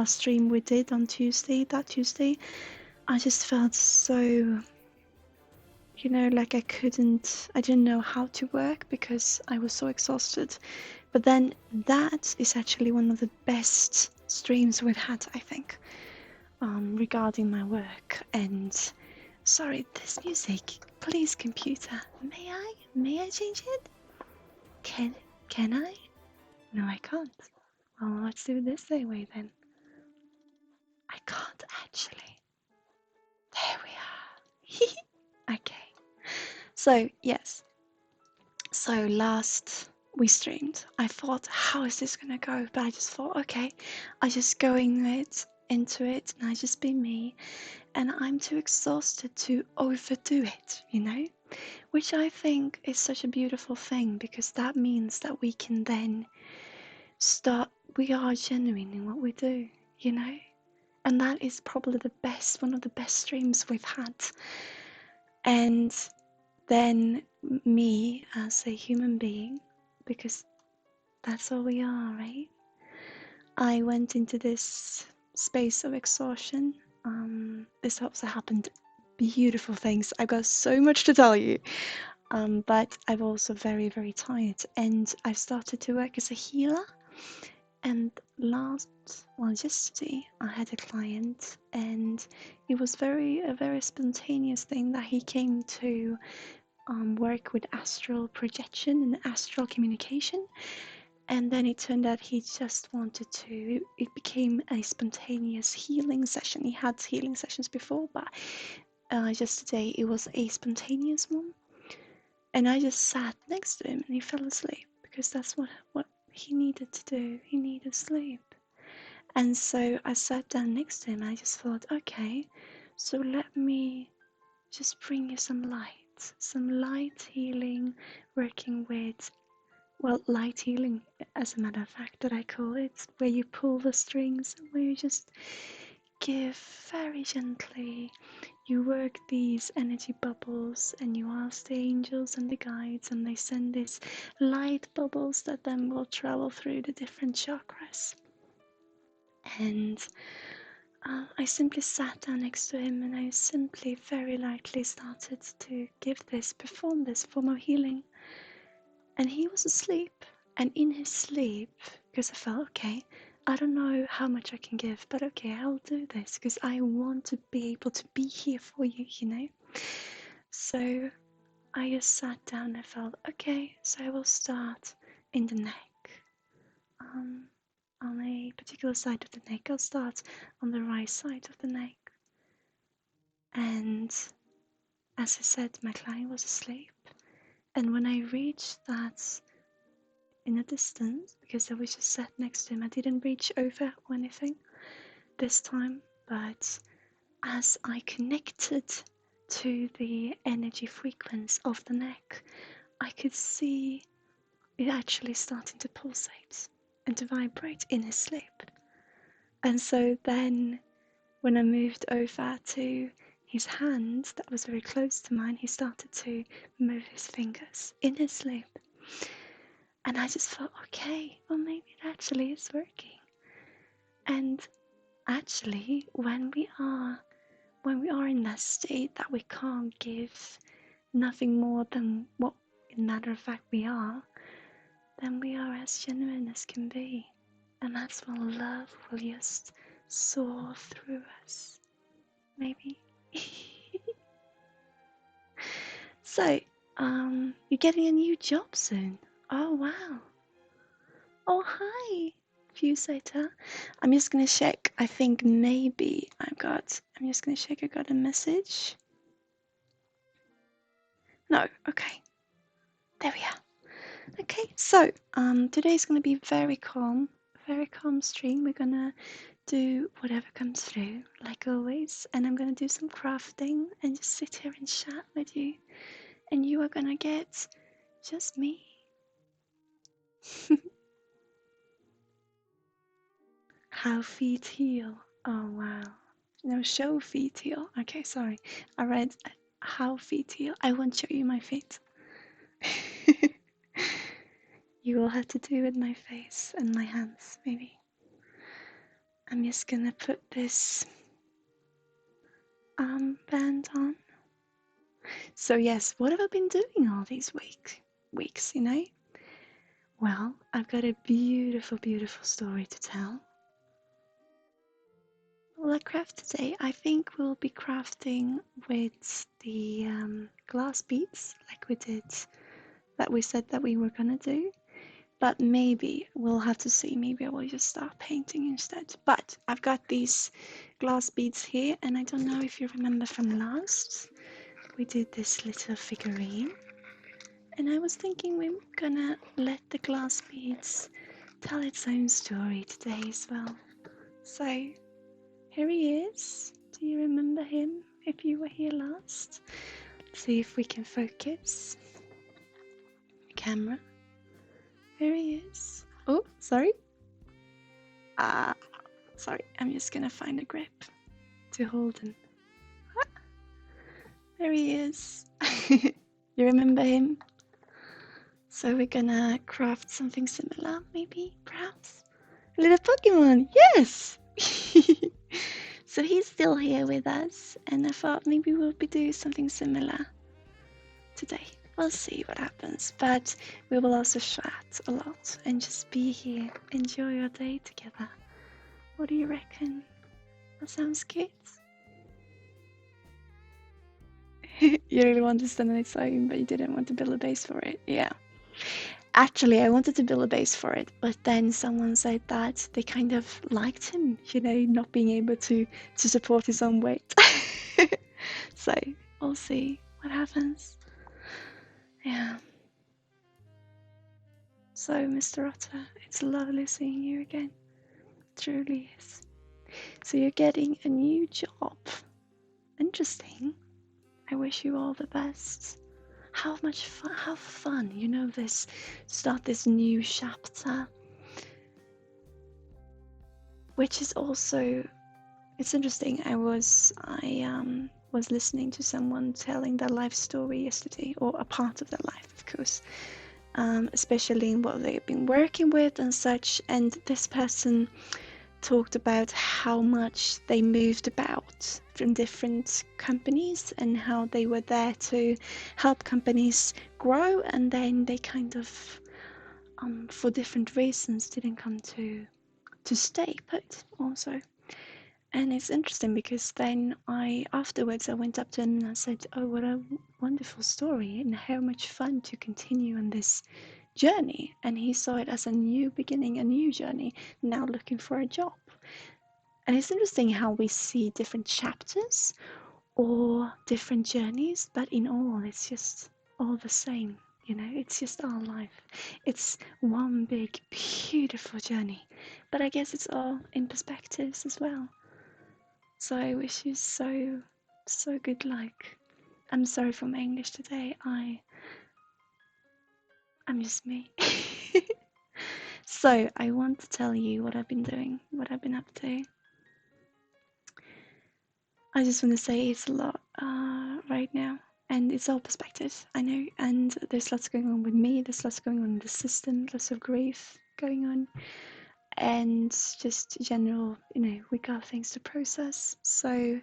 stream we did on Tuesday, that Tuesday, I just felt so, you know, like I didn't know how to work because I was so exhausted. But then that is actually one of the best streams we've had, I think, regarding my work. And sorry, this music, please, computer, may I change it? Can I? No, I can't. Well, let's do it this way then. I can't actually. There we are. Okay. So, yes. So last we streamed, I thought, how is this gonna go? But I just thought, okay, I just go into it and I just be me. And I'm too exhausted to overdo it, you know? Which I think is such a beautiful thing because that means that we can then we are genuine in what we do, you know? And that is probably one of the best streams we've had. And then me as a human being, because that's all we are, right? I went into this space of exhaustion. This also happened beautiful things. I've got so much to tell you. But I'm also very, very tired. And I've started to work as a healer. And yesterday, I had a client, and it was a very spontaneous thing that he came to work with astral projection and astral communication. And then it turned out he just wanted to, it became a spontaneous healing session. He had healing sessions before, but just today it was a spontaneous one. And I just sat next to him and he fell asleep because that's what he needed to do. He needed sleep. And so I sat down next to him and I just thought, okay, so let me just bring you some light healing, working with, well, light healing, as a matter of fact, that I call it, where you pull the strings, where you just give very gently. You work these energy bubbles and you ask the angels and the guides, and they send these light bubbles that then will travel through the different chakras. And I simply sat down next to him and I simply very lightly started to perform this form of healing. And he was asleep. And in his sleep, because I felt, okay, I don't know how much I can give, but okay, I'll do this because I want to be able to be here for you, you know? So I just sat down and felt, okay, so I will start in the neck. On a particular side of the neck, I'll start on the right side of the neck. And as I said, my client was asleep. And when I reached that in a distance, because I was just sat next to him, I didn't reach over or anything this time, but as I connected to the energy frequency of the neck, I could see it actually starting to pulsate and to vibrate in his sleep. And so then when I moved over to his hand that was very close to mine, he started to move his fingers in his sleep. And I just thought, okay, well, maybe it actually is working. And actually, when we are in that state that we can't give nothing more than what, in matter of fact, we are, then we are as genuine as can be. And that's when love will just soar through us. Maybe. So, you're getting a new job soon. Oh, wow. Oh, hi, Fusata. I'm just gonna check. I think maybe I'm just gonna check I got a message. No, okay. There we are. Okay, so today's gonna be very calm stream. We're gonna do whatever comes through, like always, and I'm gonna do some crafting and just sit here and chat with you. And you are gonna get just me. How feet heal. Oh wow. No, show feet heal. Okay, sorry. I read how feet heal. I won't show you my feet. You will have to do with my face and my hands, maybe. I'm just gonna put this armband on. So yes, what have I been doing all these weeks, you know? Well, I've got a beautiful, beautiful story to tell. Well, I craft today. I think we'll be crafting with the glass beads like we did, that we said that we were gonna do. But maybe we'll have to see. Maybe I will just start painting instead. But I've got these glass beads here, and I don't know if you remember from last, we did this little figurine. And I was thinking we're gonna let the glass beads tell its own story today as well. So here he is. Do you remember him if you were here last? Let's see if we can focus. Camera. Here he is. Oh, sorry. Sorry, I'm just gonna find a grip to hold him. There he is. You remember him? So we're gonna craft something similar, maybe, perhaps? A little Pokemon, yes! So he's still here with us, and I thought maybe we'll be doing something similar today. We'll see what happens, but we will also chat a lot and just be here, enjoy our day together. What do you reckon? That sounds good. You really wanted to stand on its own, but you didn't want to build a base for it. Yeah. Actually, I wanted to build a base for it, but then someone said that they kind of liked him, you know, not being able to support his own weight. So we'll see what happens. Yeah. So, Mr. Otter, it's lovely seeing you again. It truly is. So you're getting a new job. Interesting. I wish you all the best. How much fun, how fun, you know, this, start this new chapter. Which is also, it's interesting. I was listening to someone telling their life story yesterday, or a part of their life, of course, especially in what they've been working with and such. And this person talked about how much they moved about from different companies and how they were there to help companies grow, and then they kind of, for different reasons, didn't come to stay put also. And it's interesting because then afterwards I went up to him and I said, oh, what a wonderful story, and how much fun to continue on this journey. And he saw it as a new beginning, a new journey, now looking for a job. And it's interesting how we see different chapters or different journeys, but in all, it's just all the same. You know, it's just our life. It's one big, beautiful journey. But I guess it's all in perspectives as well. So I wish you so good luck. I'm sorry for my English today. I'm just me. So I want to tell you what I've been doing, what I've been up to. I just want to say it's a lot right now, and it's all perspective, I know, and there's lots going on with me, there's lots going on in the system, lots of grief going on, and just general, you know, we got things to process. So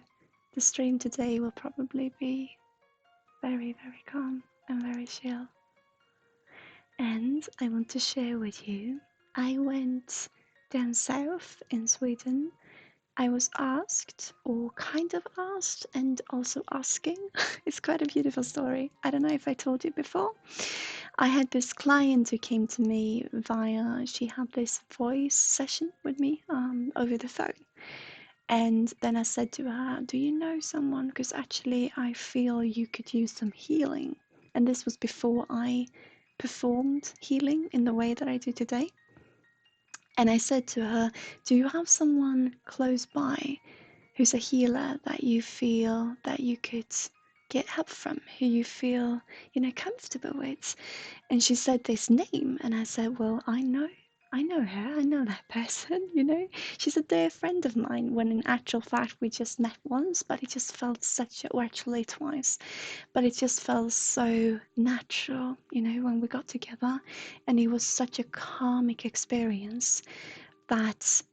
the stream today will probably be very, very calm and very chill. And I want to share with you, I went down south in Sweden. I was asked, or kind of asked, and also asking. It's quite a beautiful story. I don't know if I told you before. I had this client who came to me she had this voice session with me over the phone. And then I said to her, do you know someone? Because actually I feel you could use some healing. And this was before I performed healing in the way that I do today. And I said to her, do you have someone close by who's a healer that you feel that you could get help from, who you feel, you know, comfortable with? And she said this name, and I said, well, I know her, I know that person, you know. She's a dear friend of mine, when in actual fact we just met once, but it just felt or actually twice, but it just felt so natural, you know, when we got together. And it was such a karmic experience that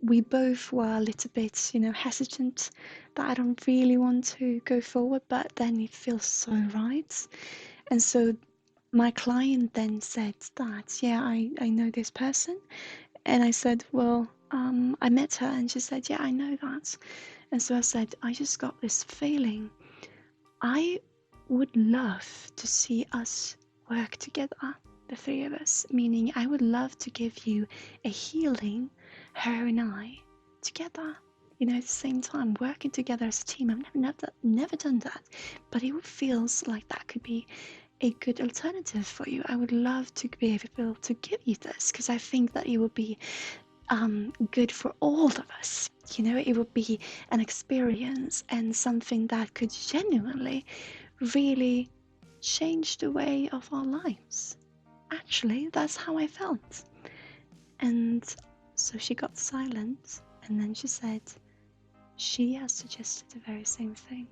we both were a little bit, hesitant that I don't really want to go forward, but then it feels so right. And so my client then said that, yeah, I know this person. And I said, well, I met her, and she said, yeah, I know that. And so I said, I just got this feeling. I would love to see us work together, the three of us, meaning I would love to give you a healing, her and I, together. At the same time, working together as a team. I've never done that, but it feels like that could be a good alternative for you. I would love to be able to give you this because I think that it would be good for all of us. It would be an experience and something that could genuinely really change the way of our lives. Actually, that's how I felt. And so she got silent, and then she said, she has suggested the very same thing.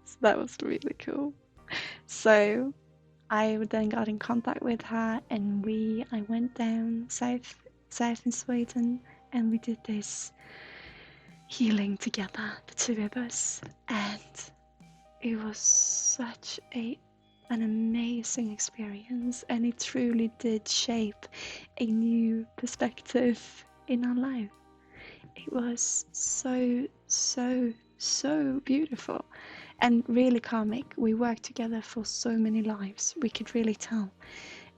So that was really cool. So I then got in contact with her, and I went down south in Sweden, and we did this healing together, the two of us, and it was such an amazing experience, and it truly did shape a new perspective in our life. It was so, so, so beautiful and really karmic. We worked together for so many lives, we could really tell.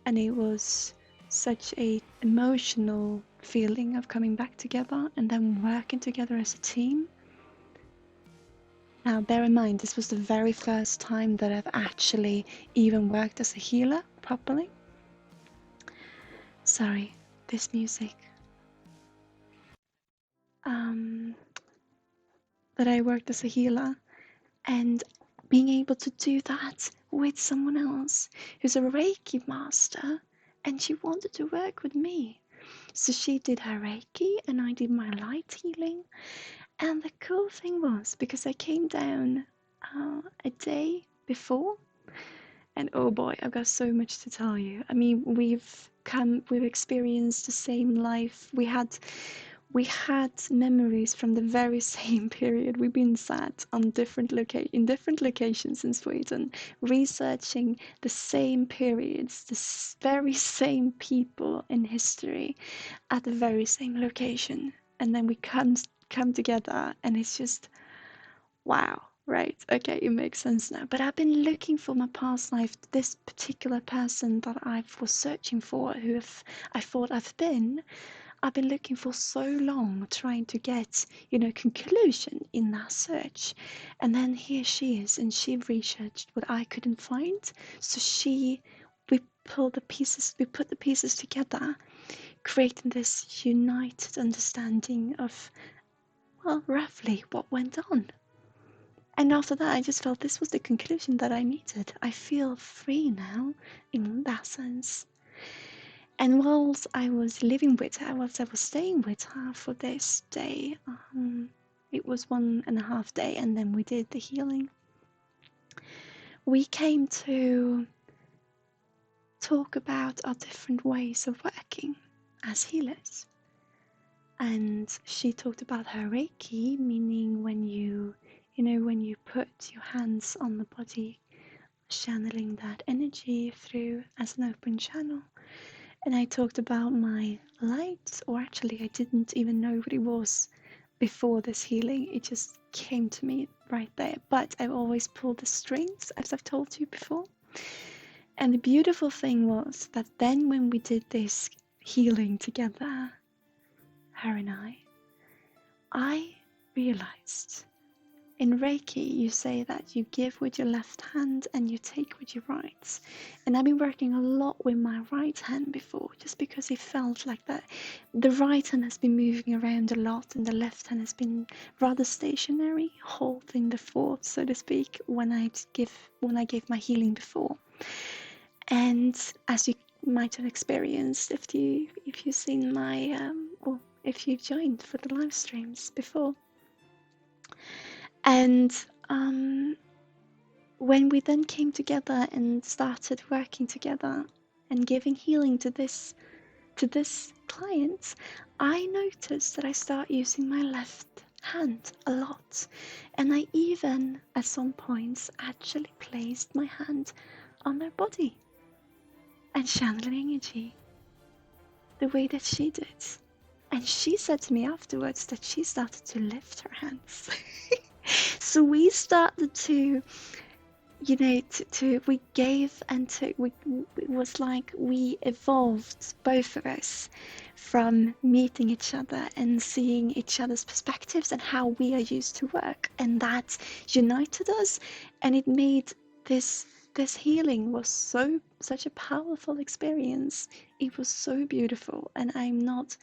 And it was such a emotional feeling of coming back together and then working together as a team. Now, bear in mind, this was the very first time that I've actually even worked as a healer properly. Sorry, this music. That I worked as a healer, and being able to do that with someone else who's a Reiki master, and she wanted to work with me. So she did her Reiki and I did my light healing. And the cool thing was, because I came down a day before, and oh boy, I've got so much to tell you. I mean, we've experienced the same life. We had memories from the very same period. We've been sat on different locations in Sweden, researching the same periods, the very same people in history, at the very same location, and then we come together, and it's just wow. Right, okay, it makes sense now. But I've been looking for my past life, this particular person that I was searching for, who I thought I've been looking for so long, trying to get, conclusion in that search. And then here she is, and she researched what I couldn't find. So we put the pieces together, creating this united understanding of, well, roughly what went on. And after that, I just felt this was the conclusion that I needed. I feel free now in that sense. And whilst I was living with her, whilst I was staying with her for this day, it was 1.5 days, and then we did the healing. We came to talk about our different ways of working as healers. And she talked about her Reiki, meaning when you put your hands on the body, channeling that energy through as an open channel. And I talked about my light, or actually I didn't even know what it was before this healing. It just came to me right there. But I've always pulled the strings, as I've told you before. And the beautiful thing was that then when we did this healing together, her and I realized in Reiki, you say that you give with your left hand and you take with your right. And I've been working a lot with my right hand before, just because it felt like that the right hand has been moving around a lot and the left hand has been rather stationary, holding the fort, so to speak, when I gave my healing before. And as you might have experienced if you've seen my or if you've joined for the live streams before. And when we then came together and started working together and giving healing to this client, I noticed that I start using my left hand a lot, and I even at some points actually placed my hand on her body and channeling energy the way that she did. And she said to me afterwards that she started to lift her hands. So we started to, we gave and took. It was like we evolved, both of us, from meeting each other and seeing each other's perspectives and how we are used to work, and that united us, and it made this healing was such a powerful experience. It was so beautiful, and I'm not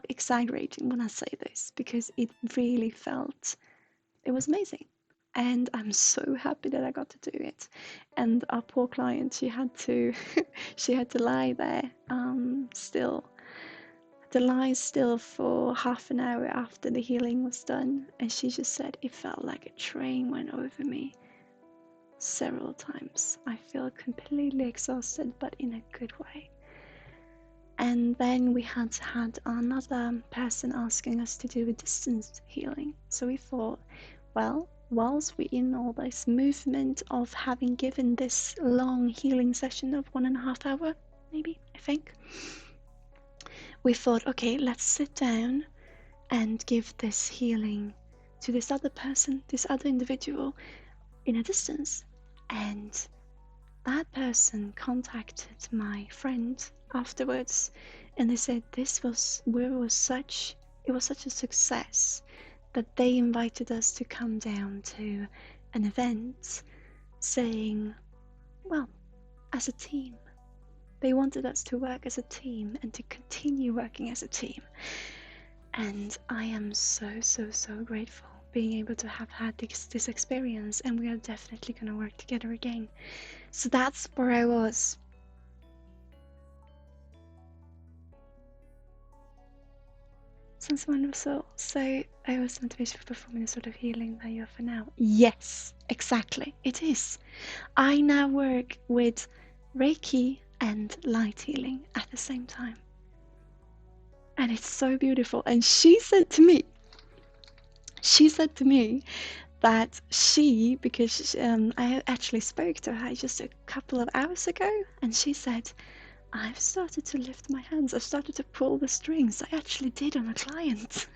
exaggerating when I say this, because it really felt, it was amazing. And I'm so happy that I got to do it. And our poor client, she had to she had to lie there still for half an hour after the healing was done. And she just said it felt like a train went over me several times. I feel completely exhausted, but in a good way. And then we had another person asking us to do a distance healing. So we thought, well, whilst we're in all this movement of having given this long healing session of 1.5 hours, maybe, I think, we thought, okay, let's sit down and give this healing to this other person, this other individual in a distance. And that person contacted my friend afterwards, and they said it was such a success that they invited us to come down to an event, saying, well, as a team. They wanted us to work as a team and to continue working as a team. And I am so, so, so grateful being able to have had this experience, and we are definitely going to work together again. So that's where I was. Sounds wonderful. So I was motivation for performing the sort of healing that you offer now. Yes, exactly. It is. I now work with Reiki and light healing at the same time. And it's so beautiful. And she said to me that because I actually spoke to her just a couple of hours ago, and she said, I've started to lift my hands. I've started to pull the strings. I actually did on a client.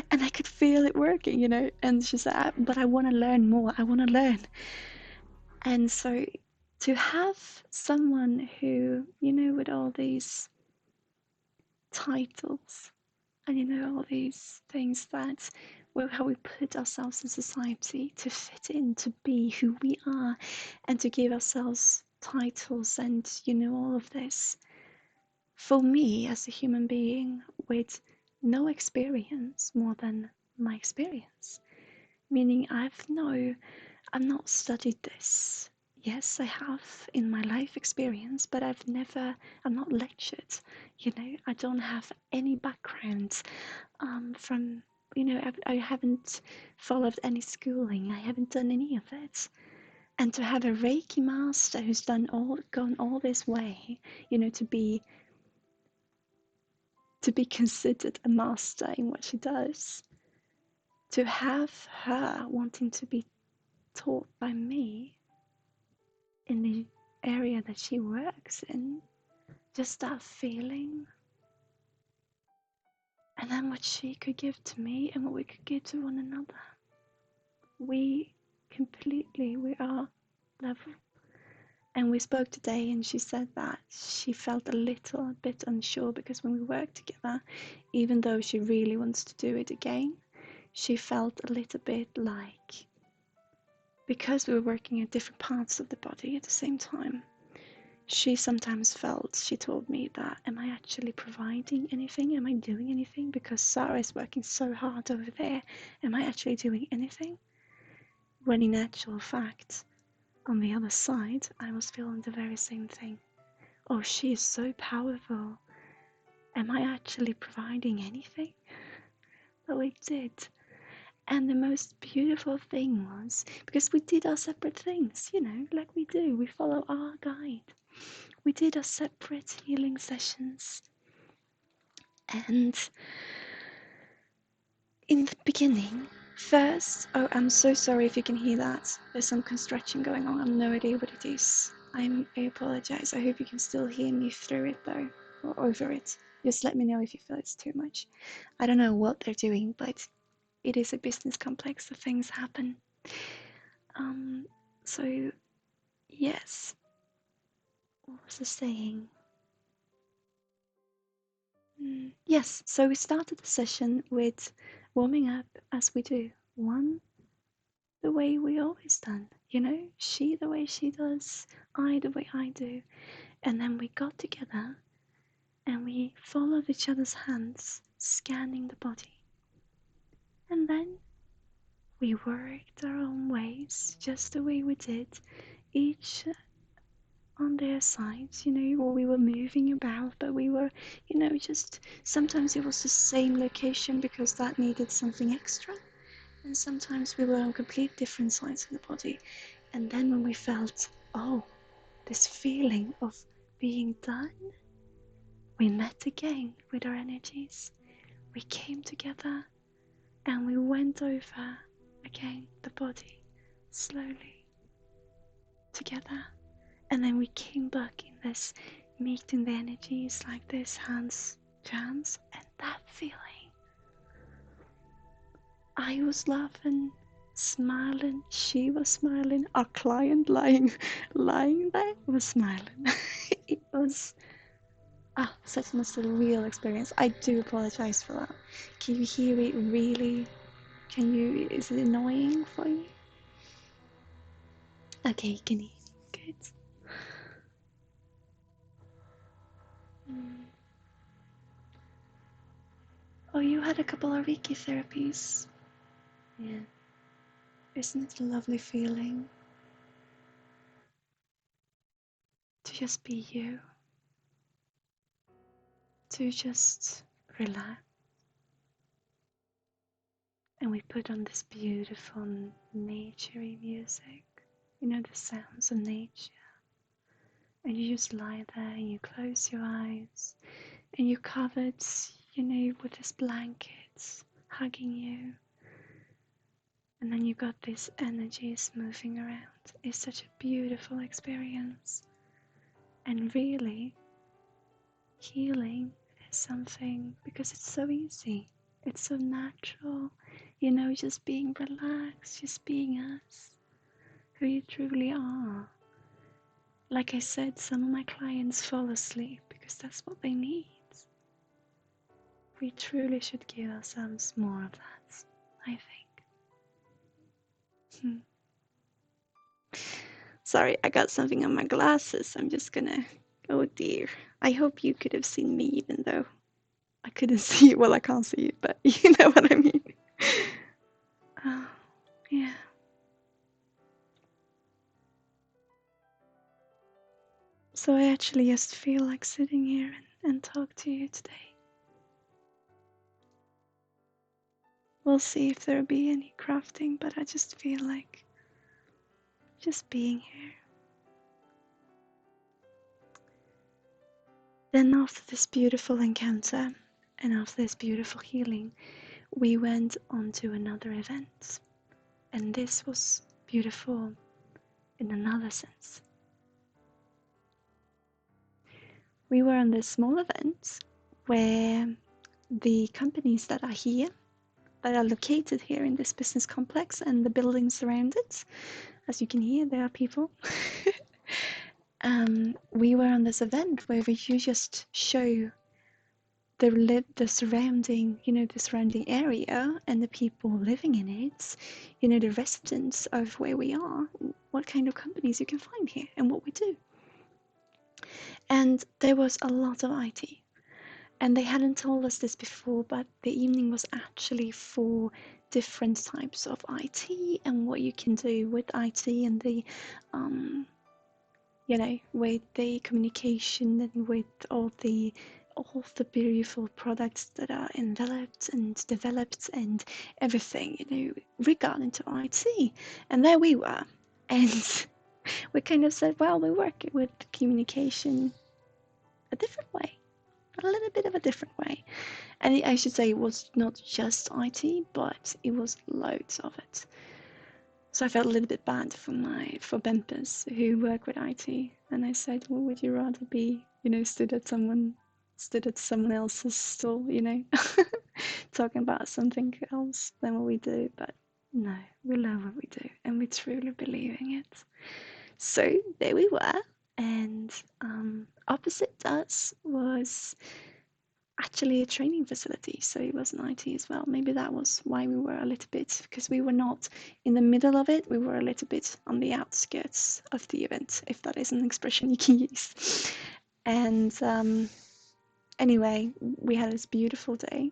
And I could feel it working, And she said, but I want to learn more. I want to learn. And so to have someone who, with all these titles and, all these things that, how we put ourselves in society to fit in, to be who we are, and to give ourselves titles and, all of this. For me, as a human being with no experience more than my experience, meaning I've not studied this. Yes, I have in my life experience, but I'm not lectured, I don't have any background from, I haven't followed any schooling, I haven't done any of it. And to have a Reiki master who's gone all this way, to be considered a master in what she does, to have her wanting to be taught by me in the area that she works in, just that feeling, and then what she could give to me and what we could give to one another. We are level. And we spoke today, and she said that she felt a little bit unsure because when we worked together, even though she really wants to do it again, she felt a little bit like, because we were working at different parts of the body at the same time, she sometimes felt, she told me that, am I actually providing anything? Am I doing anything? Because Sarah is working so hard over there. Am I actually doing anything? When in actual fact, on the other side, I was feeling the very same thing. Oh, she is so powerful. Am I actually providing anything? But we did. And the most beautiful thing was, because we did our separate things, like we do, we follow our guide. We did our separate healing sessions. And in the beginning, first, oh, I'm so sorry if you can hear that. There's some construction going on. I have no idea what it is. I apologize. I hope you can still hear me through it though, or over it. Just let me know if you feel it's too much. I don't know what they're doing, but it is a business complex, so things happen. So yes, what was I saying? Yes, so we started the session with warming up as we do. One, the way we always done, you know, she the way she does, I the way I do. And then we got together and we followed each other's hands, scanning the body. And then we worked our own ways, just the way we did, each on their sides, you know, or we were moving about, but we were, you know, just sometimes it was the same location because that needed something extra, and sometimes we were on complete different sides of the body. And then when we felt, oh, this feeling of being done, we met again with our energies. We came together and we went over again the body slowly together. And then we came back in this, meeting the energies like this, hands to hands, and that feeling. I was laughing, smiling, she was smiling, our client lying there was smiling. It was such a surreal experience. I do apologize for that. Can you hear it really? Is it annoying for you? Okay, you can hear. Good. Oh, you had a couple of Reiki therapies. Yeah. Isn't it a lovely feeling to just be you? To just relax. And we put on this beautiful naturey music. You know, the sounds of nature. And you just lie there and you close your eyes. And you're covered, you know, with this blankets hugging you. And then you got these energies moving around. It's such a beautiful experience. And really, healing is something, because it's so easy. It's so natural, you know, just being relaxed, just being us, who you truly are. Like I said, some of my clients fall asleep because that's what they need. We truly should give ourselves more of that, I think. Sorry, I got something on my glasses. I'm just gonna... Oh dear. I hope you could have seen me even though I couldn't see you. Well, I can't see you, but you know what I mean. Oh, yeah. So I actually just feel like sitting here and talk to you today. We'll see if there'll be any crafting, but I just feel like just being here. Then after this beautiful encounter and after this beautiful healing, we went on to another event. And this was beautiful in another sense. We were on this small event where the companies that are here, that are located here in this business complex and the buildings around it, as you can hear, there are people. We were on this event where you just show the surrounding, you know, the surrounding area and the people living in it, you know, the residents of where we are, what kind of companies you can find here and what we do. And there was a lot of IT. And they hadn't told us this before, but the evening was actually for different types of IT and what you can do with IT and the, you know, with the communication and with all the beautiful products that are enveloped and developed and everything, you know, regarding to IT. And there we were. And we kind of said, well, we work with communication a different way. but a little bit of a different way. And I should say it was not just IT, but it was loads of it. So I felt a little bit bad for Bempers who work with IT, and I said, well, would you rather be, stood at someone else's stall, talking about something else than what we do? But no, we love what we do, and we truly believe in it. So there we were, and opposite us was actually a training facility, so it was an IT as well. Maybe that was why we were a little bit, because we were not in the middle of it, we were a little bit on the outskirts of the event, if that is an expression you can use. And anyway, we had this beautiful day,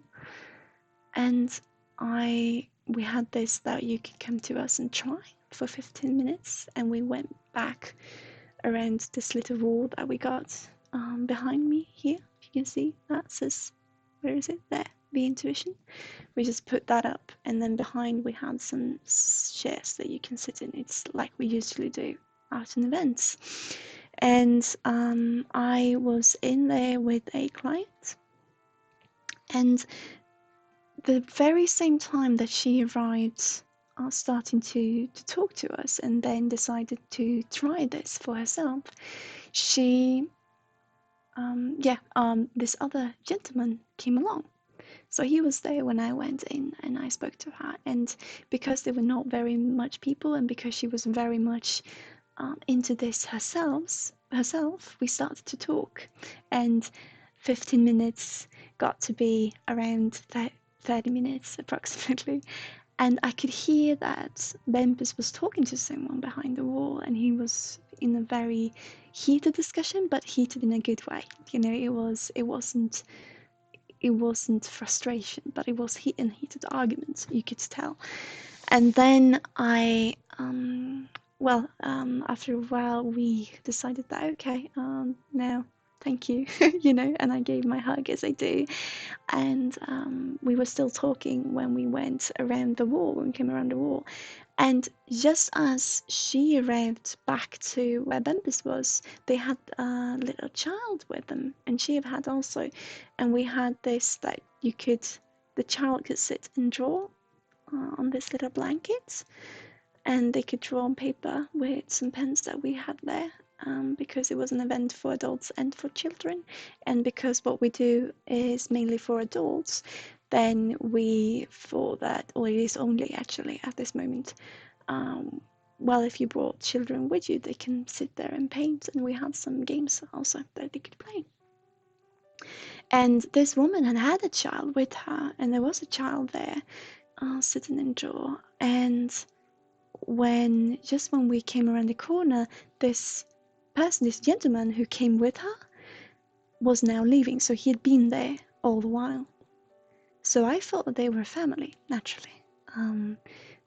and we had this that you could come to us and try for 15 minutes, and we went back around this little wall that we got behind me here. You can see that says, where is it? There, the intuition. We just put that up, and then behind we had some chairs that you can sit in. It's like we usually do out in events. And I was in there with a client, and the very same time that she arrived, starting to talk to us, and then decided to try this for herself, she this other gentleman came along. So he was there when I went in, and I spoke to her. And because there were not very much people, and because she was very much into this herself, we started to talk. And 15 minutes got to be around 30 minutes approximately. And I could hear that Bempus was talking to someone behind the wall, and he was in a very heated discussion, but heated in a good way. It wasn't frustration, but it was heated arguments, you could tell. And then after a while, we decided that, okay, no, thank you, and I gave my hug as I do. And we were still talking when we went around the wall, when we came around the wall. And just as she arrived back to where Bempus was, they had a little child with them, and she had also. And we had this that the child could sit and draw on this little blanket, and they could draw on paper with some pens that we had there, because it was an event for adults and for children. And because what we do is mainly for adults, then we thought that, or it is only actually at this moment, if you brought children with you, they can sit there and paint, and we had some games also that they could play. And this woman had a child with her, and there was a child there sitting and draw. And when we came around the corner, this gentleman who came with her was now leaving, so he had been there all the while. So I thought that they were a family, naturally,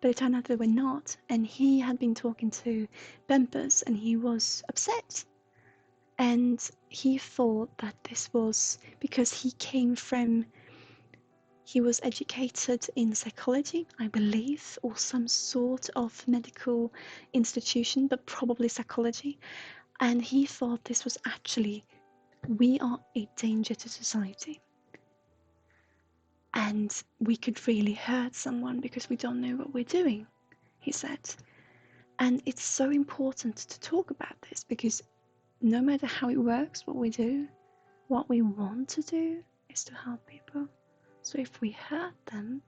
but it turned out they were not, and he had been talking to Bempus, and he was upset, and he thought that this was because he was educated in psychology, I believe, or some sort of medical institution, but probably psychology. And he thought this was actually, we are a danger to society. And we could really hurt someone because we don't know what we're doing, he said. And it's so important to talk about this, because no matter how it works, what we do, what we want to do is to help people. So if we hurt them,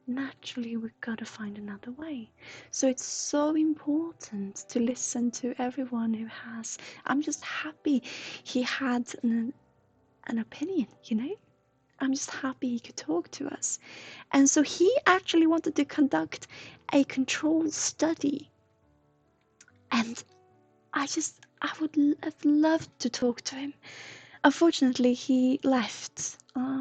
naturally we've got to find another way. So it's so important to listen to everyone who has. I'm just happy he had an opinion, I'm just happy he could talk to us. And so he actually wanted to conduct a controlled study. And I would have loved to talk to him. Unfortunately, he left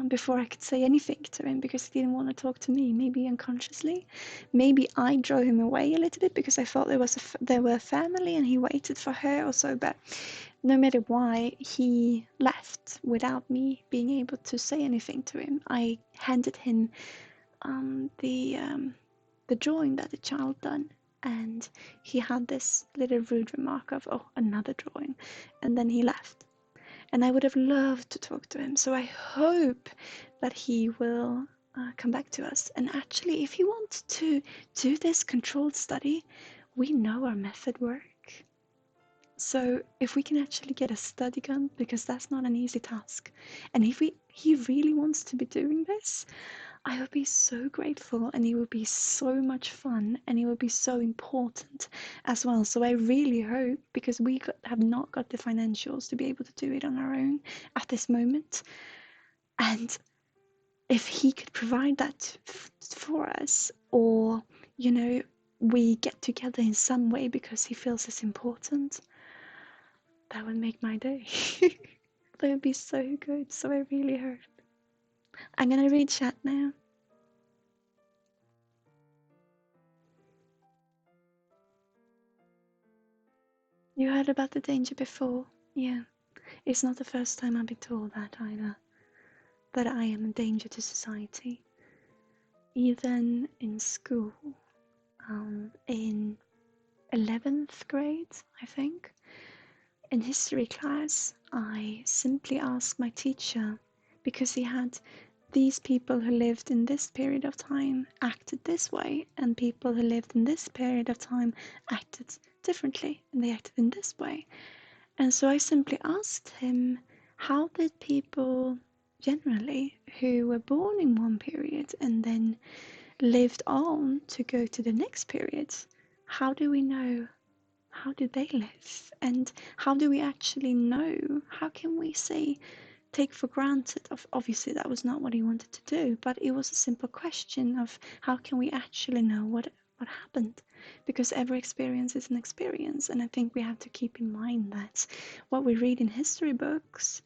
before I could say anything to him, because he didn't want to talk to me, maybe unconsciously. Maybe I drove him away a little bit because I thought there were a family and he waited for her or so. But no matter why, he left without me being able to say anything to him. I handed him the drawing that the child done, and he had this little rude remark of, oh, another drawing, and then he left. And I would have loved to talk to him. So I hope that he will come back to us. And actually, if he wants to do this controlled study, we know our method work. So if we can actually get a study gun, because that's not an easy task, and if he really wants to be doing this, I would be so grateful, and it would be so much fun, and it would be so important as well. So I really hope, because we have not got the financials to be able to do it on our own at this moment, and if he could provide that for us, or we get together in some way because he feels it's important, that would make my day. That would be so good. So I really hope. I'm gonna read chat now. You heard about the danger before? Yeah. It's not the first time I've been told that either. That I am a danger to society. Even in school, in 11th grade, I think, in history class, I simply asked my teacher, because he had these people who lived in this period of time acted this way, and people who lived in this period of time acted differently, and they acted in this way. And so I simply asked him, how did people generally who were born in one period and then lived on to go to the next period, how do we know? How do they live? And how do we actually know? How can we say, take for granted? Obviously, that was not what he wanted to do, but it was a simple question of how can we actually know what happened? Because every experience is an experience, and I think we have to keep in mind that what we read in history books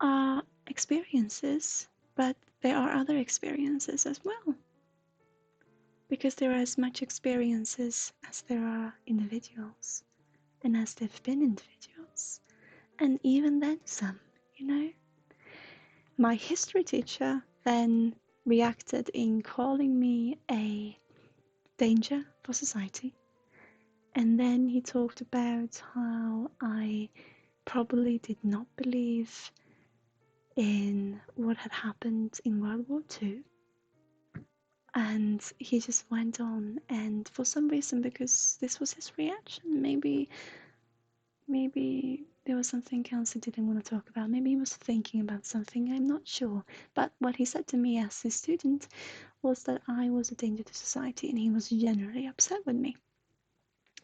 are experiences, but there are other experiences as well. Because there are as much experiences as there are individuals, and as they've been individuals, and even then some, My history teacher then reacted in calling me a danger for society, and then he talked about how I probably did not believe in what had happened in World War II. And he just went on, and for some reason, because this was his reaction, maybe there was something else he didn't want to talk about. Maybe he was thinking about something, I'm not sure. But what he said to me as his student was that I was a danger to society, and he was generally upset with me.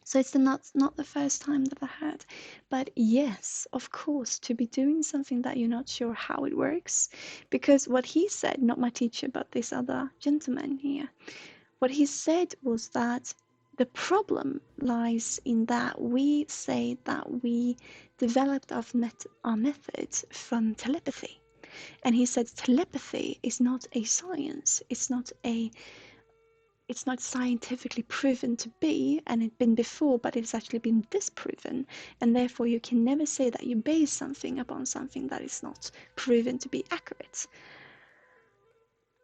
So it's not the first time that I heard. But yes, of course, to be doing something that you're not sure how it works. Because what he said, not my teacher, but this other gentleman here, what he said was that the problem lies in that we say that we developed our method from telepathy. And he said telepathy is not a science. It's not scientifically proven to be, and it's been before, but it's actually been disproven. And therefore you can never say that you base something upon something that is not proven to be accurate.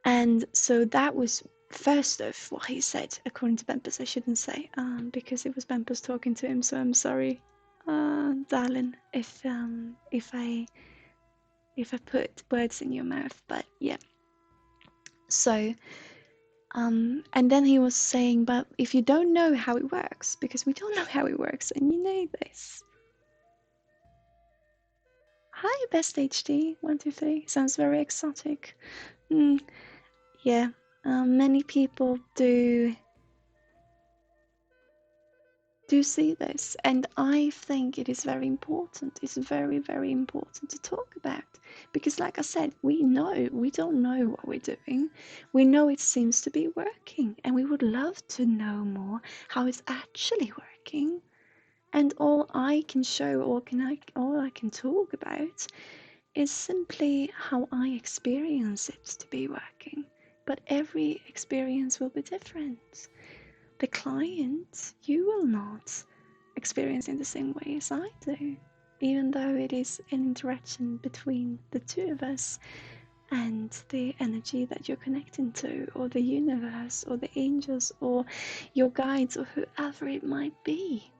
And so that was first off what he said, according to Bempus. I shouldn't say, because it was Bempus talking to him, so I'm sorry, darling, if I put words in your mouth, but yeah. So, and then he was saying, but if you don't know how it works, because we don't know how it works, and you know this. Hi, Best HD 123. Sounds very exotic. Yeah, many people do see this, and I think it is very important. It's very, very important to talk about, because like I said, we don't know what we're doing. We know it seems to be working, and we would love to know more how it's actually working. And all I can show, all I can talk about is simply how I experience it to be working. But every experience will be different. The client, you will not experience in the same way as I do, even though it is an interaction between the two of us and the energy that you're connecting to, or the universe, or the angels, or your guides, or whoever it might be.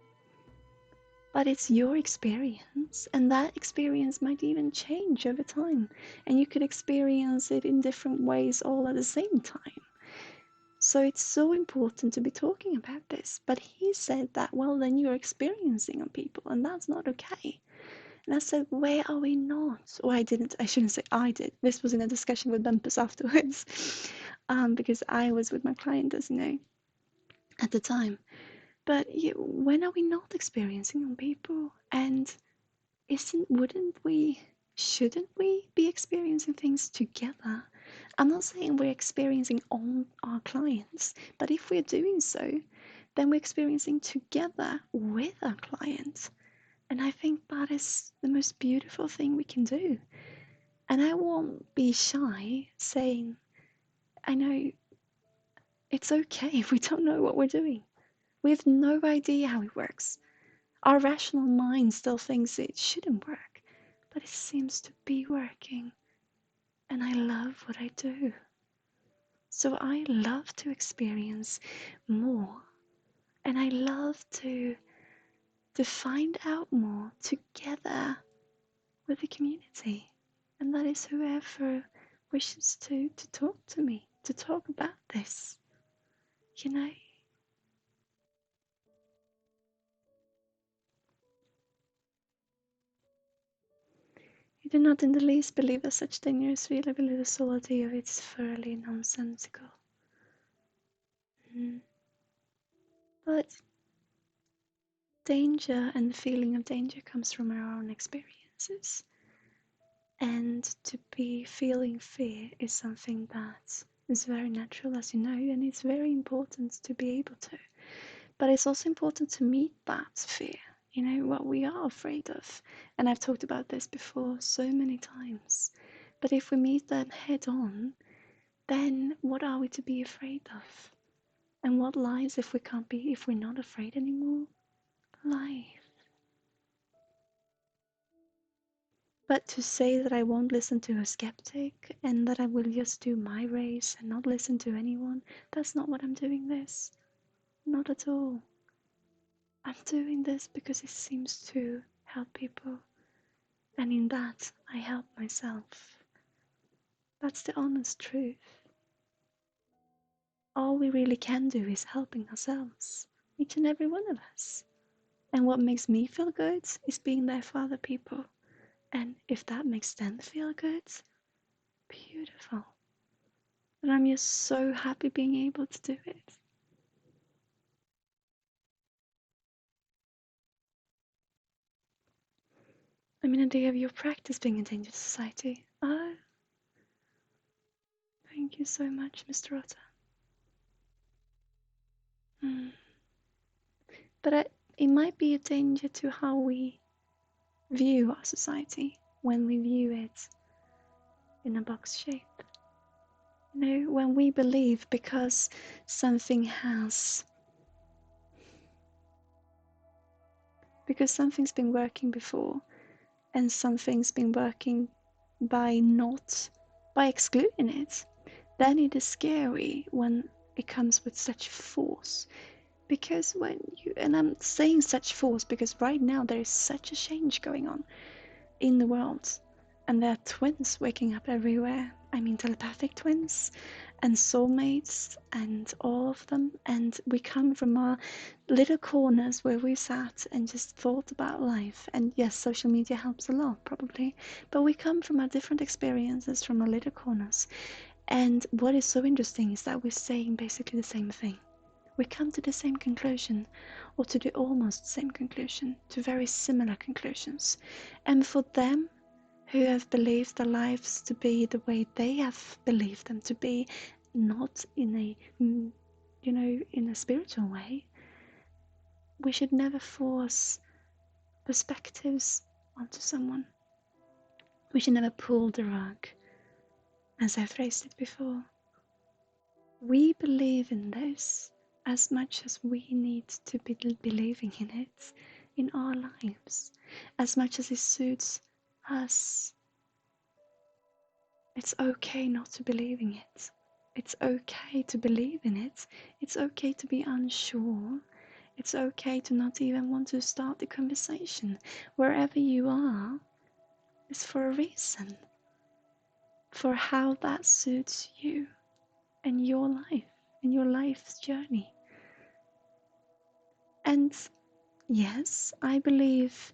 but it's your experience, and that experience might even change over time, and you could experience it in different ways all at the same time. So it's so important to be talking about this. But he said that, well, then you're experiencing on people, and that's not okay. And I said, where are we not? Or I shouldn't say I did. This was in a discussion with Bumpus afterwards, because I was with my client, as you know, at the time. But when are we not experiencing on people? And shouldn't we be experiencing things together? I'm not saying we're experiencing on our clients, but if we're doing so, then we're experiencing together with our clients. And I think that is the most beautiful thing we can do. And I won't be shy saying, I know it's okay if we don't know what we're doing. We have no idea how it works. Our rational mind still thinks it shouldn't work, but it seems to be working. And I love what I do. So I love to experience more. And I love to find out more together with the community. And that is whoever wishes to talk to me, to talk about this. You know? I do not in the least believe that such dangerous real ability the soul idea of it is thoroughly nonsensical. But danger and the feeling of danger comes from our own experiences. And to be feeling fear is something that is very natural, as you know, and it's very important to be able to. But it's also important to meet that fear, you know, what we are afraid of. And I've talked about this before so many times. But if we meet that head on, then what are we to be afraid of? And what lies if we're not afraid anymore? Life. But to say that I won't listen to a skeptic and that I will just do my race and not listen to anyone, that's not what I'm doing this. Not at all. I'm doing this because it seems to help people, and in that I help myself. That's the honest truth. All we really can do is helping ourselves, each and every one of us. And what makes me feel good is being there for other people. And if that makes them feel good, beautiful. And I'm just so happy being able to do it. I mean, a day of your practice being a danger to society. Oh, thank you so much, Mr. Otter. But it might be a danger to how we view our society when we view it in a box shape. You know, when we believe because something's been working before and something's been working by excluding it, then it is scary when it comes with such force. Because and I'm saying such force because right now there is such a change going on in the world, and there are twins waking up everywhere. I mean, telepathic twins and soulmates and all of them. And we come from our little corners where we sat and just thought about life. And yes, social media helps a lot, probably, but we come from our different experiences from our little corners. And what is so interesting is that we're saying basically the same thing. We come to the same conclusion, or to the almost same conclusion, to very similar conclusions. And for them who have believed their lives to be the way they have believed them to be, not in a, in a spiritual way, we should never force perspectives onto someone. We should never pull the rug, as I phrased it before. We believe in this as much as we need to be believing in it in our lives, as much as it suits us. It's okay not to believe in it. It's okay to believe in it. It's okay to be unsure. It's okay to not even want to start the conversation. Wherever you are is for a reason, for how that suits you and your life and your life's journey. And yes, I believe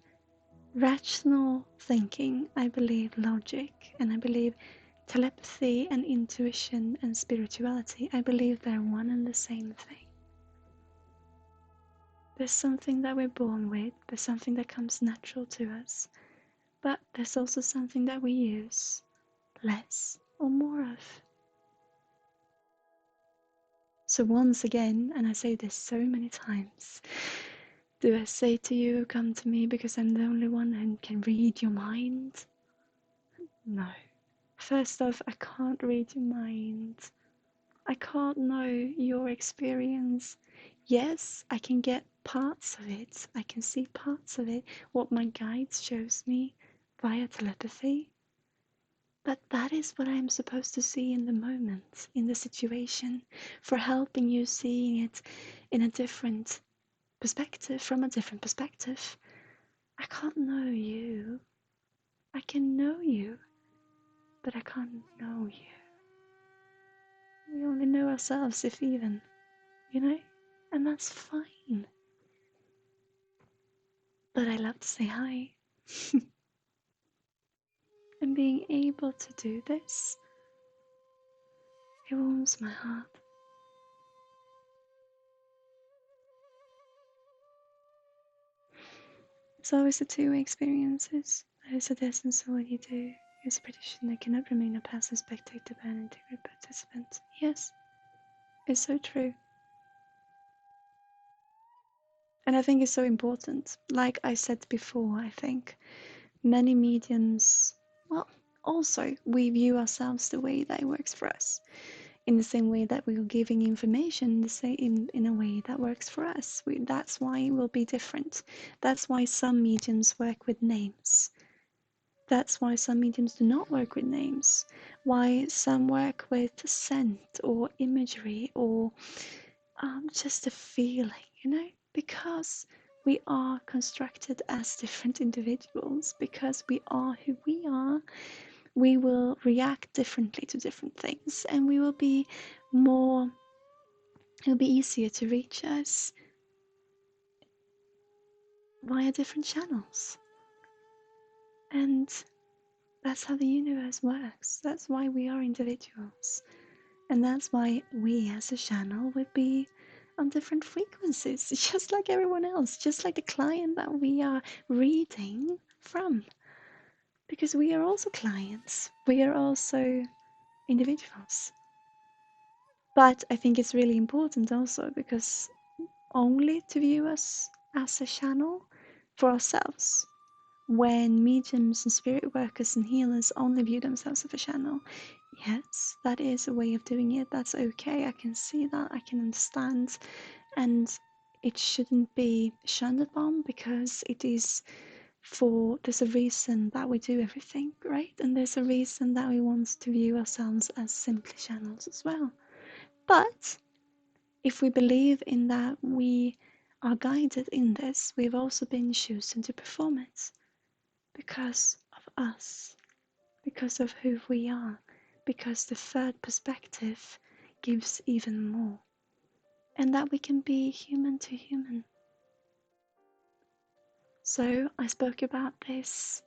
rational thinking, I believe logic, and I believe telepathy and intuition and spirituality. I believe they're one and the same thing. There's something that we're born with, there's something that comes natural to us, but there's also something that we use less or more of. So once again, and I say this so many times, do I say to you, come to me because I'm the only one who can read your mind? No. First off, I can't read your mind. I can't know your experience. Yes, I can get parts of it. I can see parts of it, what my guides shows me via telepathy. But that is what I'm supposed to see in the moment, in the situation, for helping you seeing it in a different perspective, from a different perspective. I can't know you. I can know you, but I can't know you. We only know ourselves, if even, you know? And that's fine. But I love to say hi. And being able to do this, it warms my heart. It's always the two-way experiences. That is the essence of what you do. You're a practitioner cannot remain a passive spectator but an integral participant. Yes, it's so true. And I think it's so important. Like I said before, I think many mediums, well, also we view ourselves the way that it works for us. In the same way that we are giving information the same in a way that works for us. That's why it will be different. That's why some mediums work with names. That's why some mediums do not work with names. Why some work with scent or imagery or just a feeling, you know? Because we are constructed as different individuals, because we are who we are, we will react differently to different things, and we will be more, it'll be easier to reach us via different channels. And that's how the universe works. That's why we are individuals. And that's why we as a channel would be on different frequencies, just like everyone else, just like the client that we are reading from. Because we are also clients, we are also individuals. But I think it's really important also because only to view us as a channel for ourselves. When mediums and spirit workers and healers only view themselves as a channel, yes, that is a way of doing it. That's okay. I can see that. I can understand. And it shouldn't be shunned upon because it is there's a reason that we do everything, right? And there's a reason that we want to view ourselves as simply channels as well. But if we believe in that we are guided in this, we've also been chosen to perform it because of us, because of who we are, because the third perspective gives even more, and that we can be human to human. So I spoke about this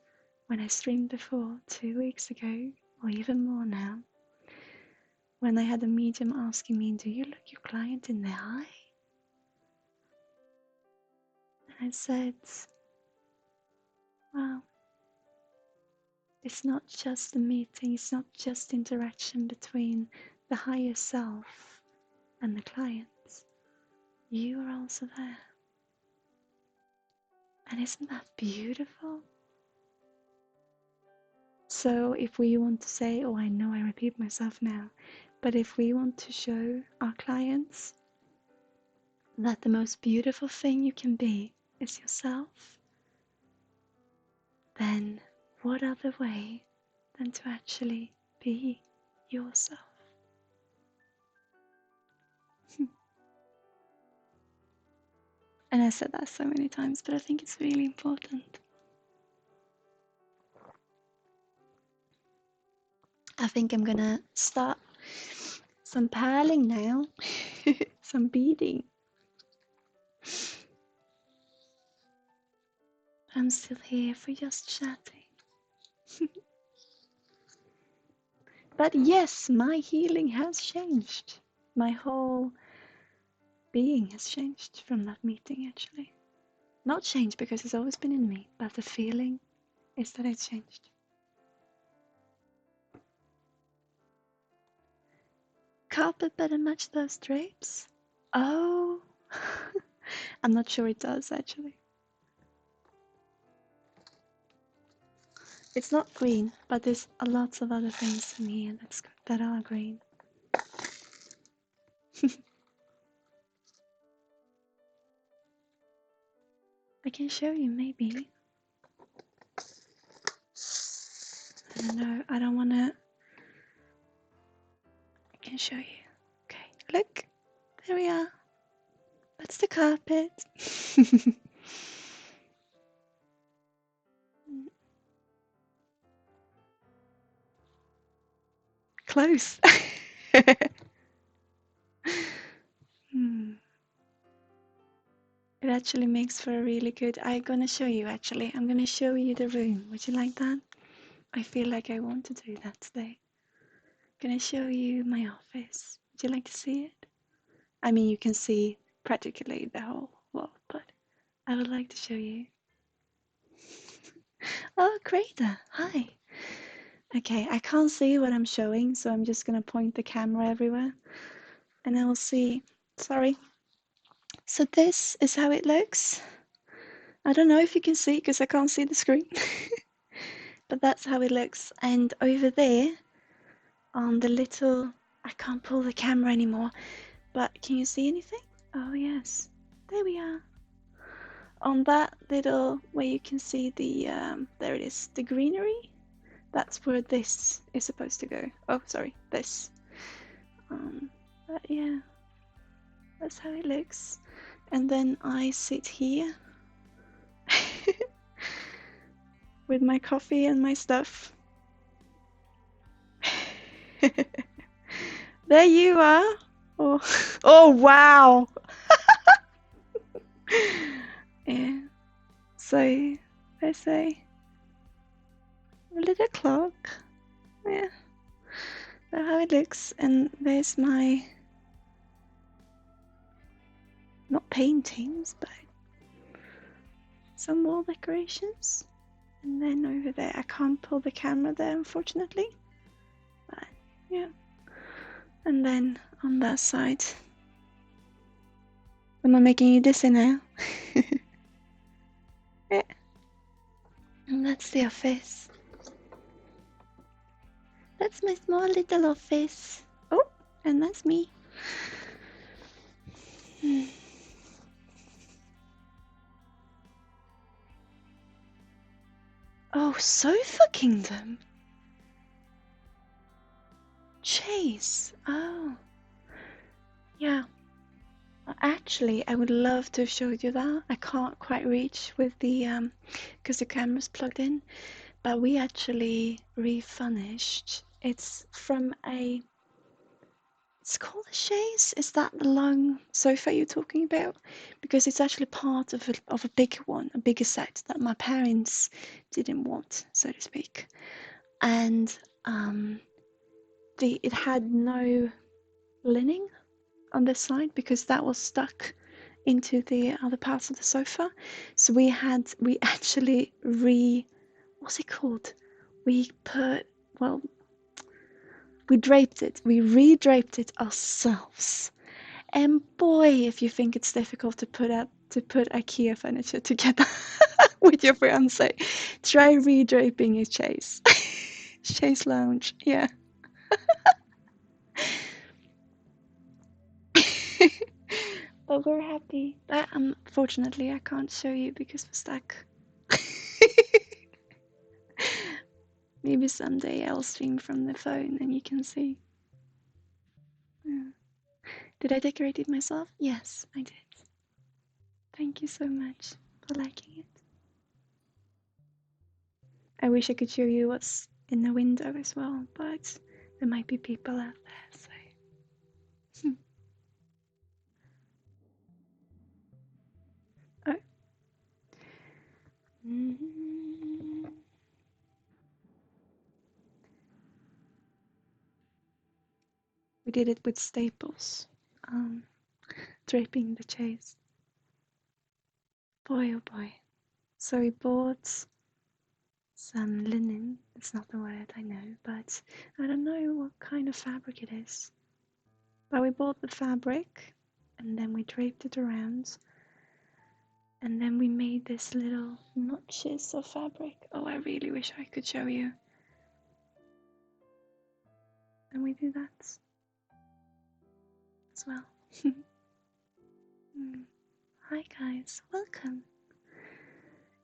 when I streamed before 2 weeks ago, or even more now, when I had a medium asking me, do you look your client in the eye? And I said, well, it's not just a meeting, it's not just interaction between the higher self and the client. You are also there. And isn't that beautiful? So if we want to say, oh, I know I repeat myself now, but if we want to show our clients that the most beautiful thing you can be is yourself, then what other way than to actually be yourself? And I said that so many times, but I think it's really important. I think I'm gonna start some purling now. Some beading. I'm still here for just chatting. But yes, my healing has changed. My whole being has changed from that meeting, actually. Not changed because it's always been in me, but the feeling is that it's changed. Carpet better match those drapes? Oh, I'm not sure it does, actually. It's not green, but there's lots of other things in here that are green. I can show you, maybe. I don't know, I don't wanna... I can show you. Okay, look, there we are. That's the carpet. Close. It actually makes for a really good... I'm gonna show you, actually. I'm gonna show you the room. Would you like that? I feel like I want to do that today. I'm gonna show you my office. Would you like to see it? I mean, you can see practically the whole wall, but I would like to show you. Oh, Greta, hi. Okay, I can't see what I'm showing, so I'm just gonna point the camera everywhere and I will see. Sorry. So this is how it looks. I don't know if you can see because I can't see the screen. But that's how it looks. And over there on the little... I can't pull the camera anymore, but can you see anything? Oh yes, there we are. On that little, where you can see the, there it is, the greenery. That's where this is supposed to go. Oh, sorry, this. But yeah, that's how it looks. And then I sit here with my coffee and my stuff. There you are. Oh, oh wow. Yeah. So there's a little clock. Yeah. That's how it looks. And there's my, not paintings, but some wall decorations. And then over there, I can't pull the camera there, unfortunately. But yeah. And then on that side, am I making you dizzy now? Yeah. And that's the office. That's my small little office. Oh, and that's me. Oh, Sofa Kingdom. Chase. Oh. Yeah. Actually, I would love to have showed you that. I can't quite reach with the, because the camera's plugged in. But we actually refurnished. It's from a... It's called a chaise. Is that the long sofa you're talking about? Because it's actually part of a bigger one, a bigger set that my parents didn't want, so to speak. And it had no lining on this side because that was stuck into the other parts of the sofa. So we actually what's it called? We draped it. We re-draped it ourselves. And boy, if you think it's difficult to put IKEA furniture together with your fiance, try re-draping a chaise. Chaise lounge, yeah. But we're happy. But unfortunately, I can't show you because we're stuck. Maybe someday I'll stream from the phone and you can see. Yeah. Did I decorate it myself? Yes, I did. Thank you so much for liking it. I wish I could show you what's in the window as well, but there might be people out there, so. Oh. We did it with staples, draping the chairs. Boy, oh boy. So we bought some linen. It's not the word, I know, but I don't know what kind of fabric it is. But we bought the fabric and then we draped it around. And then we made this little notches of fabric. Oh, I really wish I could show you. And we do that as well. Hi guys, welcome.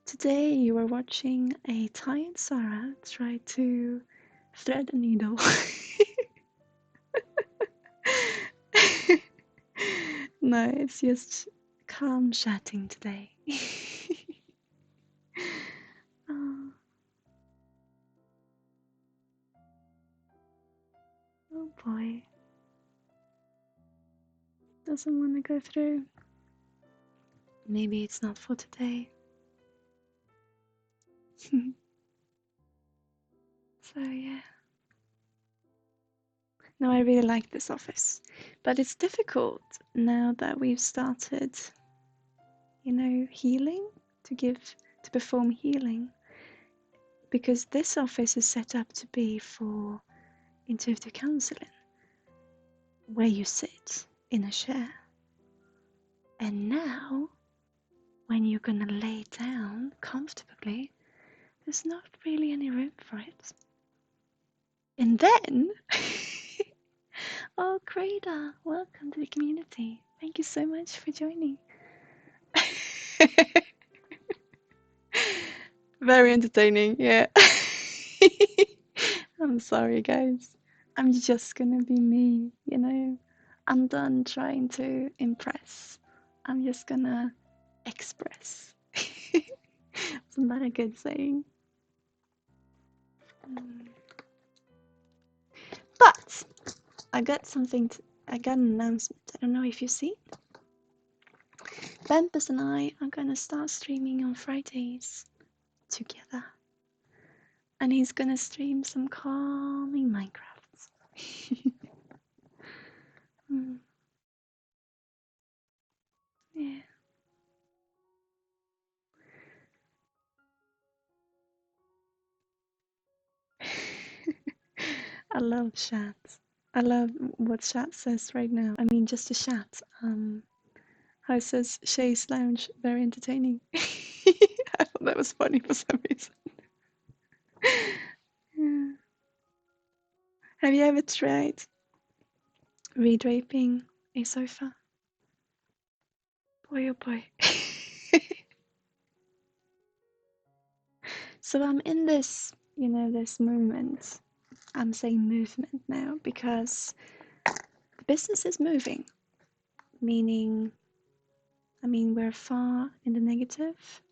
Today you are watching a tired Sarah try to thread a needle. No, it's just calm chatting today. Oh. Oh boy. Doesn't want to go through. Maybe it's not for today. So yeah. No, I really like this office. But it's difficult now that we've started, you know, healing, to perform healing. Because this office is set up to be for intuitive counseling, where you sit in a chair. And now, when you're gonna lay down comfortably, there's not really any room for it. And then, oh, Kreda, welcome to the community. Thank you so much for joining. Very entertaining, yeah. I'm sorry, guys. I'm just gonna be me, you know. I'm done trying to impress. I'm just gonna express. Isn't that a good saying? But I got an announcement. I don't know if you see. Bumpus and I are gonna start streaming on Fridays together. And he's gonna stream some calming Minecrafts. Yeah. I love chat. I love what chat says right now. I mean, just a chat. How it says Shay's Lounge, very entertaining. I thought that was funny for some reason. Yeah. Have you ever tried redraping a sofa? Boy, oh boy. So I'm in this, you know, this movement. I'm saying movement now because the business is moving, meaning, I mean, we're far in the negative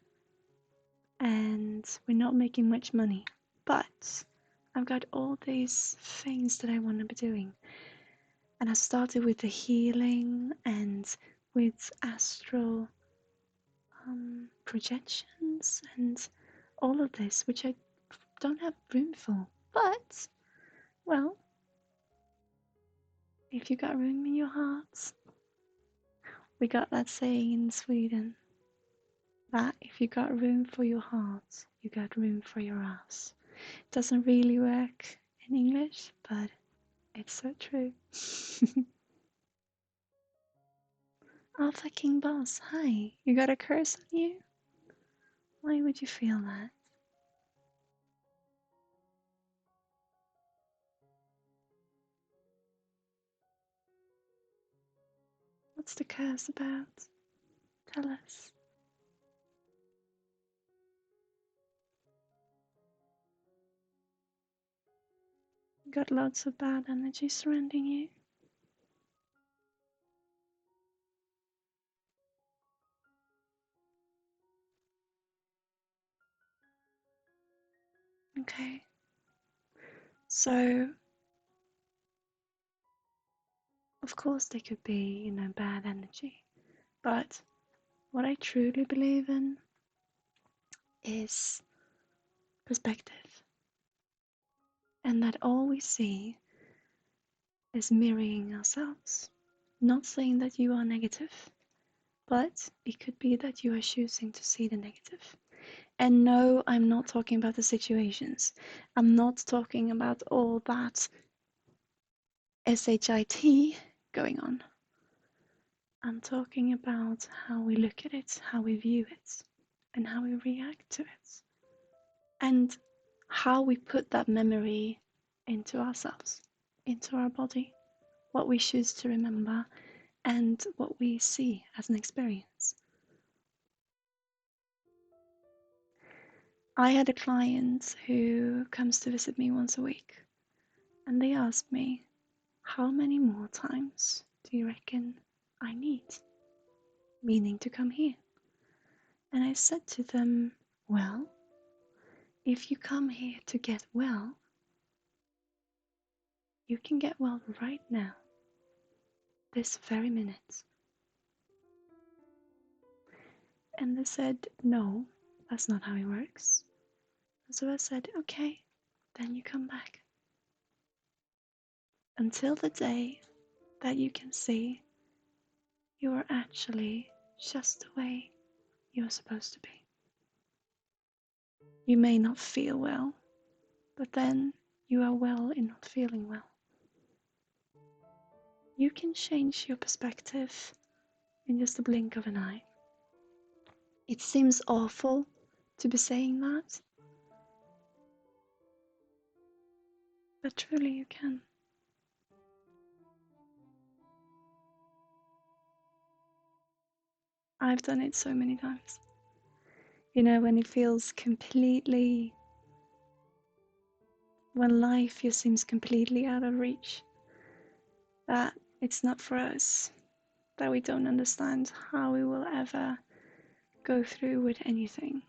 and we're not making much money, but I've got all these things that I want to be doing. And I started with the healing and with astral projections and all of this, which I don't have room for. But, well, if you got room in your heart, we got that saying in Sweden, that if you got room for your heart, you got room for your ass. It doesn't really work in English, but it's so true. Alpha King Boss, hi. You got a curse on you? Why would you feel that? What's the curse about? Tell us. You got lots of bad energy surrounding you. Okay. So, of course, there could be, bad energy. But what I truly believe in is perspective. And that all we see is mirroring ourselves. Not saying that you are negative, but it could be that you are choosing to see the negative. And no, I'm not talking about the situations. I'm not talking about all that SHIT going on. I'm talking about how we look at it, how we view it, and how we react to it. And how we put that memory into ourselves, into our body, what we choose to remember, and what we see as an experience. I had a client who comes to visit me once a week, and they asked me, how many more times do you reckon I need? Meaning to come here. And I said to them, well, if you come here to get well, you can get well right now, this very minute. And they said, no, that's not how it works. And so I said, okay, then you come back. Until the day that you can see you are actually just the way you're supposed to be. You may not feel well, but then you are well in not feeling well. You can change your perspective in just a blink of an eye. It seems awful to be saying that, but truly you can. I've done it so many times. When it feels completely, when life just seems completely out of reach, that it's not for us, that we don't understand how we will ever go through with anything.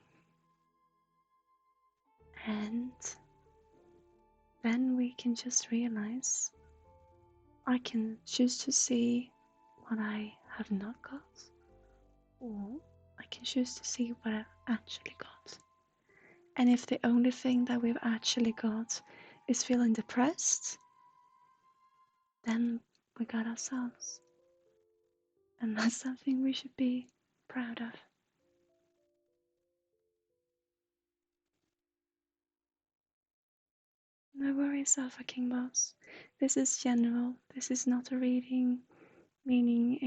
And then we can just realize I can choose to see what I have not got, or I can choose to see what I've actually got. And if the only thing that we've actually got is feeling depressed, then we got ourselves. And that's something we should be proud of. No worries, Alpha King Boss. This is general. This is not a reading, meaning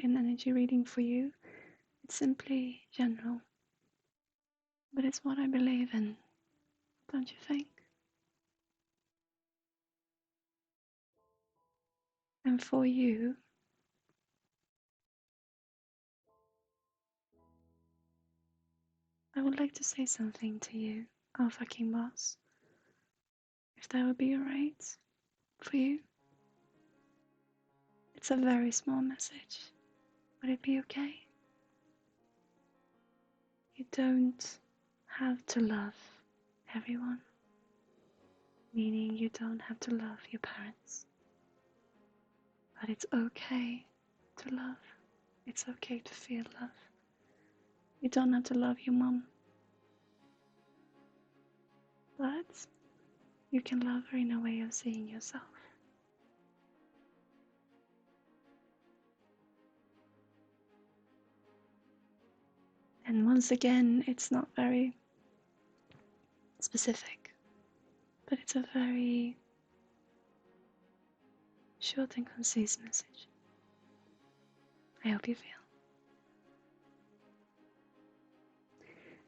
an energy reading for you. It's simply general. But it's what I believe in, don't you think? And for you, I would like to say something to you, Alpha King Boss. If that would be alright for you. It's a very small message. Would it be okay? You don't have to love everyone. Meaning you don't have to love your parents. But it's okay to love. It's okay to feel love. You don't have to love your mom. But you can love her in a way of seeing yourself. And once again, it's not very specific, but it's a very short and concise message. I hope you feel.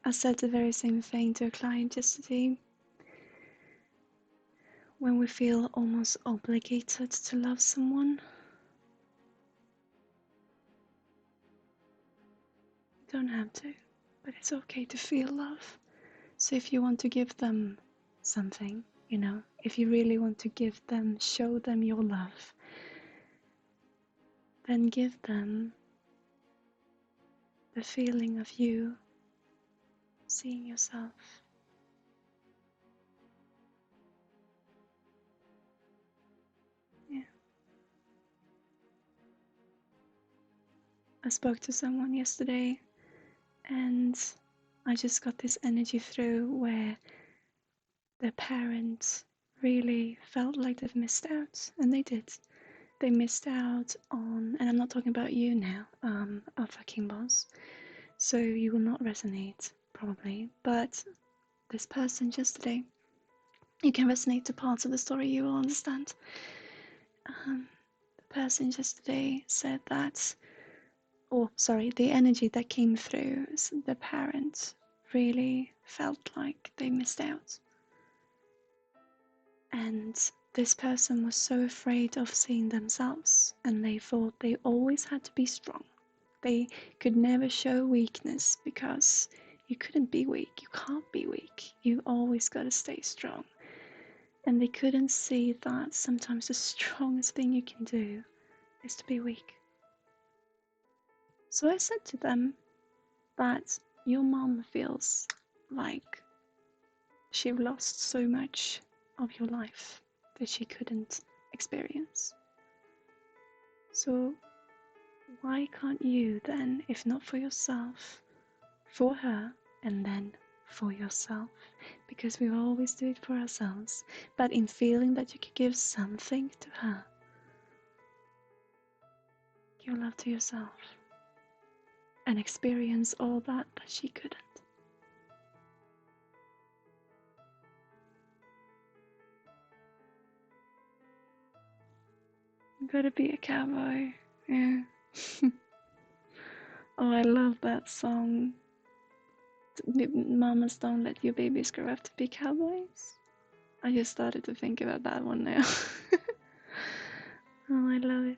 I said the very same thing to a client yesterday. When we feel almost obligated to love someone, you don't have to, but it's okay to feel love. So if you want to give them something, if you really want to give them, show them your love, then give them the feeling of you seeing yourself I spoke to someone yesterday and I just got this energy through where their parents really felt like they've missed out, and they did. They missed out on, and I'm not talking about you now, a fucking boss, so you will not resonate probably, but this person yesterday, you can resonate to parts of the story, you will understand. The person yesterday said that, or sorry, the energy that came through, the parents really felt like they missed out. And this person was so afraid of seeing themselves, and they thought they always had to be strong. They could never show weakness because you couldn't be weak. You can't be weak. You always gotta stay strong. And they couldn't see that sometimes the strongest thing you can do is to be weak. So I said to them that your mom feels like she lost so much of your life that she couldn't experience. So why can't you then, if not for yourself, for her, and then for yourself? Because we always do it for ourselves, but in feeling that you could give something to her, give love to yourself and experience all that she couldn't. You gotta be a cowboy. Yeah. Oh, I love that song. Mamas don't let your babies grow up to be cowboys. I just started to think about that one now. Oh, I love it.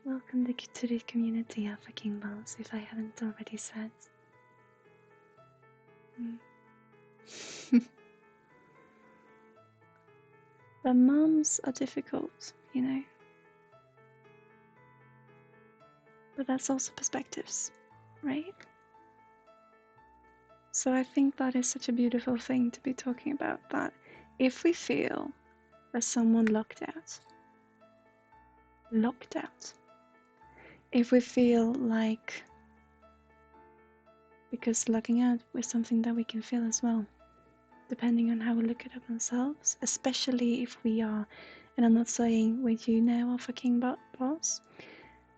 Welcome to the community of fucking balls, if I haven't already said. But moms are difficult, you know. But that's also perspectives, right? So I think that is such a beautiful thing to be talking about, that if we feel that someone locked out, if we feel like, because locking out is something that we can feel as well, depending on how we look at ourselves, especially if we are, and I'm not saying with you now or fucking boss,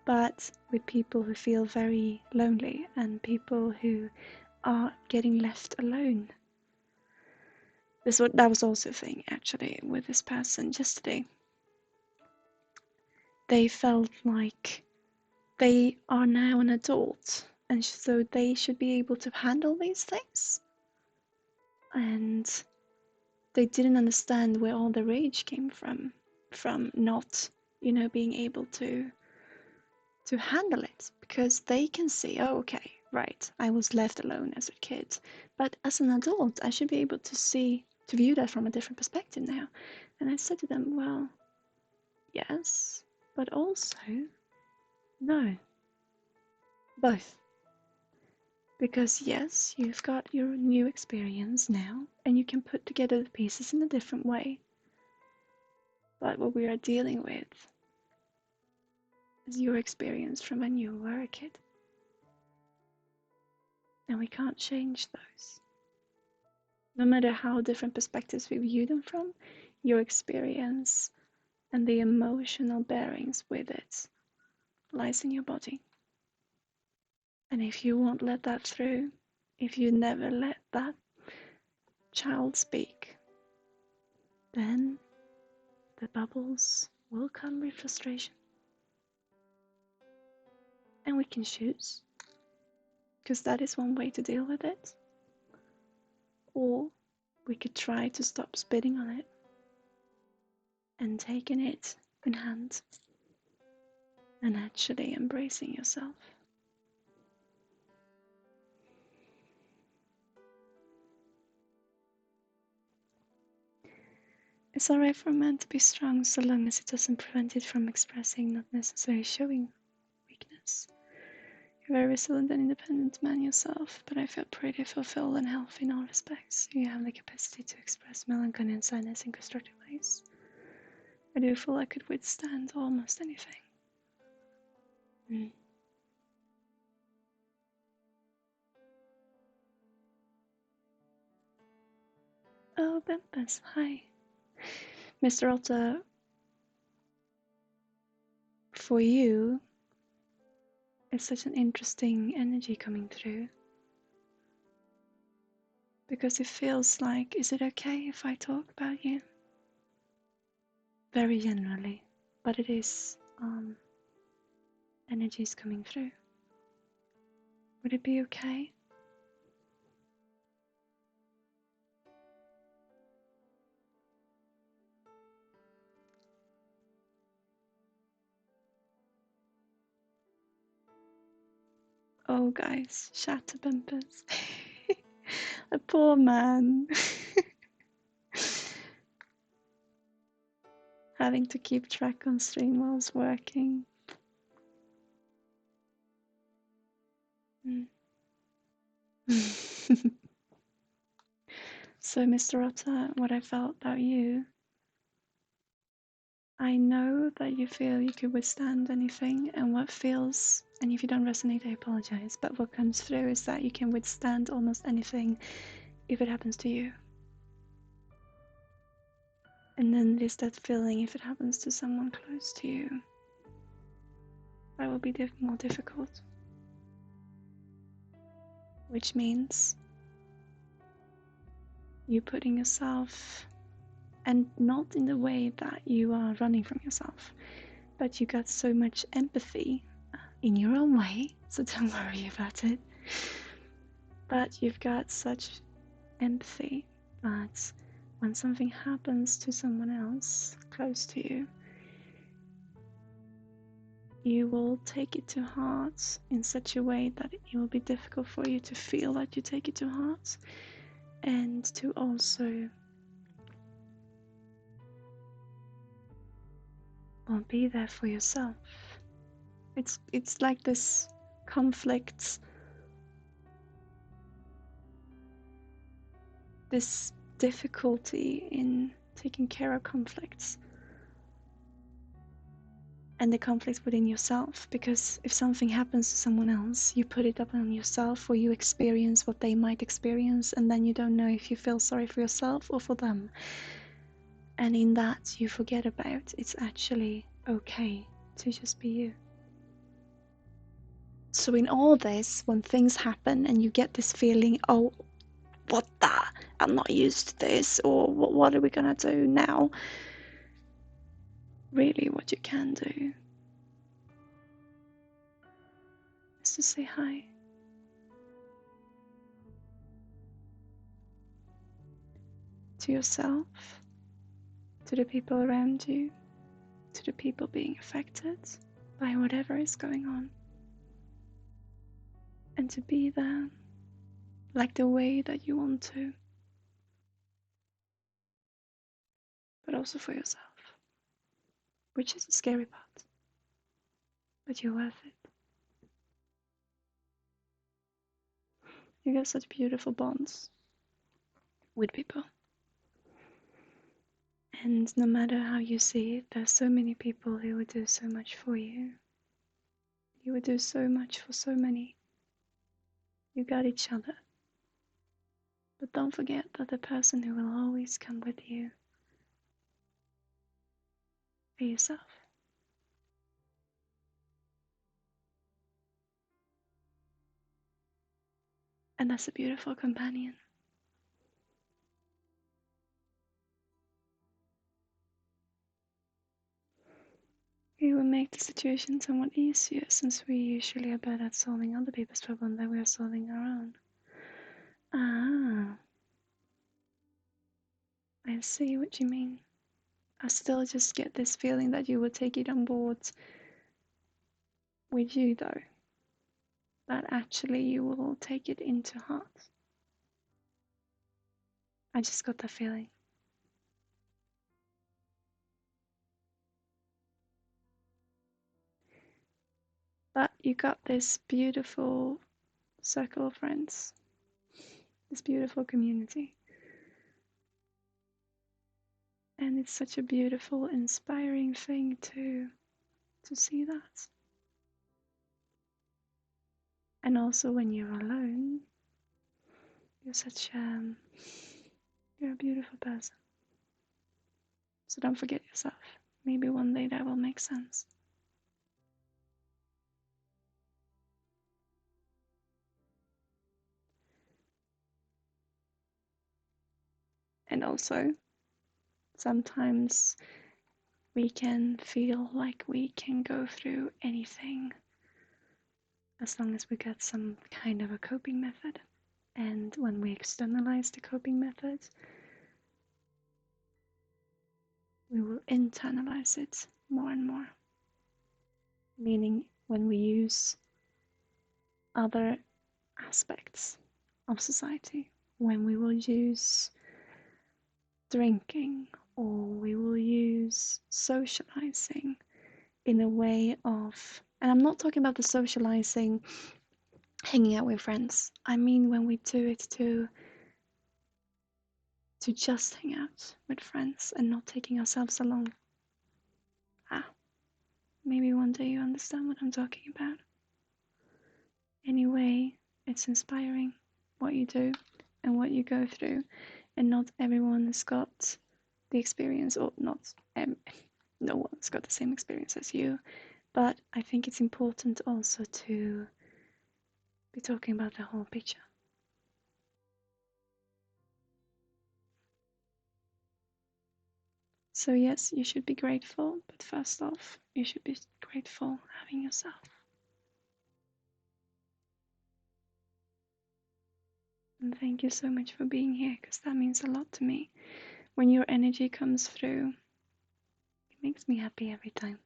but with people who feel very lonely and people who are getting left alone. That was also a thing actually with this person yesterday. They felt like they are now an adult, and so they should be able to handle these things. And they didn't understand where all the rage came from not, being able to handle it, because they can see, oh, okay, right, I was left alone as a kid, but as an adult, I should be able to view that from a different perspective now. And I said to them, well, yes, but also no, both. Because yes, you've got your new experience now, and you can put together the pieces in a different way. But what we are dealing with is your experience from when you were a kid. And we can't change those. No matter how different perspectives we view them from, your experience and the emotional bearings with it lies in your body. And if you won't let that through, if you never let that child speak, then the bubbles will come with frustration. And we can choose, because that is one way to deal with it. Or we could try to stop spitting on it and taking it in hand and actually embracing yourself. It's alright for a man to be strong so long as it doesn't prevent it from expressing, not necessarily showing, weakness. You're a very resilient and independent man yourself, but I feel pretty fulfilled and healthy in all respects. You have the capacity to express melancholy and sadness in constructive ways. I do feel I could withstand almost anything. Mm. Oh, Bimpus, hi. Mr. Otter, for you, it's such an interesting energy coming through. Because it feels like, is it okay if I talk about you? Very generally, but it is energies coming through. Would it be okay? Oh, guys, shatter bumpers. The poor man. Having to keep track on stream whilst working. Mm. So, Mr. Otter, what I felt about you, I know that you feel you could withstand anything, and what feels, and if you don't resonate, I apologize, but what comes through is that you can withstand almost anything if it happens to you. And then there's that feeling if it happens to someone close to you, that will be more difficult. Which means you putting yourself, and not in the way that you are running from yourself, but you got so much empathy in your own way, so don't worry about it. But you've got such empathy that when something happens to someone else close to you, you will take it to heart in such a way that it will be difficult for you to feel that you take it to heart, and to also be there for yourself. It's like this conflict, this difficulty in taking care of conflicts, and the conflict within yourself, because if something happens to someone else, you put it up on yourself, or you experience what they might experience, and then you don't know if you feel sorry for yourself or for them. And in that, you forget about it's actually okay to just be you. So in all this, when things happen and you get this feeling, oh, what the? I'm not used to this, or what are we gonna do now? Really, what you can do is to say hi. To yourself, to the people around you, to the people being affected by whatever is going on. And to be there, like the way that you want to, but also for yourself, which is the scary part. But you're worth it. You got such beautiful bonds with people. And no matter how you see it, there's so many people who would do so much for you. You would do so much for so many. You got each other. But don't forget that the person who will always come with you is yourself. And that's a beautiful companion. It will make the situation somewhat easier, since we usually are better at solving other people's problems than we are solving our own. Ah, I see what you mean. I still just get this feeling that you will take it on board with you, though. That actually you will take it into heart. I just got that feeling. But you got this beautiful circle of friends, this beautiful community. And it's such a beautiful, inspiring thing to see that. And also when you're alone, you're you're a beautiful person. So don't forget yourself. Maybe one day that will make sense. And also, sometimes we can feel like we can go through anything as long as we got some kind of a coping method. And when we externalize the coping method, we will internalize it more and more. Meaning when we use other aspects of society, when we will use drinking or we will use socializing in a way of, and I'm not talking about the socializing hanging out with friends. I mean when we do it to just hang out with friends and not taking ourselves along. Maybe one day you understand what I'm talking about. Anyway, it's inspiring what you do and what you go through, and not everyone has got the experience, or not no one's got the same experience as you, but I think it's important also to be talking about the whole picture. So yes, you should be grateful, but first off, you should be grateful having yourself. And thank you so much for being here, because that means a lot to me. When your energy comes through, it makes me happy every time.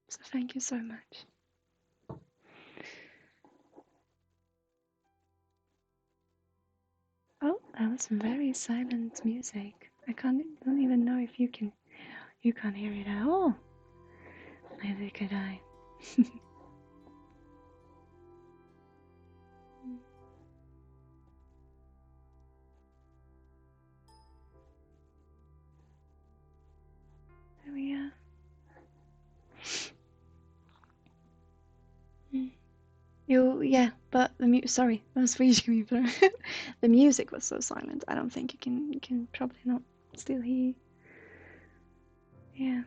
So thank you so much. Oh, that was very silent music. Don't even know if you can't hear it at all. Neither could I. There we are. Yeah, but sorry, that was Swedish coming through. The music was so silent. I don't think you can probably not still hear. Yeah.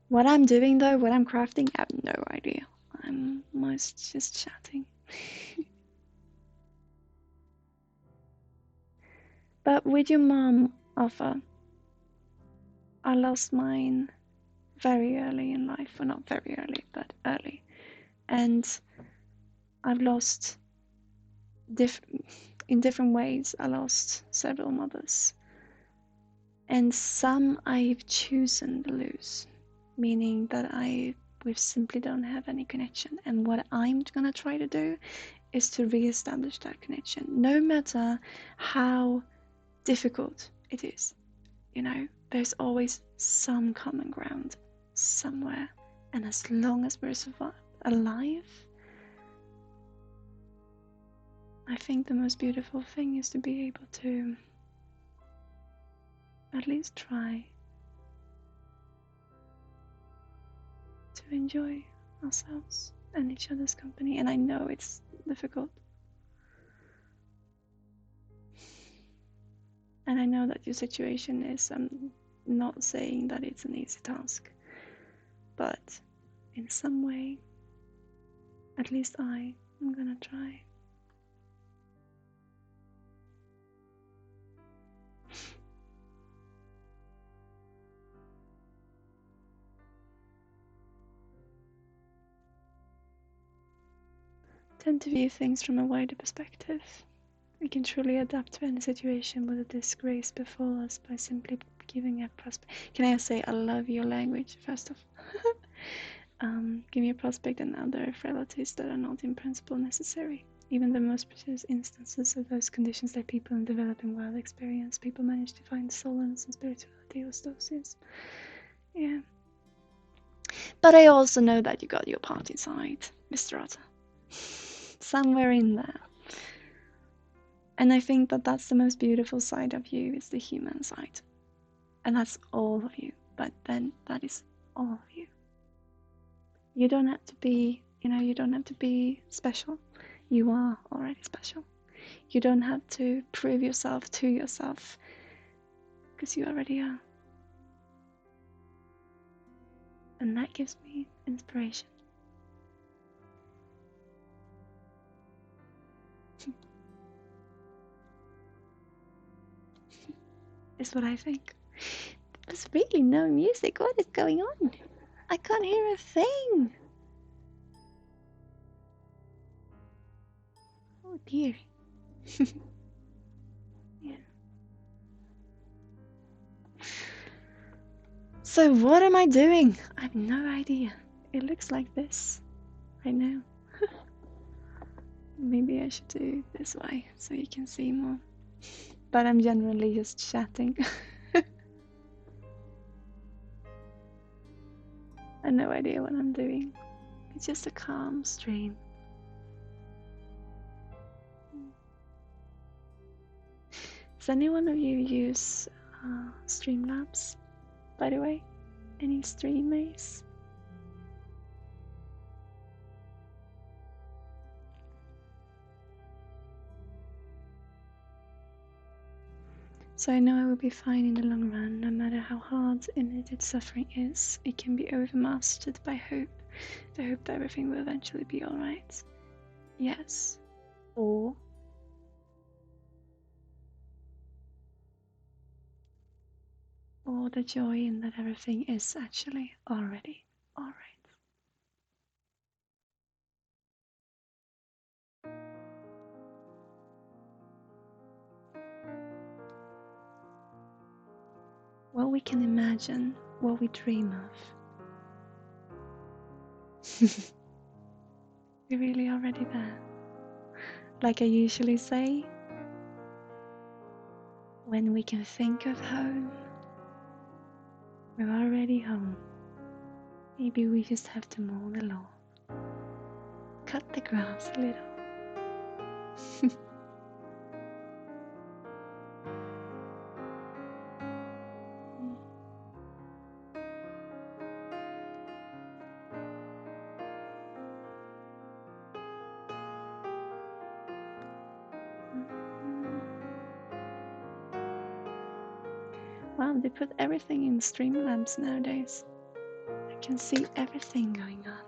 What I'm doing though, what I'm crafting, I have no idea. I'm most just chatting. But with your mom offer, I lost mine very early in life. Well, not very early, but early. And I've lost in different ways. I lost several mothers. And some I've chosen to lose, meaning that we simply don't have any connection. And what I'm gonna try to do is to re-establish that connection, no matter how difficult it is. You know, there's always some common ground somewhere, and as long as we're alive, I think the most beautiful thing is to be able to at least try to enjoy ourselves and each other's company. And I know it's difficult, and I know that your situation is, I'm not saying that it's an easy task, but in some way, at least I'm gonna try. Tend to view things from a wider perspective. We can truly adapt to any situation with a disgrace befall us by simply giving a prospect. Can I say I love your language first of give me a prospect and other frailties that are not in principle necessary. Even the most precious instances of those conditions that people in developing world experience, people manage to find solace and spirituality or stoicism. Yeah. But I also know that you got your party side, Mr. Otter. Somewhere in there. And I think that that's the most beautiful side of you, is the human side. And that's all of you. But then that is all of you. You don't have to be, you don't have to be special. You are already special. You don't have to prove yourself to yourself, because you already are. And that gives me inspiration. Is what I think. There's really no music. What is going on? I can't hear a thing. Oh dear. Yeah. So what am I doing? I have no idea. It looks like this. I know. Maybe I should do it this way so you can see more. But I'm generally just chatting. I have no idea what I'm doing. It's just a calm stream. Does any one of you use Streamlabs, by the way? Any streamers? So I know I will be fine in the long run, no matter how hard immediate suffering is. It can be overmastered by hope. The hope that everything will eventually be alright. Yes. Or the joy in that everything is actually already alright. What we can imagine, what we dream of. We're really already there. Like I usually say, when we can think of home, we're already home. Maybe we just have to mow the lawn, cut the grass a little. Wow, they put everything in Streamlabs nowadays. I can see everything going on.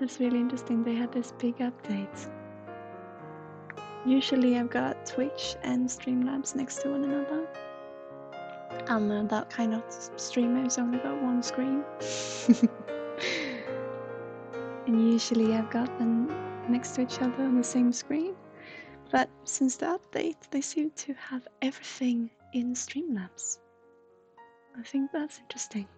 That's really interesting. They had this big update. Usually I've got Twitch and Streamlabs next to one another. And that kind of streamer's only got one screen. And usually I've got them next to each other on the same screen. But since the update, they seem to have everything in Streamlabs. I think that's interesting.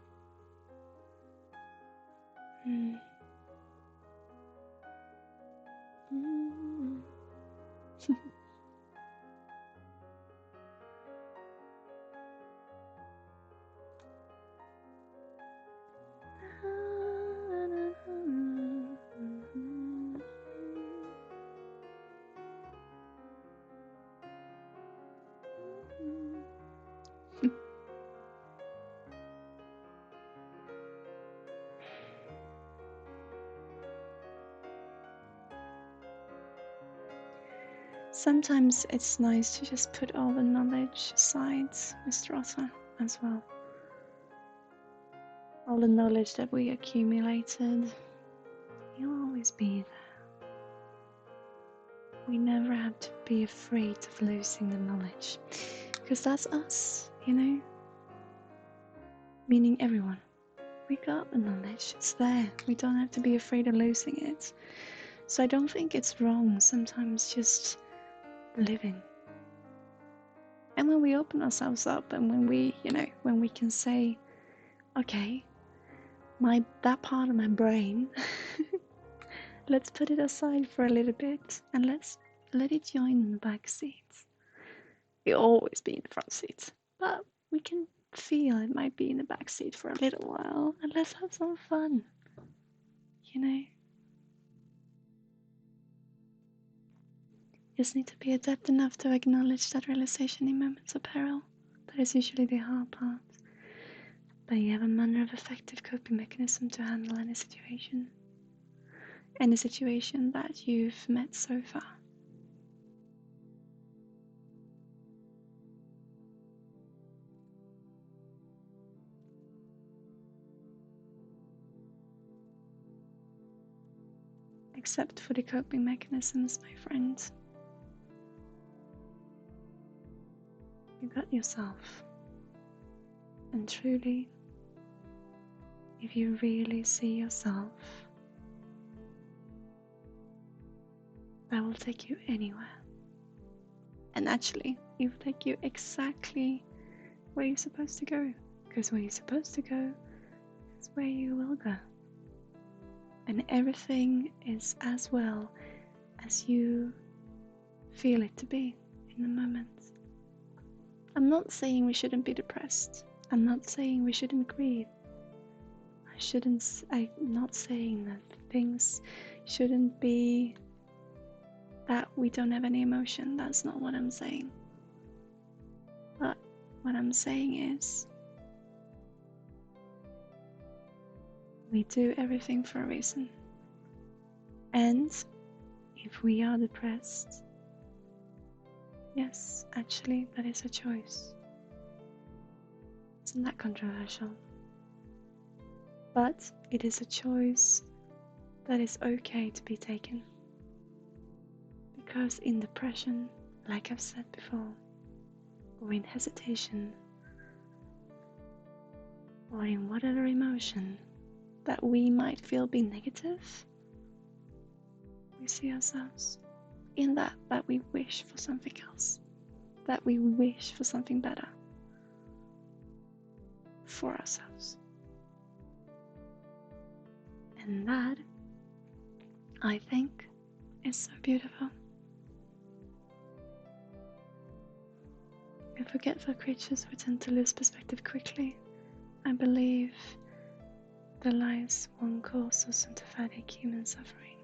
Sometimes it's nice to just put all the knowledge aside, Mr. Otter, as well. All the knowledge that we accumulated, you'll always be there. We never have to be afraid of losing the knowledge, because that's us, meaning everyone. We got the knowledge, it's there. We don't have to be afraid of losing it. So I don't think it's wrong sometimes just living. And when we open ourselves up, and when we can say, okay, that part of my brain, let's put it aside for a little bit and let's let it join in the back seat. It'll always be in the front seat, but we can feel it might be in the back seat for a little while, and let's have some fun, just need to be adept enough to acknowledge that realization in moments of peril. That is usually the hard part. But you have a manner of effective coping mechanism to handle any situation. Any situation that you've met so far. Except for the coping mechanisms, my friend. You got yourself. And truly, if you really see yourself, that will take you anywhere. And actually, it will take you exactly where you're supposed to go. Because where you're supposed to go is where you will go. And everything is as well as you feel it to be in the moment. I'm not saying we shouldn't be depressed. I'm not saying we shouldn't grieve. I'm not saying that things shouldn't be that we don't have any emotion. That's not what I'm saying. But what I'm saying is we do everything for a reason. And if we are depressed, yes, actually, that is a choice. Isn't that controversial? But it is a choice that is okay to be taken. Because in depression, like I've said before, or in hesitation, or in whatever emotion that we might feel be negative, we see ourselves in that we wish for something else, that we wish for something better for ourselves. And that, I think, is so beautiful. We forgetful creatures, we tend to lose perspective quickly. I believe the lies one cause of sympathetic human suffering.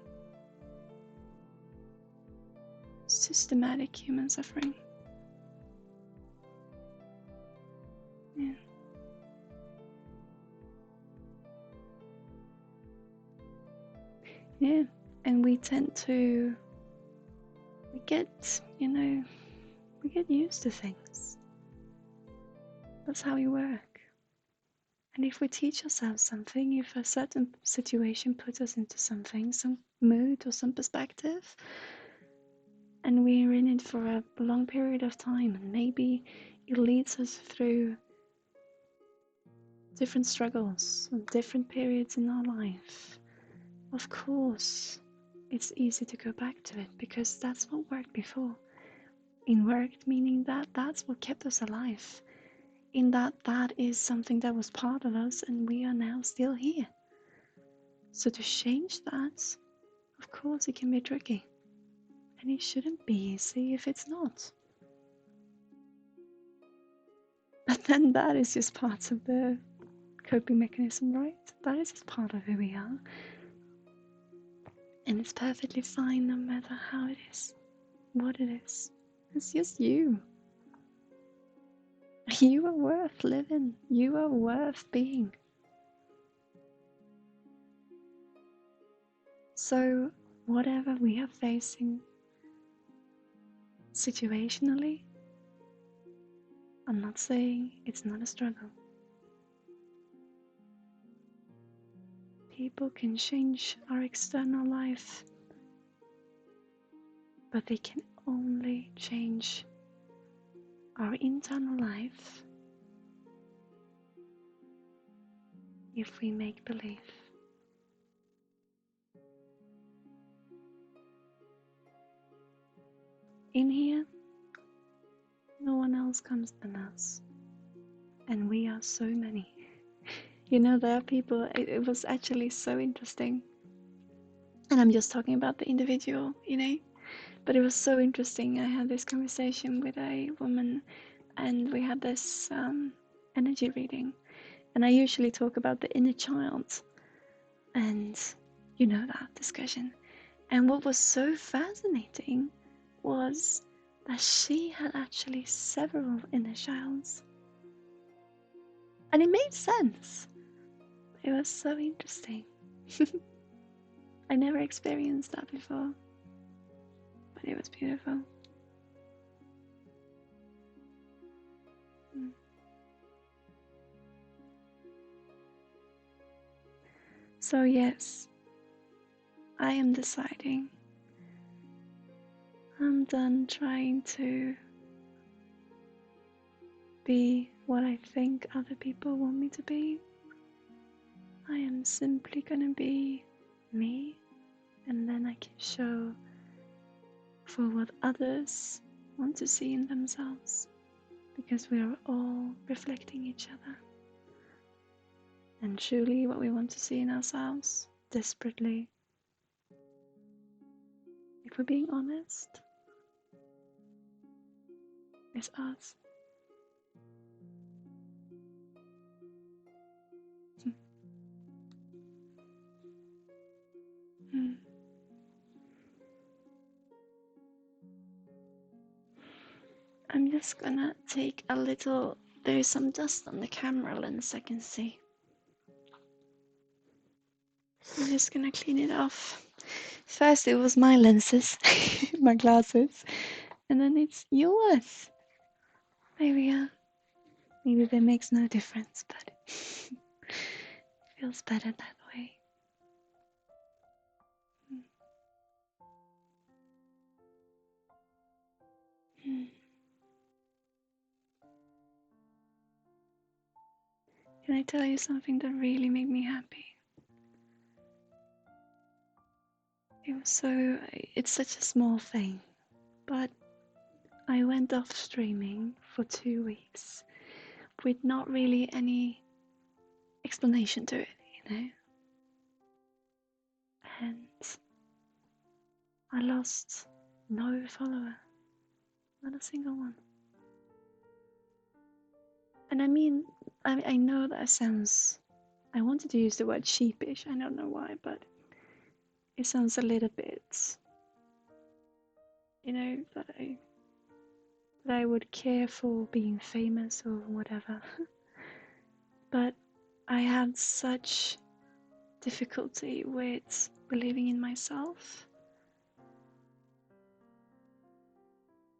Systematic human suffering. Yeah. Yeah, and we tend to, we get used to things. That's how we work. And if we teach ourselves something, if a certain situation puts us into something, some mood or some perspective, and we're in it for a long period of time, and maybe it leads us through different struggles, different periods in our life, of course, it's easy to go back to it because that's what worked before. In worked meaning that that's what kept us alive. In that is something that was part of us and we are now still here. So to change that, of course it can be tricky. And it shouldn't be easy if it's not. But then that is just part of the coping mechanism, right? That is just part of who we are. And it's perfectly fine no matter how it is, what it is. It's just you. You are worth living. You are worth being. So whatever we are facing situationally, I'm not saying it's not a struggle. People can change our external life, but they can only change our internal life if we make believe. In here, no one else comes than us, and we are so many. You know, there are people, it was actually so interesting, and I'm just talking about the individual, but it was so interesting. I had this conversation with a woman, and we had this energy reading, and I usually talk about the inner child, and that discussion. And what was so fascinating was that she had actually several inner childs. And it made sense. It was so interesting. I never experienced that before, but it was beautiful. So yes, I am deciding. I'm done trying to be what I think other people want me to be. I am simply gonna be me, and then I can show for what others want to see in themselves, because we are all reflecting each other. And truly what we want to see in ourselves, desperately, if we're being honest, is us. I'm just gonna take a little, there's some dust on the camera lens I can see. I'm just gonna clean it off. First it was my lenses, my glasses, and then it's yours. There we are. Maybe that makes no difference, but it feels better that way. Can I tell you something that really made me happy? It's such a small thing, but I went off streaming for 2 weeks with not really any explanation to it, and I lost no follower, not a single one. And I mean, I know that sounds, I wanted to use the word sheepish, I don't know why, but it sounds a little bit, that I would care for being famous or whatever. But I had such difficulty with believing in myself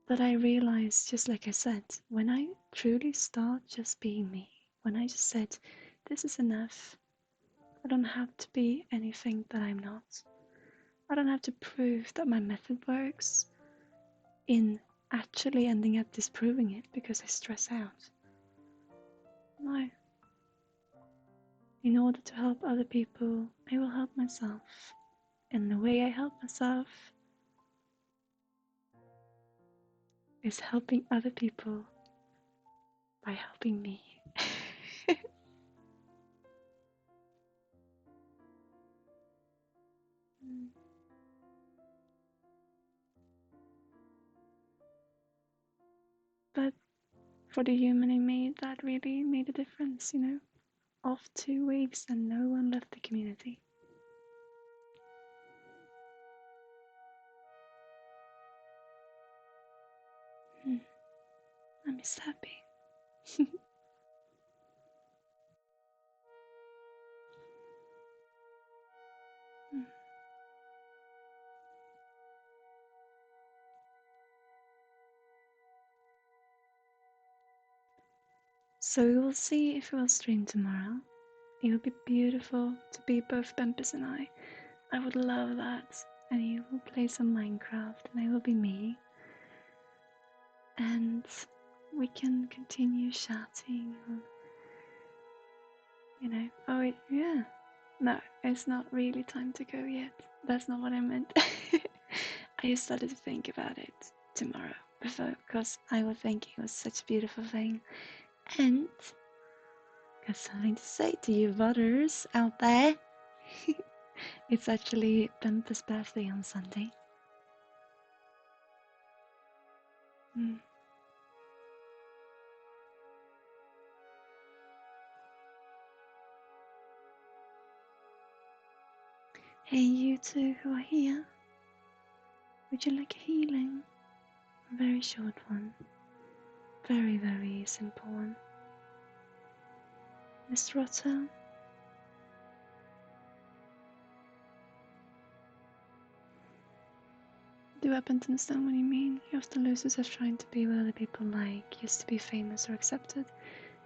that I realized, just like I said, when I truly start just being me, when I just said, this is enough, I don't have to be anything that I'm not. I don't have to prove that my method works in actually ending up disproving it because I stress out. No. In order to help other people, I will help myself. And the way I help myself is helping other people by helping me. But for the human in me, that really made a difference, Off 2 weeks and no one left the community. I'm just happy. So we will see if we will stream tomorrow. It would be beautiful to be both Bempis and I. I would love that. And you will play some Minecraft and I will be me. And we can continue chatting. Oh, yeah. No, it's not really time to go yet. That's not what I meant. I just started to think about it tomorrow because I would think it was such a beautiful thing. And got something to say to you butters out there. It's actually Bemp's birthday on Sunday. Hey, you two who are here. Would you like a healing? A very short one. Very, very simple one. Mr. Rotter, do you happen to understand what you mean? You often lose yourself trying to be what other people like, used to be famous or accepted.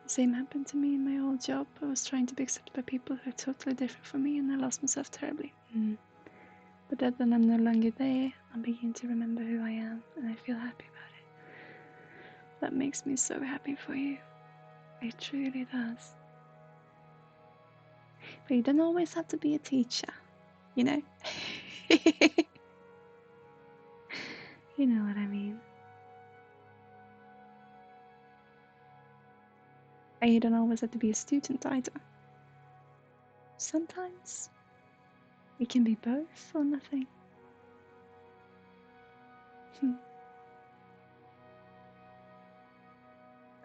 The same happened to me in my old job. I was trying to be accepted by people who are totally different from me, and I lost myself terribly. But then when I'm no longer there, I begin to remember who I am, and I feel happy about it. That makes me so happy for you. It truly does. But you don't always have to be a teacher, you know? You know what I mean. And you don't always have to be a student either. Sometimes it can be both or nothing.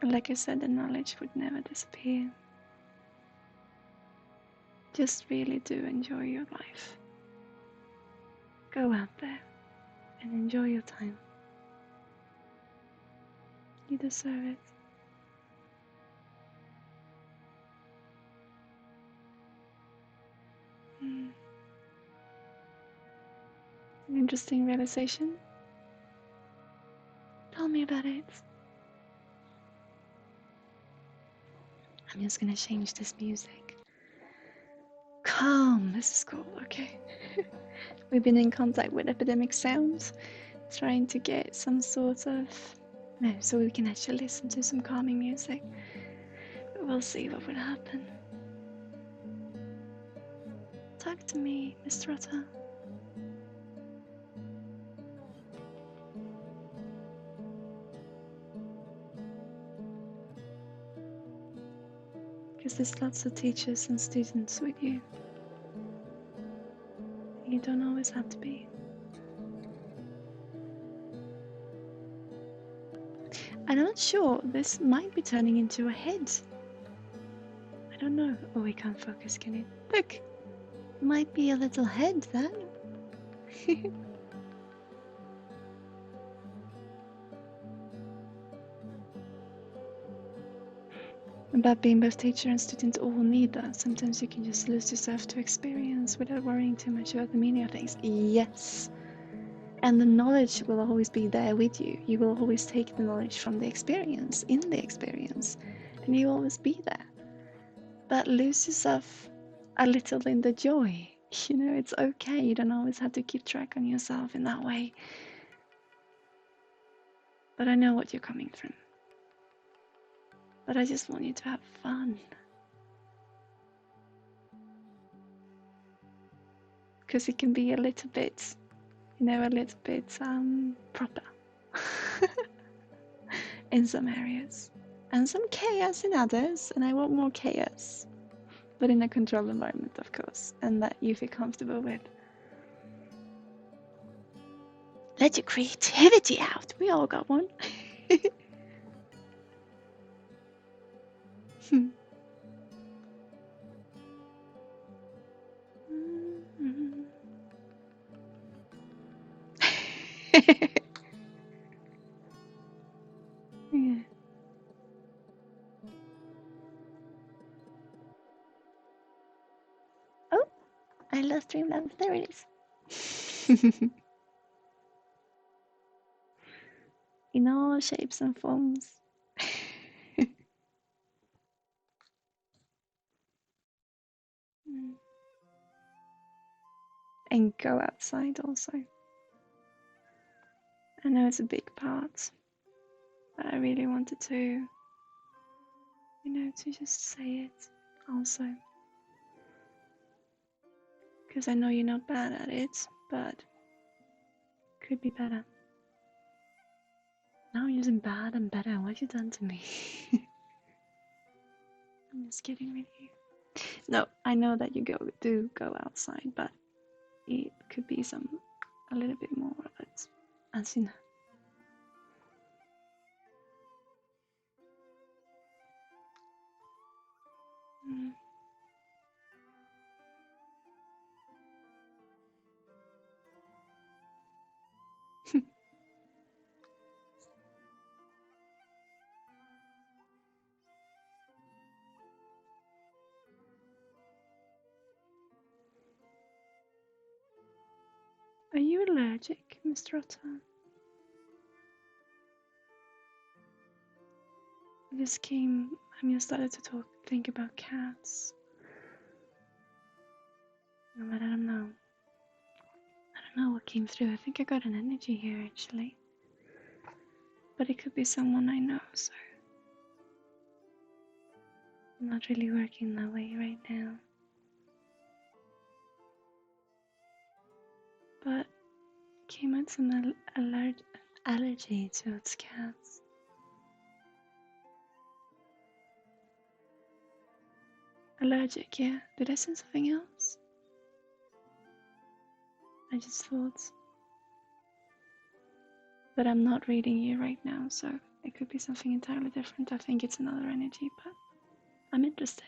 Like I said, the knowledge would never disappear. Just really do enjoy your life. Go out there and enjoy your time. You deserve it. An interesting realization. Tell me about it. I'm just gonna change this music. Calm, this is cool, okay. We've been in contact with Epidemic Sound, trying to get some sort of... No, so we can actually listen to some calming music. But we'll see what would happen. Talk to me, Mr. Rotter. Because there's lots of teachers and students with you. You don't always have to be. I'm not sure, this might be turning into a head. I don't know. Oh, we can't focus, can it? Look! Might be a little head then. About being both teacher and student all need that. Sometimes you can just lose yourself to experience without worrying too much about the meaning of things. Yes. And the knowledge will always be there with you. You will always take the knowledge from the experience, in the experience, and you will always be there. But lose yourself a little in the joy. You know, it's okay. You don't always have to keep track on yourself in that way. But I know what you're coming from. But I just want you to have fun. Because it can be a little bit, you know, a little bit proper in some areas. And some chaos in others, and I want more chaos. But in a controlled environment, of course, and that you feel comfortable with. Let your creativity out. We all got one. Yeah. Oh, I lost Dreamland. There it is. In all shapes and forms. And go outside also. I know it's a big part, but I really wanted to, you know, to just say it also. Because I know you're not bad at it, but could be better. Now I'm using bad and better. What have you done to me? I'm just kidding with you. No, I know that you do go outside, but it could be a little bit more of it, as you know. Are you allergic, Mr. Otter? I just started to think about cats. But I don't know. I don't know what came through. I think I got an energy here, actually. But it could be someone I know, so I'm not really working that way right now. But came out some allergy towards cats. Allergic, yeah. Did I say something else? I just thought. But I'm not reading you right now, so it could be something entirely different. I think it's another energy, but I'm interested.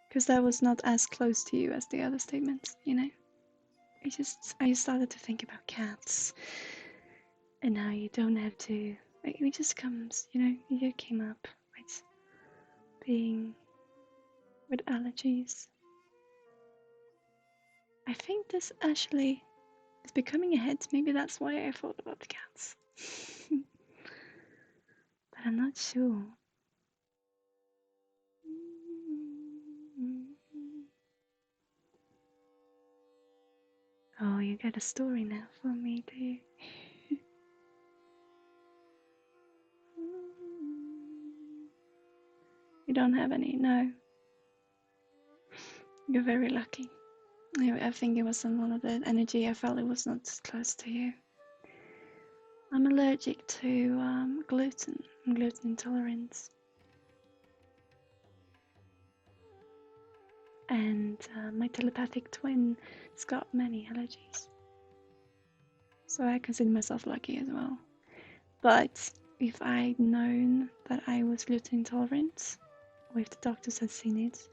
Because that was not as close to you as the other statements, you know? I just started to think about cats and how you don't have to, it just comes, you know, you came up with being with allergies. I think this actually is becoming a hit. Maybe that's why I thought about the cats. But I'm not sure. Oh, you got a story now for me, do you? You don't have any? No. You're very lucky. I think it was one of the energy I felt it was not close to you. I'm allergic to gluten and gluten intolerance. And my telepathic twin has got many allergies. So I consider myself lucky as well. But if I'd known that I was gluten intolerant, or if the doctors had seen it,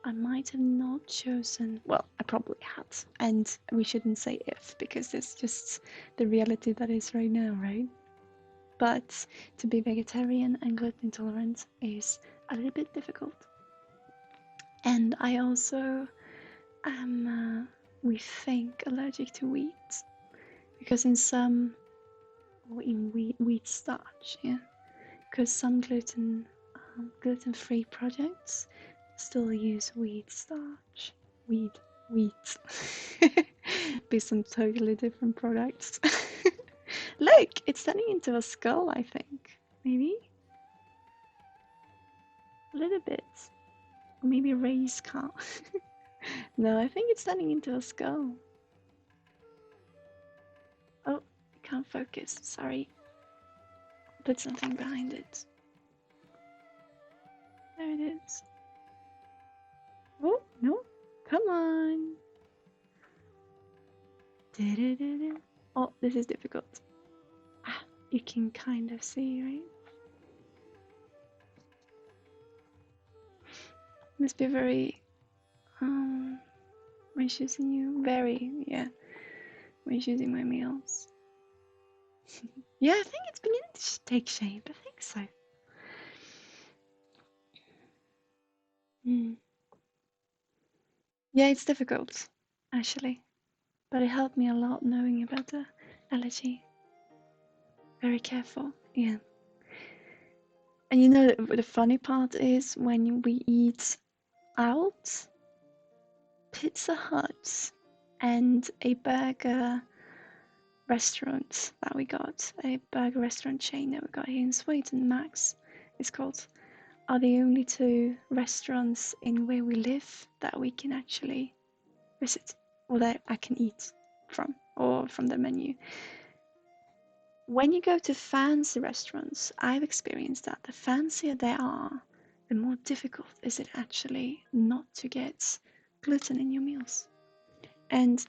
I might have not chosen, well, I probably had, and we shouldn't say if, because it's just the reality that is right now, right? But to be vegetarian and gluten intolerant is a little bit difficult. And I also am, we think, allergic to wheat, because in wheat starch, yeah, because some gluten-free projects still use wheat starch. Wheat. Be some totally different products. Look, it's turning into a skull, I think. Maybe? A little bit. Or maybe a race car. No, I think it's turning into a skull. Oh, can't focus. Sorry. Put something behind it. There it is. Oh, no. Come on. Oh, this is difficult. You can kind of see, right? Must be very when choosing you. Very, yeah. When choosing my meals. Yeah, I think it's beginning to take shape. I think so. Yeah, it's difficult, actually. But it helped me a lot knowing about the allergy. Very careful, yeah. And you know, the funny part is when we eat out, Pizza Hut and a burger restaurant that we got, a burger restaurant chain that we got here in Sweden, Max, it's called, are the only two restaurants in where we live that we can actually visit, or that I can eat from, or from the menu. When you go to fancy restaurants, I've experienced that the fancier they are, the more difficult is it actually not to get gluten in your meals. And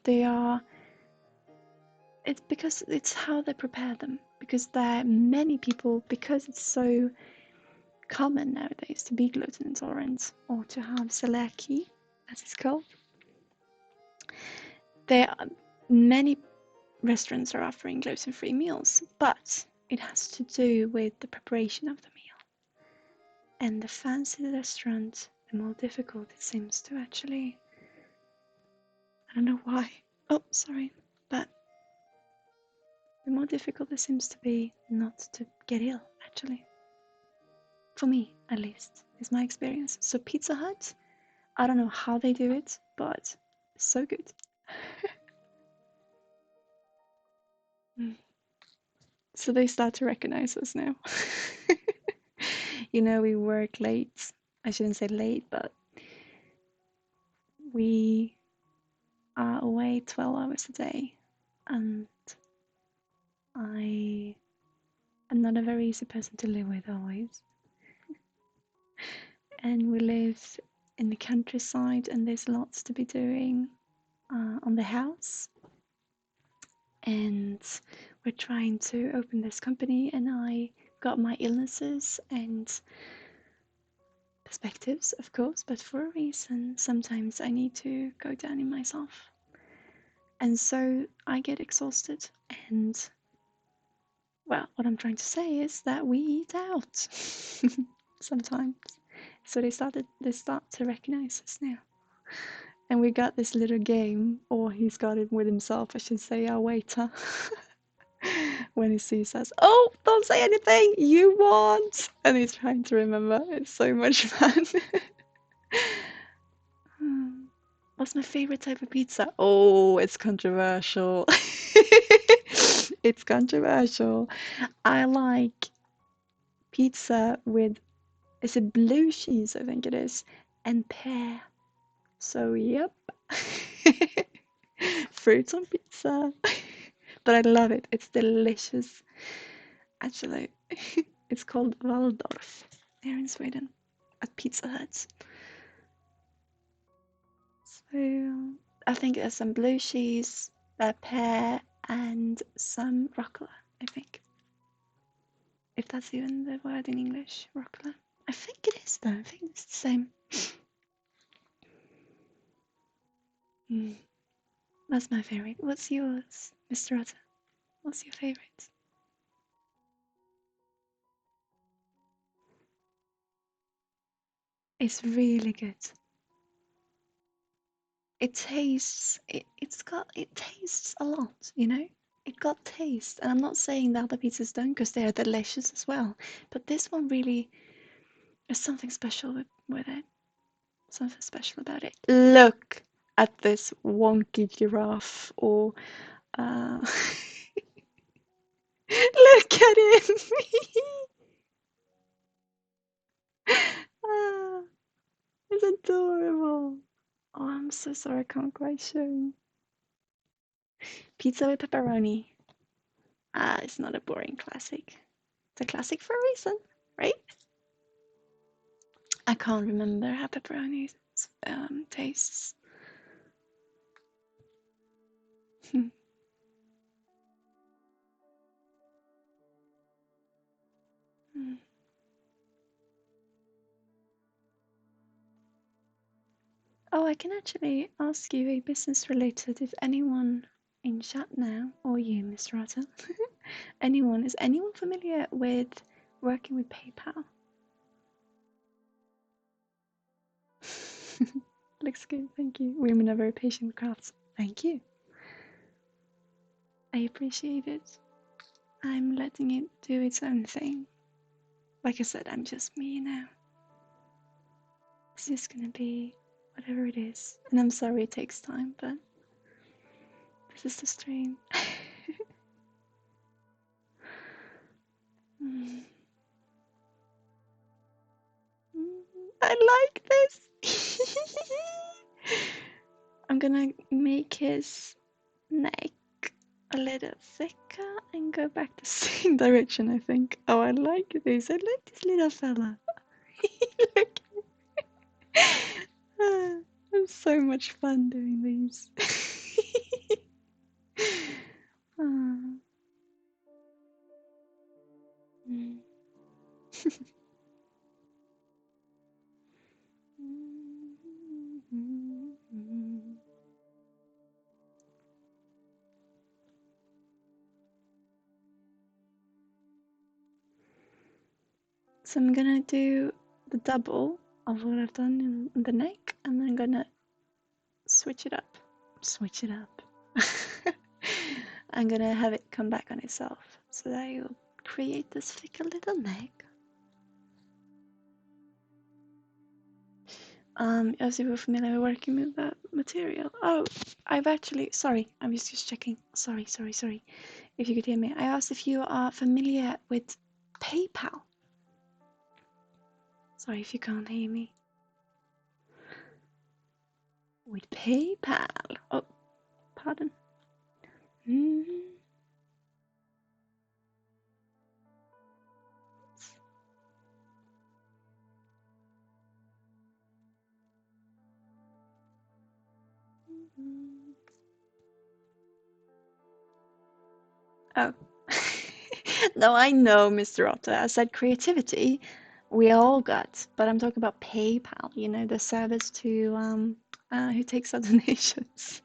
it's because it's how they prepare them. Because there are many people, because it's so common nowadays to be gluten intolerant or to have celiac, as it's called. There are many restaurants are offering gluten-free meals, but it has to do with the preparation of the meal. And the fancier the restaurant, the more difficult it seems to actually. I don't know why. Oh, sorry. But the more difficult it seems to be not to get ill, actually. For me, at least, is my experience. So, Pizza Hut, I don't know how they do it, but so good. So, they start to recognize us now. You know, we work late. I shouldn't say late, but we are away 12 hours a day. And I am not a very easy person to live with always. And we live in the countryside, and there's lots to be doing on the house. And we're trying to open this company, and I got my illnesses and perspectives, of course, but for a reason. Sometimes I need to go down in myself. And so I get exhausted. And well, what I'm trying to say is that we eat out sometimes. So they start to recognize us now. And we got this little game, or he's got it with himself, I should say, our waiter. When he sees us, oh, don't say anything, you want. And he's trying to remember. It's so much fun. What's my favorite type of pizza? Oh, it's controversial. It's controversial. I like pizza with, is it blue cheese? I think it is, and pear. So, yep. Fruits on pizza. But I love it. It's delicious. Actually, it's called Waldorf here in Sweden at Pizza Hut. So, I think there's some blue cheese, pear, and some rucola, I think. If that's even the word in English, rucola. I think it is though. I think it's the same. That's my favorite. What's yours, Mr. Otter? What's your favorite? It's really good. It tastes. It tastes a lot. You know. It got taste, and I'm not saying the other pizzas don't, because they are delicious as well. But this one really is something special with it. Something special about it. Look at this wonky giraffe, or look at him. Ah, it's adorable. Oh, I'm so sorry, I can't quite show you. Pizza with pepperoni. Ah, it's not a boring classic. It's a classic for a reason, right? I can't remember how pepperoni tastes. Oh, I can actually ask you a business related, if anyone in chat now, or you, Miss Rata, is anyone familiar with working with PayPal? Looks good, thank you. Women are very patient with crafts. Thank you. I appreciate it. I'm letting it do its own thing. Like I said, I'm just me now. It's just gonna be whatever it is. And I'm sorry it takes time, but this is the stream. I like this. I'm gonna make his neck a little thicker and go back the same direction, I think. Oh, I like this. I like this little fella. Look. It's so much fun doing these. So I'm gonna do the double of what I've done in the neck, and then I'm gonna switch it up. Switch it up. I'm gonna have it come back on itself so that you'll create this thicker little neck. As you were familiar with working with that material. Oh, I've actually, sorry, I was just checking. Sorry. If you could hear me. I asked if you are familiar with PayPal. Sorry if you can't hear me. With PayPal. Oh, pardon. Oh. No, I know, Mr. Otto. I said creativity, we all got, but I'm talking about PayPal, you know, the service to who takes our donations.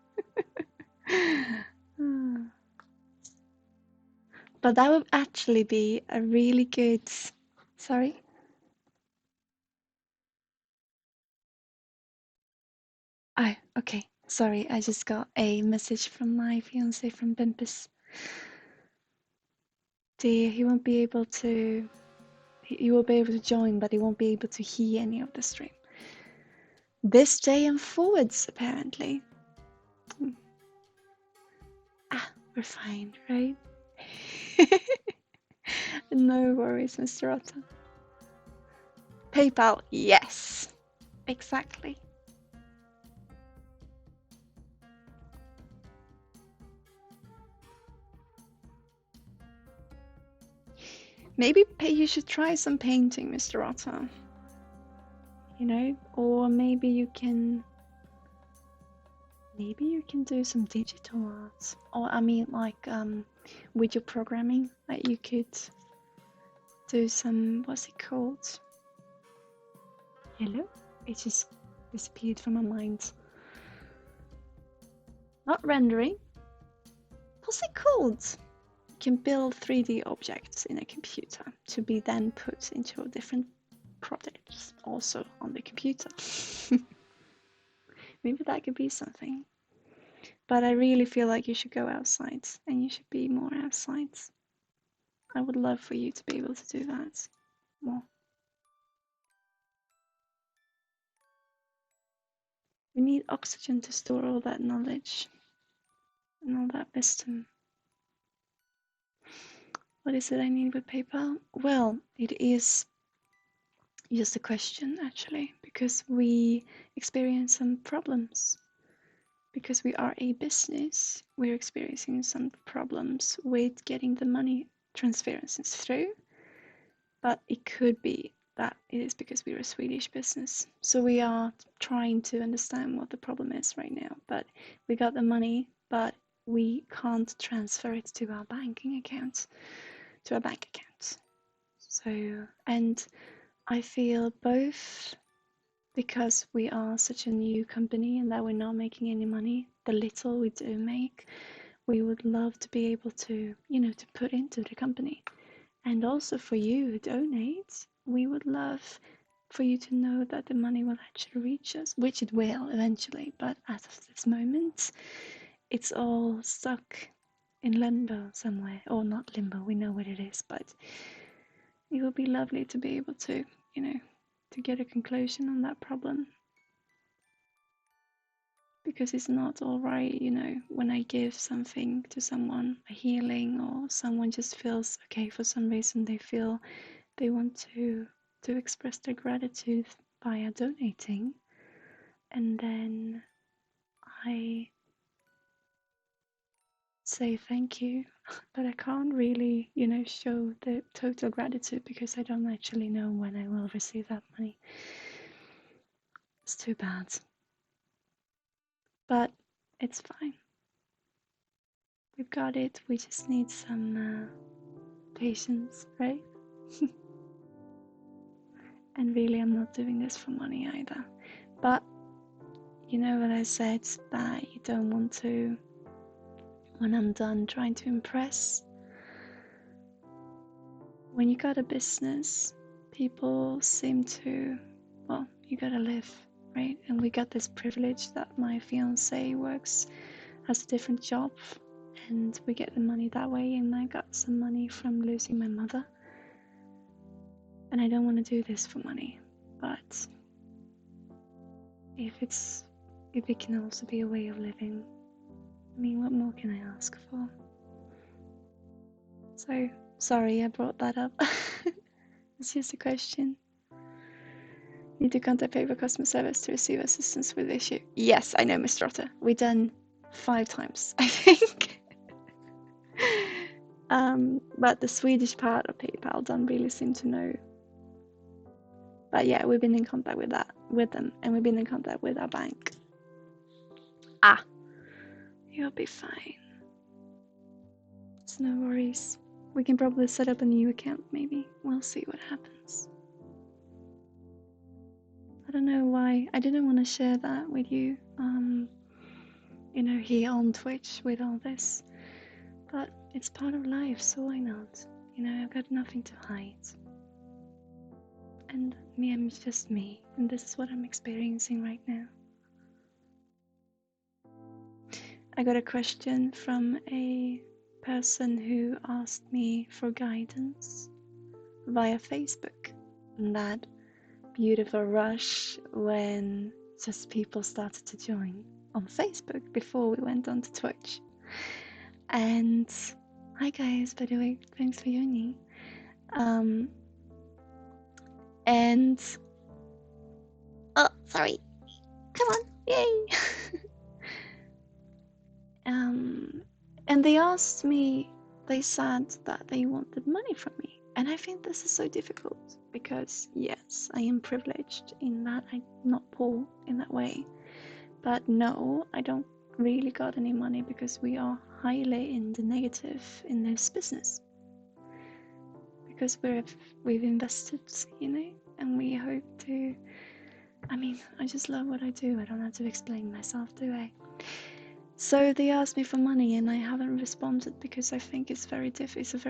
But that would actually be a really good. Sorry? Oh, okay. Sorry, I just got a message from my fiance from Bimpus. He won't be able to. He will be able to join, but he won't be able to hear any of the stream. This day and forwards, apparently. We're fine, right? No worries, Mr. Otto. PayPal, yes. Exactly. Maybe you should try some painting, Mr. Otto. You know, or maybe you can do some digital art. Or I mean like with your programming, like you could do some, what's it called? Hello? It just disappeared from my mind. Not rendering. What's it called? You can build 3D objects in a computer to be then put into different projects also on the computer. Maybe that could be something. But I really feel like you should go outside and you should be more outside. I would love for you to be able to do that more. We need oxygen to store all that knowledge and all that wisdom. What is it I need with PayPal? Well, it is just a question actually, because we experience some problems. Because we are a business, we're experiencing some problems with getting the money transferences through. But it could be that it is because we're a Swedish business. So we are trying to understand what the problem is right now. But we got the money, but we can't transfer it to our banking account, to our bank account. So, and I feel both because we are such a new company and that we're not making any money, the little we do make, we would love to be able to, you know, to put into the company. And also for you who donate, we would love for you to know that the money will actually reach us, which it will eventually, but as of this moment, it's all stuck in limbo somewhere. Or not limbo, we know what it is, but it would be lovely to be able to, you know, to get a conclusion on that problem. Because it's not alright, you know, when I give something to someone, a healing, or someone just feels okay for some reason, they feel they want to express their gratitude via donating, and then I say thank you, but I can't really, you know, show the total gratitude because I don't actually know when I will receive that money. It's too bad. But it's fine. We've got it. We just need some patience, right? And really, I'm not doing this for money either. But you know what I said, that you don't want to, when I'm done trying to impress. When you got a business, people seem to, well, you gotta live, right? And we got this privilege that my fiance works, has a different job, and we get the money that way. And I got some money from losing my mother. And I don't want to do this for money, but if it can also be a way of living, I mean, what more can I ask for? So, sorry I brought that up. It's just a question. Need to contact paper customer service to receive assistance with the issue. Yes, I know, Mr. Otter. We've done 5 times, I think. But the Swedish part of PayPal don't really seem to know. But yeah, we've been in contact with them, and we've been in contact with our bank. You'll be fine. It's no worries. We can probably set up a new account, maybe. We'll see what happens. I don't know why. I didn't want to share that with you, here on Twitch with all this. But it's part of life, so why not? I've got nothing to hide. And me, I'm just me. And this is what I'm experiencing right now. I got a question from a person who asked me for guidance via Facebook. And that beautiful rush when just people started to join on Facebook before we went on to Twitch. And hi guys, by the way, thanks for joining. And oh, sorry, come on, yay. And they asked me, they said that they wanted money from me. And I think this is so difficult because, yes, I am privileged in that I'm not poor in that way. But no, I don't really got any money because we are highly in the negative in this business. Because we've invested, and we hope to, I just love what I do. I don't have to explain myself, do I? So they asked me for money and I haven't responded because I think it's a very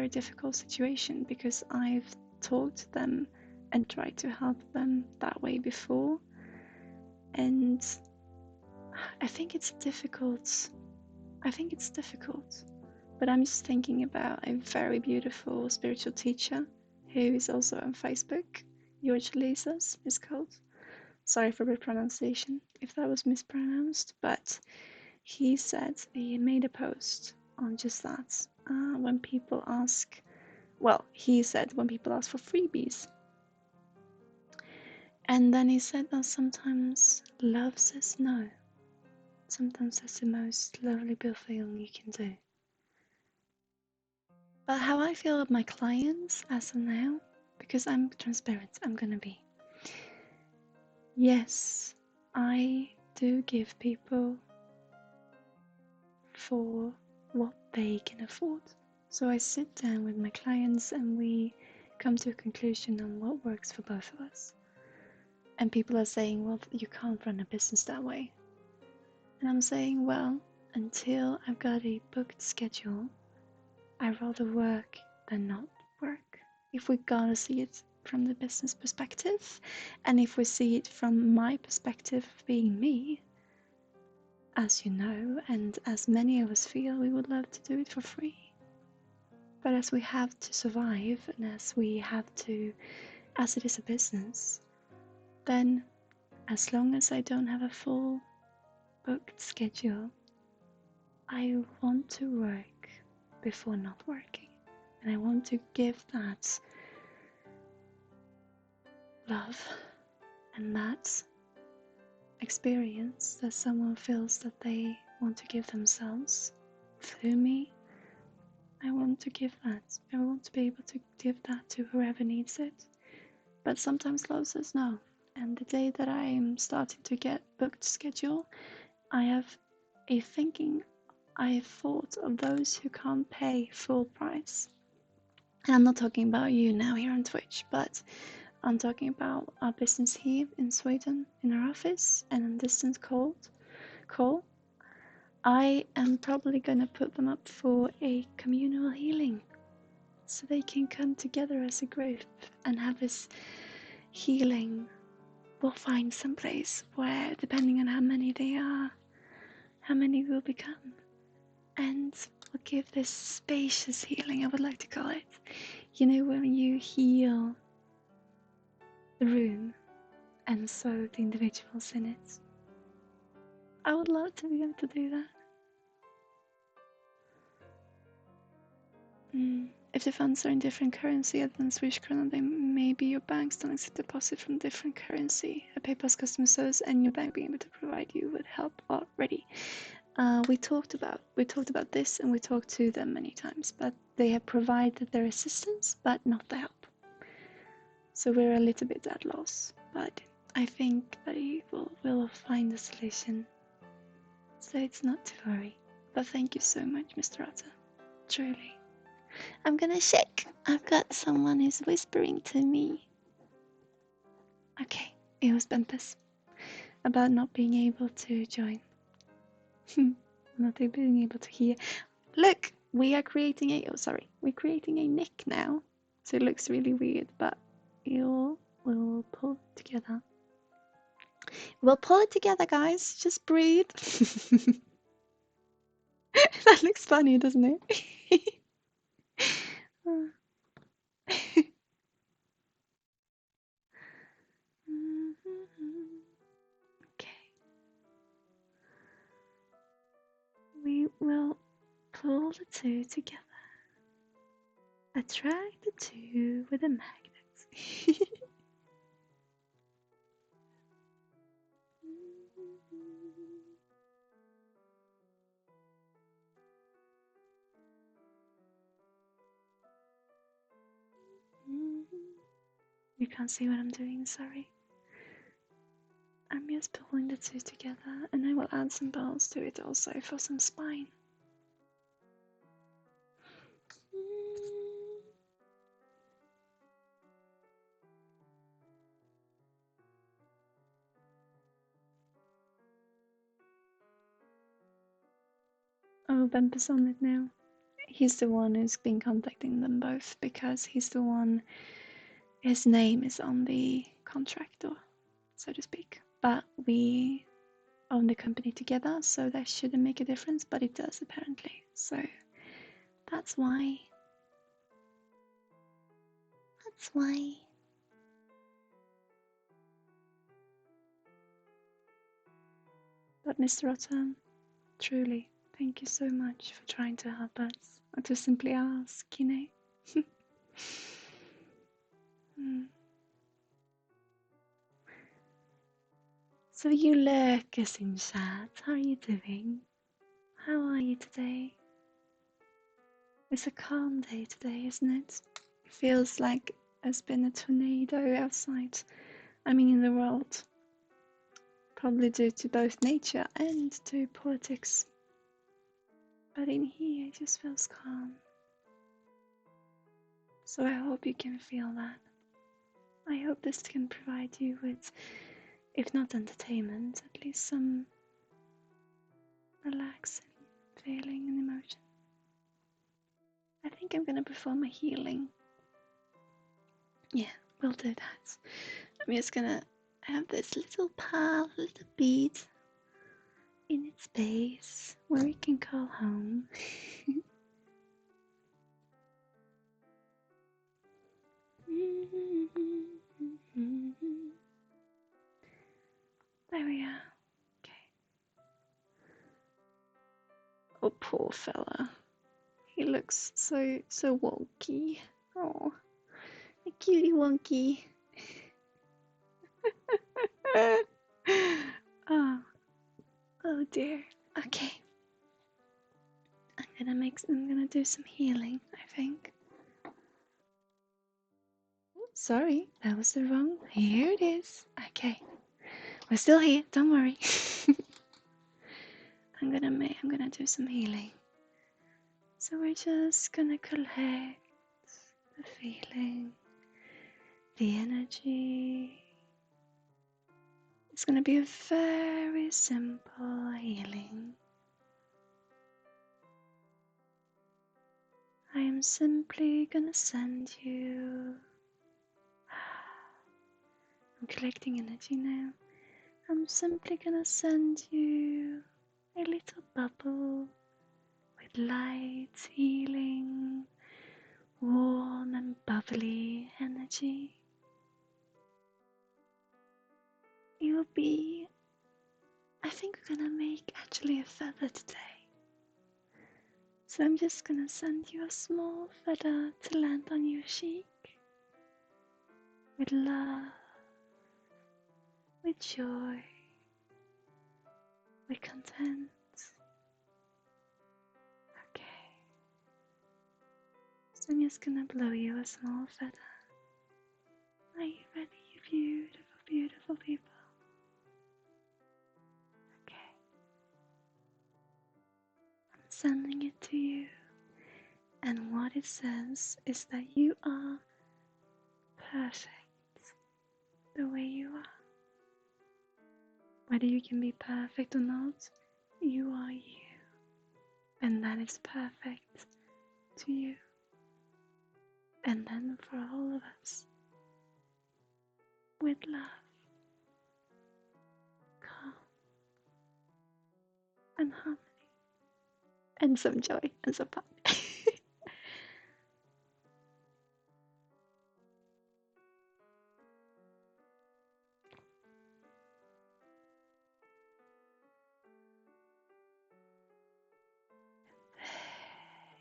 difficult situation because I've talked to them and tried to help them that way before. And I think it's difficult. But I'm just thinking about a very beautiful spiritual teacher who is also on Facebook. George Lisas is called. Sorry for the pronunciation if that was mispronounced, but he said he made a post on just that. When people ask, he said when people ask for freebies. And then he said that sometimes love says no. Sometimes that's the most lovely thing you can do. But how I feel about my clients as of now, because I'm transparent, I'm gonna be. Yes, I do give people for what they can afford. So I sit down with my clients and we come to a conclusion on what works for both of us. And people are saying, well, you can't run a business that way. And I'm saying, well, until I've got a booked schedule, I'd rather work than not work. If we gotta see it from the business perspective, and if we see it from my perspective of being me, as you know, and as many of us feel, we would love to do it for free. But as we have to survive, and as it is a business, then as long as I don't have a full booked schedule, I want to work before not working. And I want to give that love and that experience that someone feels that they want to give themselves through me. I want to give that. I want to be able to give that to whoever needs it. But sometimes love says no. And the day that I am starting to get booked schedule, I have thought of those who can't pay full price. And I'm not talking about you now here on Twitch, but I'm talking about our business here in Sweden, in our office, and on distance call. I am probably gonna put them up for a communal healing so they can come together as a group and have this healing. We'll find some place where, depending on how many they are, how many will become, and we'll give this spacious healing, I would like to call it. You know, when you heal the room and so the individuals in it. I would love to be able to do that. If the funds are in different currency other than Swedish krona, then maybe your banks don't accept deposit from different currency. A PayPal's customer service and your bank being able to provide you with help already. We talked about this, and we talked to them many times, but they have provided their assistance, but not the help. So we're a little bit at loss, but I think they will find a solution. So it's not to worry. But thank you so much, Mr. Otter. Truly. I'm gonna check. I've got someone who's whispering to me. Okay, it was Bumpus. About not being able to join. Not being able to hear. Look, we are creating a, we're creating a nick now. So it looks really weird, but we'll pull it together. We'll pull it together, guys. Just breathe. That looks funny, doesn't it? Okay. We will pull the two together. Attract the two with a magnet. You can't see what I'm doing, sorry. I'm just pulling the two together, and I will add some balls to it also for some spine. Oh, Bumpus on it now. He's the one who's been contacting them both because he's the one, his name is on the contract, or so to speak. But we own the company together, so that shouldn't make a difference, but it does apparently. So that's why. That's why. But Mr. Otter, truly, thank you so much for trying to help us, or to simply ask, you know. So you lurkers in chat, how are you doing? How are you today? It's a calm day today, isn't it? It feels like there's been a tornado outside. I mean, in the world. Probably due to both nature and to politics. But in here, it just feels calm. So I hope you can feel that. I hope this can provide you with, if not entertainment, at least some relaxing feeling and emotion. I think I'm gonna perform a healing. Yeah, we'll do that. I'm just gonna have this little pile, little bead in its base where we can call home. There we are. Okay. Oh, poor fella. He looks so wonky. Oh, a cutie wonky. Oh dear. Okay. I'm gonna do some healing, I think. Sorry, that was the wrong. Here it is. Okay. We're still here, don't worry. I'm gonna do some healing. So we're just gonna collect the feeling, the energy. It's gonna be a very simple healing. I am simply gonna send you. I'm collecting energy now. I'm simply gonna send you a little bubble with light, healing, warm and bubbly energy. It will be, I think we're gonna make actually a feather today. So I'm just gonna send you a small feather to land on your cheek. With love, with joy, with content. Okay. So I'm just gonna blow you a small feather. Are you ready, you beautiful, beautiful people? Okay. I'm sending it to you. And what it says is that you are perfect the way you are. Whether you can be perfect or not, you are you. And that is perfect to you. And then for all of us, with love, calm, and harmony, and some joy, and some fun. There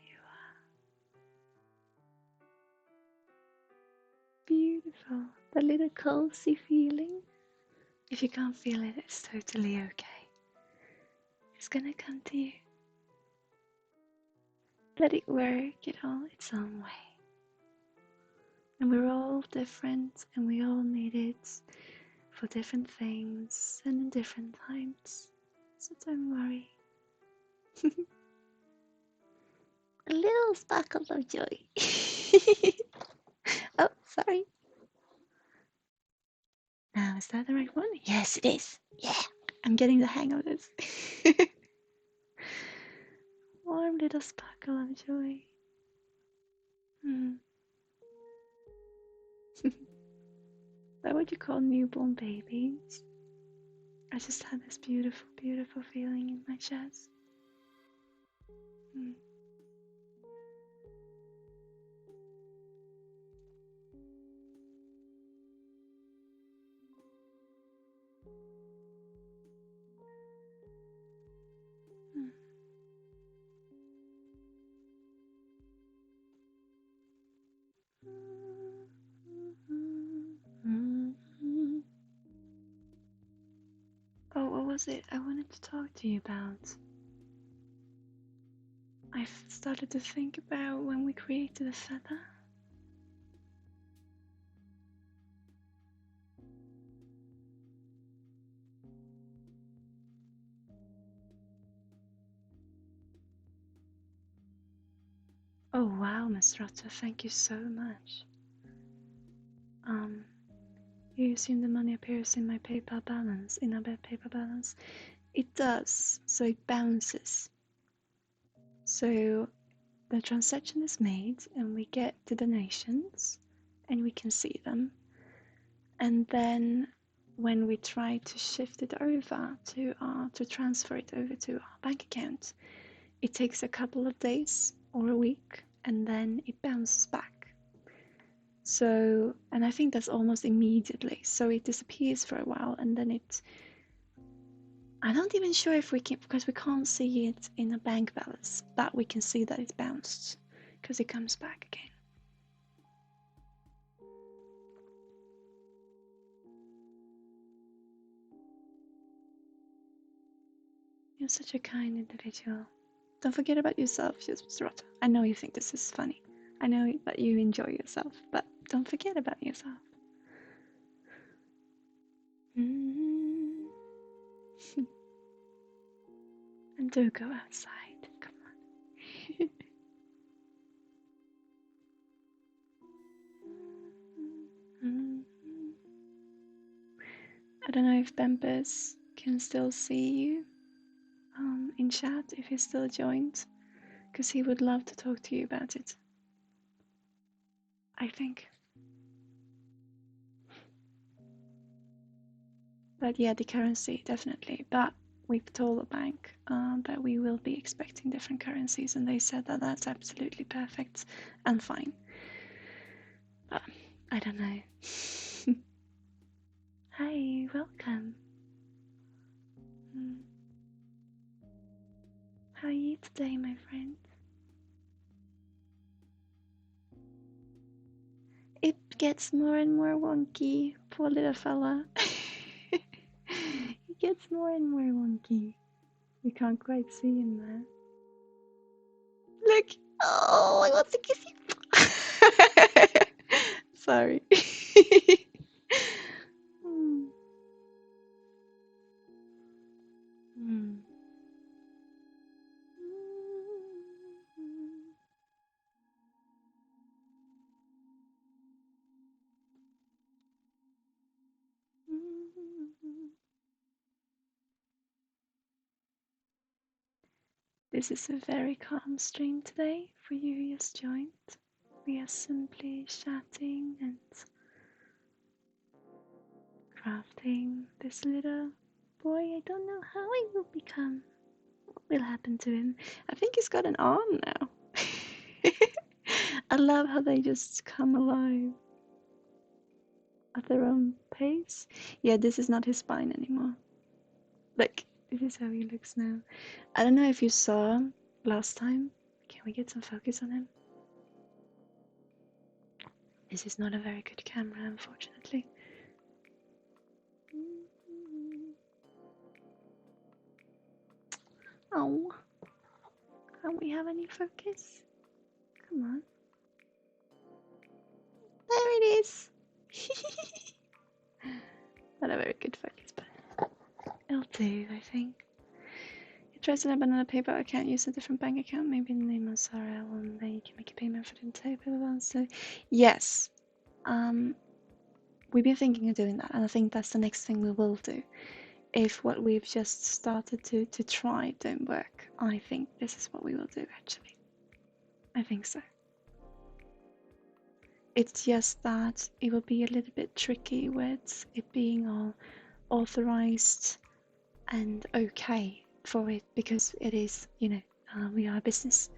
you are. Beautiful. That little cozy feeling. If you can't feel it, it's totally okay. It's gonna come to you. Let it work, its own way. And we're all different, and we all need it for different things and in different times. So don't worry. A little sparkle of joy. Oh, sorry. Now, is that the right one? Yes, it is. Yeah, I'm getting the hang of this. Warm little sparkle of joy. That what you call newborn babies? I just had this beautiful, beautiful feeling in my chest. Oh, what was it I wanted to talk to you about? I've started to think about when we created a feather. Oh wow, Miss Rotter, thank you so much. You assume the money appears in my PayPal balance, in our PayPal balance? It does, so it bounces. So the transaction is made and we get the donations and we can see them. And then when we try to shift it over to transfer it over to our bank account, it takes a couple of days or a week and then it bounces back. So, and I think that's almost immediately. So it disappears for a while and then I'm not even sure if we can, because we can't see it in a bank balance, but we can see that it's bounced because it comes back again. You're such a kind individual. Don't forget about yourself, Rotta. I know you think this is funny. I know that you enjoy yourself, but don't forget about yourself. And do go outside. Come on. I don't know if Bempers can still see you in chat if you're still joined, because he would love to talk to you about it. I think. But yeah, the currency, definitely. But we've told the bank that we will be expecting different currencies, and they said that that's absolutely perfect and fine. But I don't know. Hi, welcome. How are you today, my friend? It gets more and more wonky, poor little fella. He gets more and more wonky. You can't quite see him there. Look! Oh, I want to kiss you. Sorry. This is a very calm stream today for you who just joined. We are simply chatting and crafting this little boy. I don't know how he will become. What will happen to him? I think he's got an arm now. I love how they just come alive at their own pace. Yeah, this is not his spine anymore. Look, this is how he looks now. I don't know if you saw last time. Can we get some focus on him? This is not a very good camera, unfortunately. Oh, can't we have any focus? Come on. There it is. Not a very good focus, but it'll do, I think. You try to open another PayPal account, use a different bank account, maybe the name of Sarah, and then you can make a payment for the PayPal. So, yes. We've been thinking of doing that, and I think that's the next thing we will do. If what we've just started to try don't work, I think this is what we will do, actually. I think so. It's just that it will be a little bit tricky with it being all authorized and okay for it, because it is, we are a business.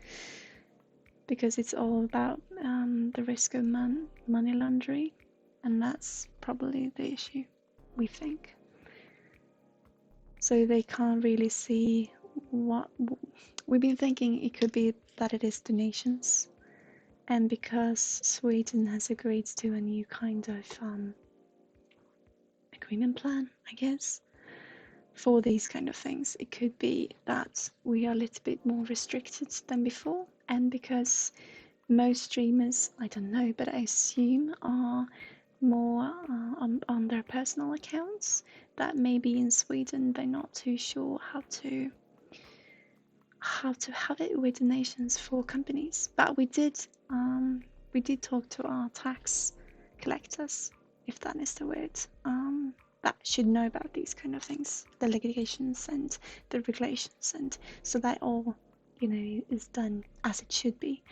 Because it's all about the risk of money laundering, and that's probably the issue, we think. So they can't really see what we've been thinking. It could be that it is donations, and because Sweden has agreed to a new kind of agreement plan, I guess, for these kind of things, it could be that we are a little bit more restricted than before. And because most streamers, I don't know, but I assume are more on their personal accounts, that maybe in Sweden they're not too sure how to have it with donations for companies. But we did talk to our tax collectors, if that is the word, that should know about these kind of things, the legislations and the regulations, and so that all is done as it should be,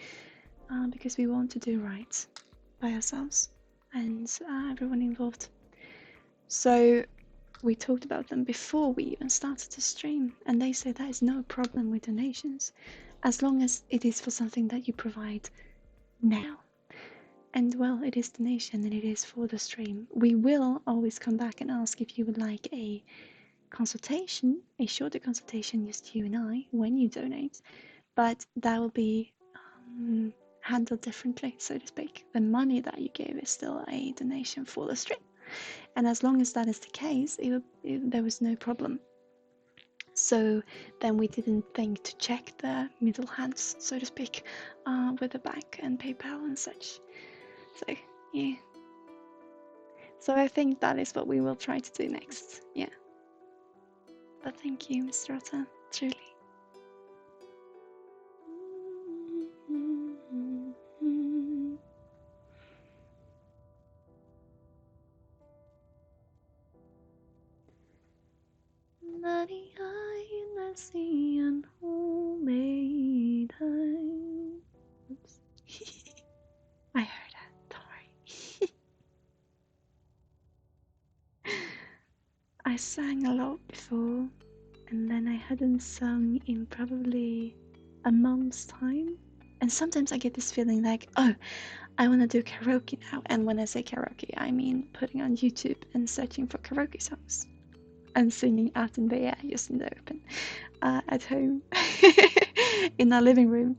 because we want to do right by ourselves and everyone involved. So we talked about them before we even started to stream, and they say that is no problem with donations, as long as it is for something that you provide now. And well, it is donation and it is for the stream. We will always come back and ask if you would like a consultation, a shorter consultation, just you and I, when you donate, but that will be handled differently, so to speak. The money that you give is still a donation for the stream, and as long as that is the case, there was no problem. So then we didn't think to check the middle hands, so to speak, with the bank and PayPal and such. So yeah. So I think that is what we will try to do next. Yeah. But thank you, Mr. Otta, truly. sang a lot before, and then I hadn't sung in probably a month's time. And sometimes I get this feeling like, oh, I want to do karaoke now. And when I say karaoke, I mean putting on YouTube and searching for karaoke songs and singing out in the air, just in the open, at home, in our living room.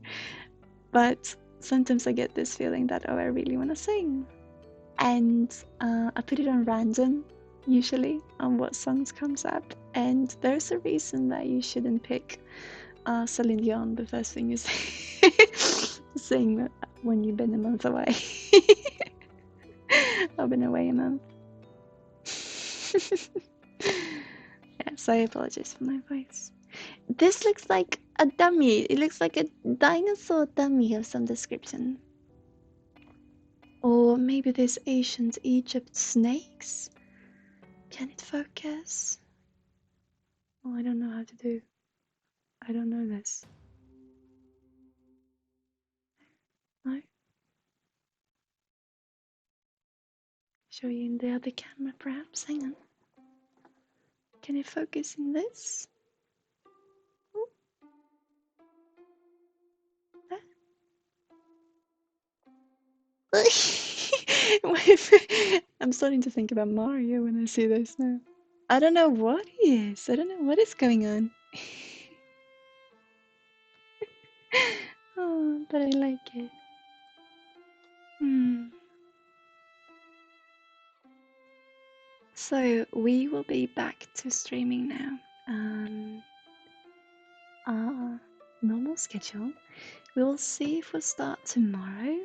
But sometimes I get this feeling that, oh, I really want to sing. And I put it on random, usually, on what songs comes up. And there's a reason that you shouldn't pick Celine Dion the first thing you sing when you've been a month away. I've been away a month. Yes, I apologize for my voice. This looks like a dummy. It looks like a dinosaur dummy of some description. Or maybe there's ancient Egypt snakes. Can it focus? Oh, I don't know how to do. I don't know this. No? Show you in the other camera perhaps? Hang on. Can it focus in this? Oh. I'm starting to think about Mario when I see this now. I don't know what he is. I don't know what is going on. Oh, but I like it. So we will be back to streaming now. Our normal schedule. We will see if we'll start tomorrow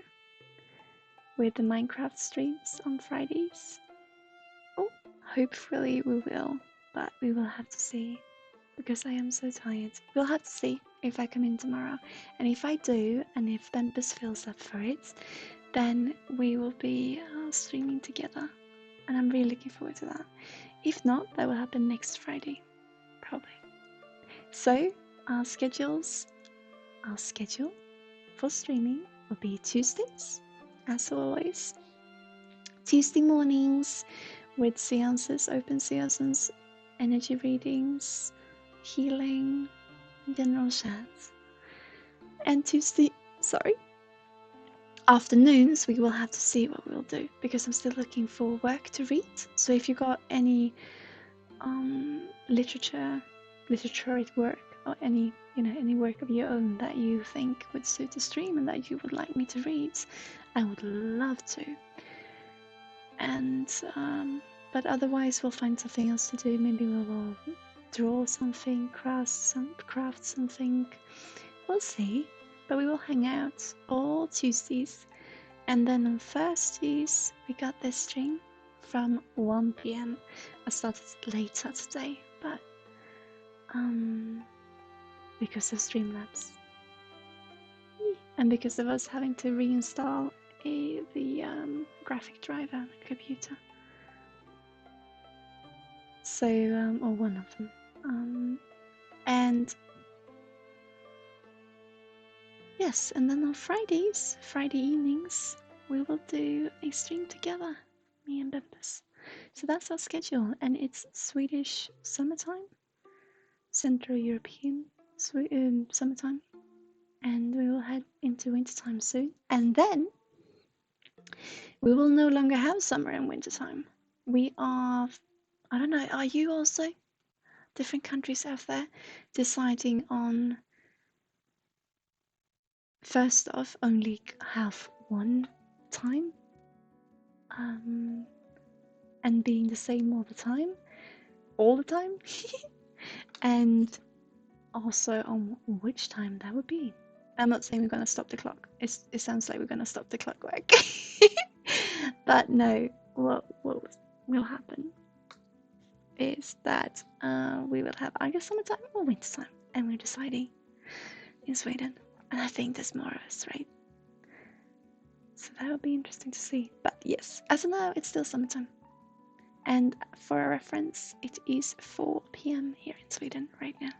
with the Minecraft streams on Fridays. Oh, hopefully we will, but we will have to see because I am so tired. We'll have to see if I come in tomorrow, and if I do, and if Bempus fills up for it, then we will be streaming together, and I'm really looking forward to that. If not, that will happen next Friday, probably. So our schedule for streaming will be Tuesdays, as always. Tuesday mornings with seances, open seances, energy readings, healing, general chats. And Tuesday afternoons, we will have to see what we'll do because I'm still looking for work to read. So if you got any literary work or any work of your own that you think would suit the stream and that you would like me to read, I would love to. And but otherwise we'll find something else to do. Maybe we will draw something, craft something. We'll see. But we will hang out all Tuesdays, and then on Thursdays we got this stream from 1 PM. I started later today, but because of Streamlabs and because of us having to reinstall the graphic driver on the computer. So or one of them, and yes, and then on Friday evenings, we will do a stream together, me and Bempus. So that's our schedule, and it's Swedish summertime, Central European summertime, and we will head into wintertime soon. And then we will no longer have summer and wintertime. We are, I don't know, are you also? Different countries out there deciding on first off only have one time and being the same all the time and also on which time that would be. I'm not saying we're gonna stop the clock. It sounds like we're gonna stop the clockwork. But no, what will happen is that we will have either summertime or wintertime, and we're deciding in Sweden. And I think there's more of us, right? So that would be interesting to see. But yes, as of now, it's still summertime. And for a reference, it is 4 PM here in Sweden right now.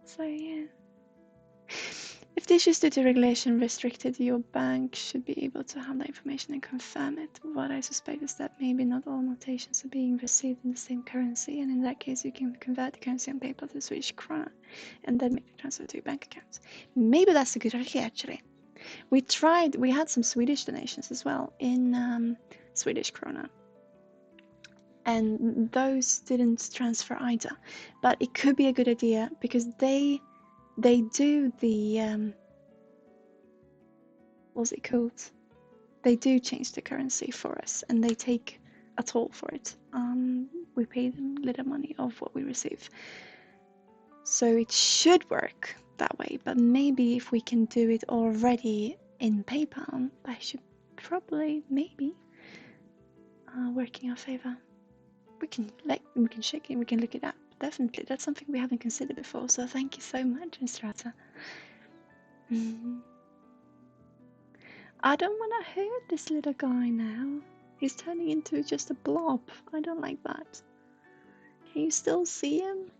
So yeah. If the issues due to regulation restricted, your bank should be able to have the information and confirm it. What I suspect is that maybe not all notations are being received in the same currency, and in that case you can convert the currency on PayPal to Swedish krona and then make the transfer to your bank account. Maybe that's a good idea actually. We had some Swedish donations as well in Swedish krona, and those didn't transfer either. But it could be a good idea because they do the what's it called? They do change the currency for us, and they take a toll for it. We pay them little money of what we receive, so it should work that way. But maybe if we can do it already in PayPal, that should probably maybe work in our favor. We can check it. We can look it up. Definitely, that's something we haven't considered before. So thank you so much, Mr. Atta. I don't want to hurt this little guy now. He's turning into just a blob. I don't like that. Can you still see him?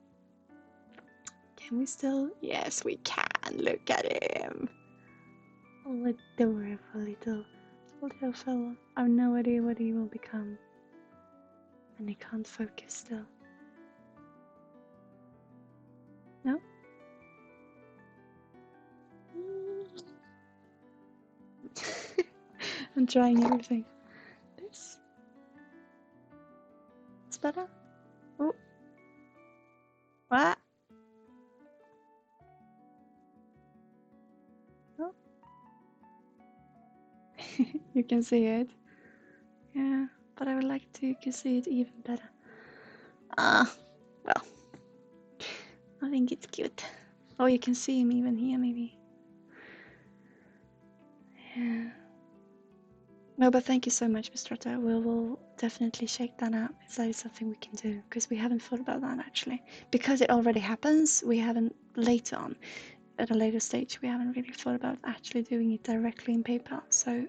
Can we still? Yes, we can. Look at him. Oh, adorable little fellow. I have no idea what he will become. And he can't focus still. No? I'm trying everything. This? It's better? Oh. What? Oh. You can see it. Yeah, but I would like to see it even better. Well. I think it's cute. Oh, you can see him even here, maybe. Yeah. No, but thank you so much, Mr. Otter. We will definitely check that out if that is something we can do, because we haven't thought about that actually. Because it already happens, we haven't later on, at a later stage, we haven't really thought about actually doing it directly in PayPal. So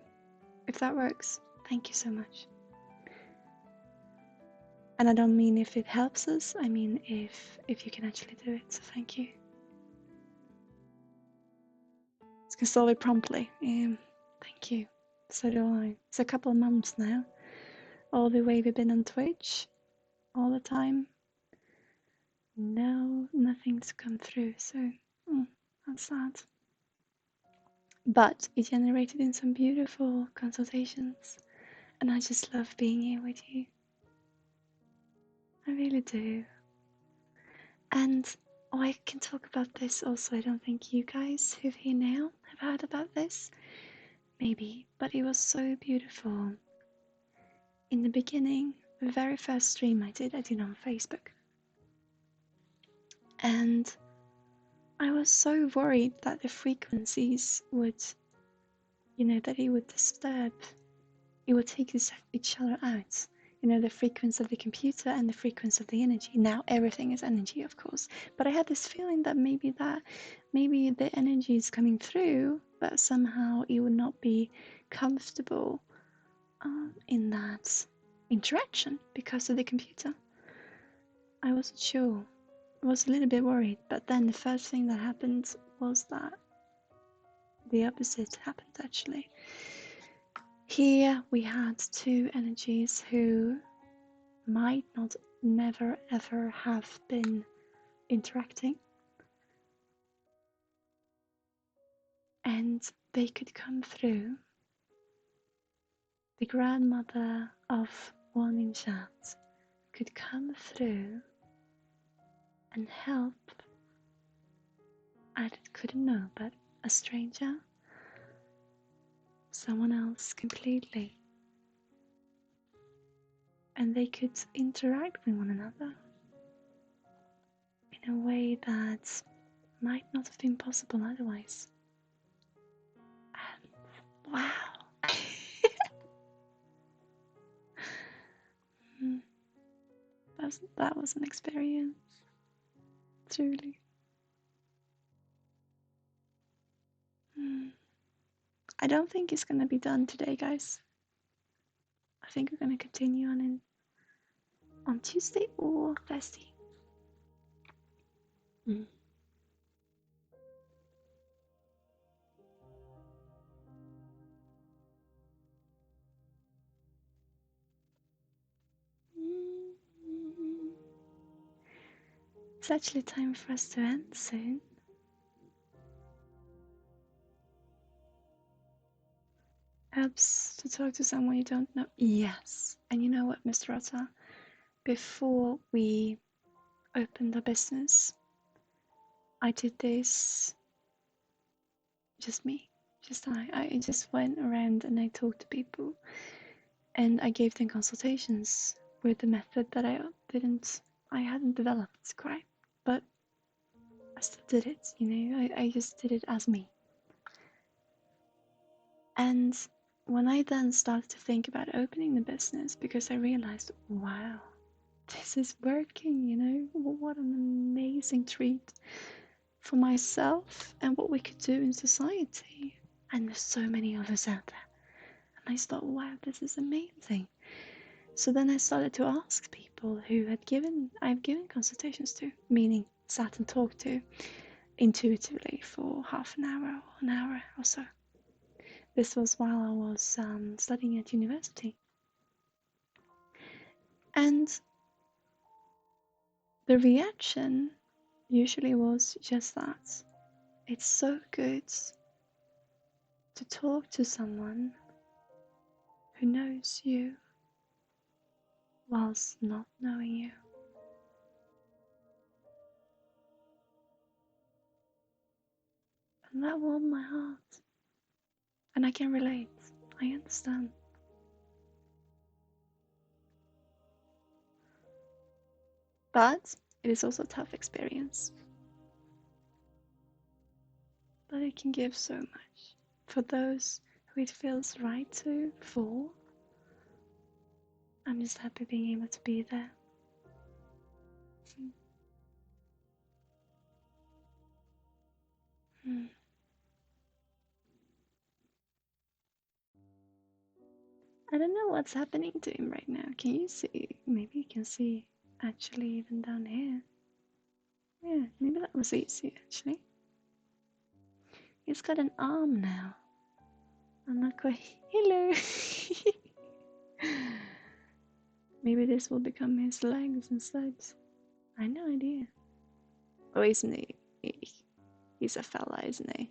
if that works, thank you so much. And I don't mean if it helps us, I mean if you can actually do it, so thank you. It's gonna solve it promptly. Thank you. So do I. It's a couple of months now. All the way we've been on Twitch. All the time. No, nothing's come through, so that's sad. But it generated in some beautiful consultations. And I just love being here with you. I really do. And I can talk about this also. I don't think you guys who've here now have heard about this. Maybe, but it was so beautiful. In the beginning, the very first stream I did on Facebook. And I was so worried that the frequencies would, that it would disturb, it would take each other out. The frequency of the computer and the frequency of the energy. Now everything is energy, of course. But I had this feeling that maybe the energy is coming through, but somehow it would not be comfortable in that interaction because of the computer. I wasn't sure. I was a little bit worried, but then the first thing that happened was that the opposite happened actually. Here we had two energies who might not never ever have been interacting, and they could come through. The grandmother of one in chat could come through and help, I couldn't know, but a stranger, someone else completely. And they could interact with one another in a way that might not have been possible otherwise. And wow. That was an experience. Truly. I don't think it's gonna be done today, guys. I think we're gonna continue on Tuesday or Thursday. It's actually time for us to end soon. Helps to talk to someone you don't know. Yes. And you know what, Mr. Otta? Before we opened the business, I did this just me. Just I just went around and I talked to people and I gave them consultations with the method that I hadn't developed quite, but I still did it, you know, I just did it as me. And when I then started to think about opening the business, because I realized, wow, this is working, you know, what an amazing treat for myself and what we could do in society. And there's so many of us out there. And I thought, wow, this is amazing. So then I started to ask people who I've given consultations to, meaning sat and talked to intuitively for half an hour or an hour or so. This was while I was studying at university. And the reaction usually was just that. It's so good to talk to someone who knows you whilst not knowing you. And that warmed my heart. And I can relate. I understand. But it is also a tough experience. But it can give so much. For those who it feels right to, for, I'm just happy being able to be there. I don't know what's happening to him right now. Can you see? Maybe you can see actually even down here. Yeah, maybe that was easy actually. He's got an arm now. I'm not quite. Hello! Maybe this will become his legs instead. I have no idea. Oh, isn't he? He's a fella, isn't he?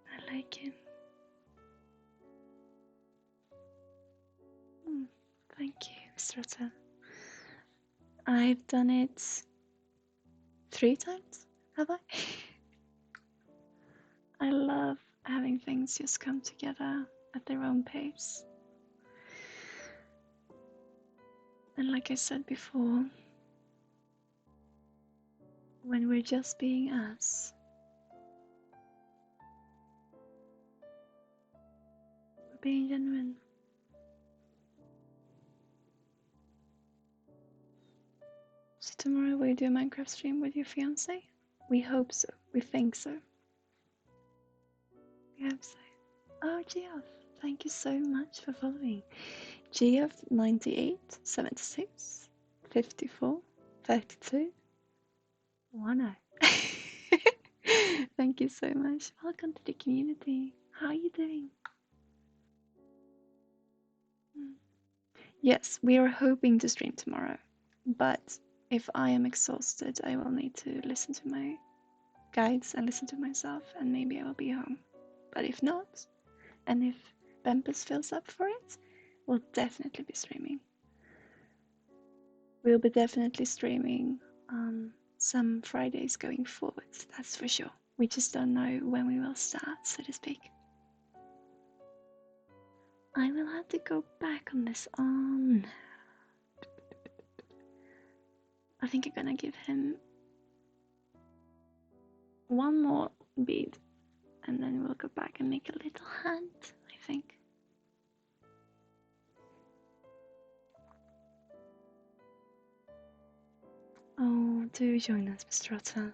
I like him. Thank you, Mr. Otter. I've done it 3 times, have I? I love having things just come together at their own pace. And like I said before, when we're just being us, we're being genuine. So tomorrow will you do a Minecraft stream with your fiance? We hope so. We think so. We hope so. Oh, Geoff, thank you so much for following. Geoff 98 76 54 32 10. Thank you so much. Welcome to the community. How are you doing? Yes, we are hoping to stream tomorrow, but if I am exhausted, I will need to listen to my guides and listen to myself, and maybe I will be home. But if not, and if Bempus fills up for it, we'll definitely be streaming. We'll be definitely streaming some Fridays going forward, that's for sure. We just don't know when we will start, so to speak. I will have to go back on this on. I think I'm gonna give him one more bead and then we'll go back and make a little hand, I think. Oh, do join us, Mr. Otter.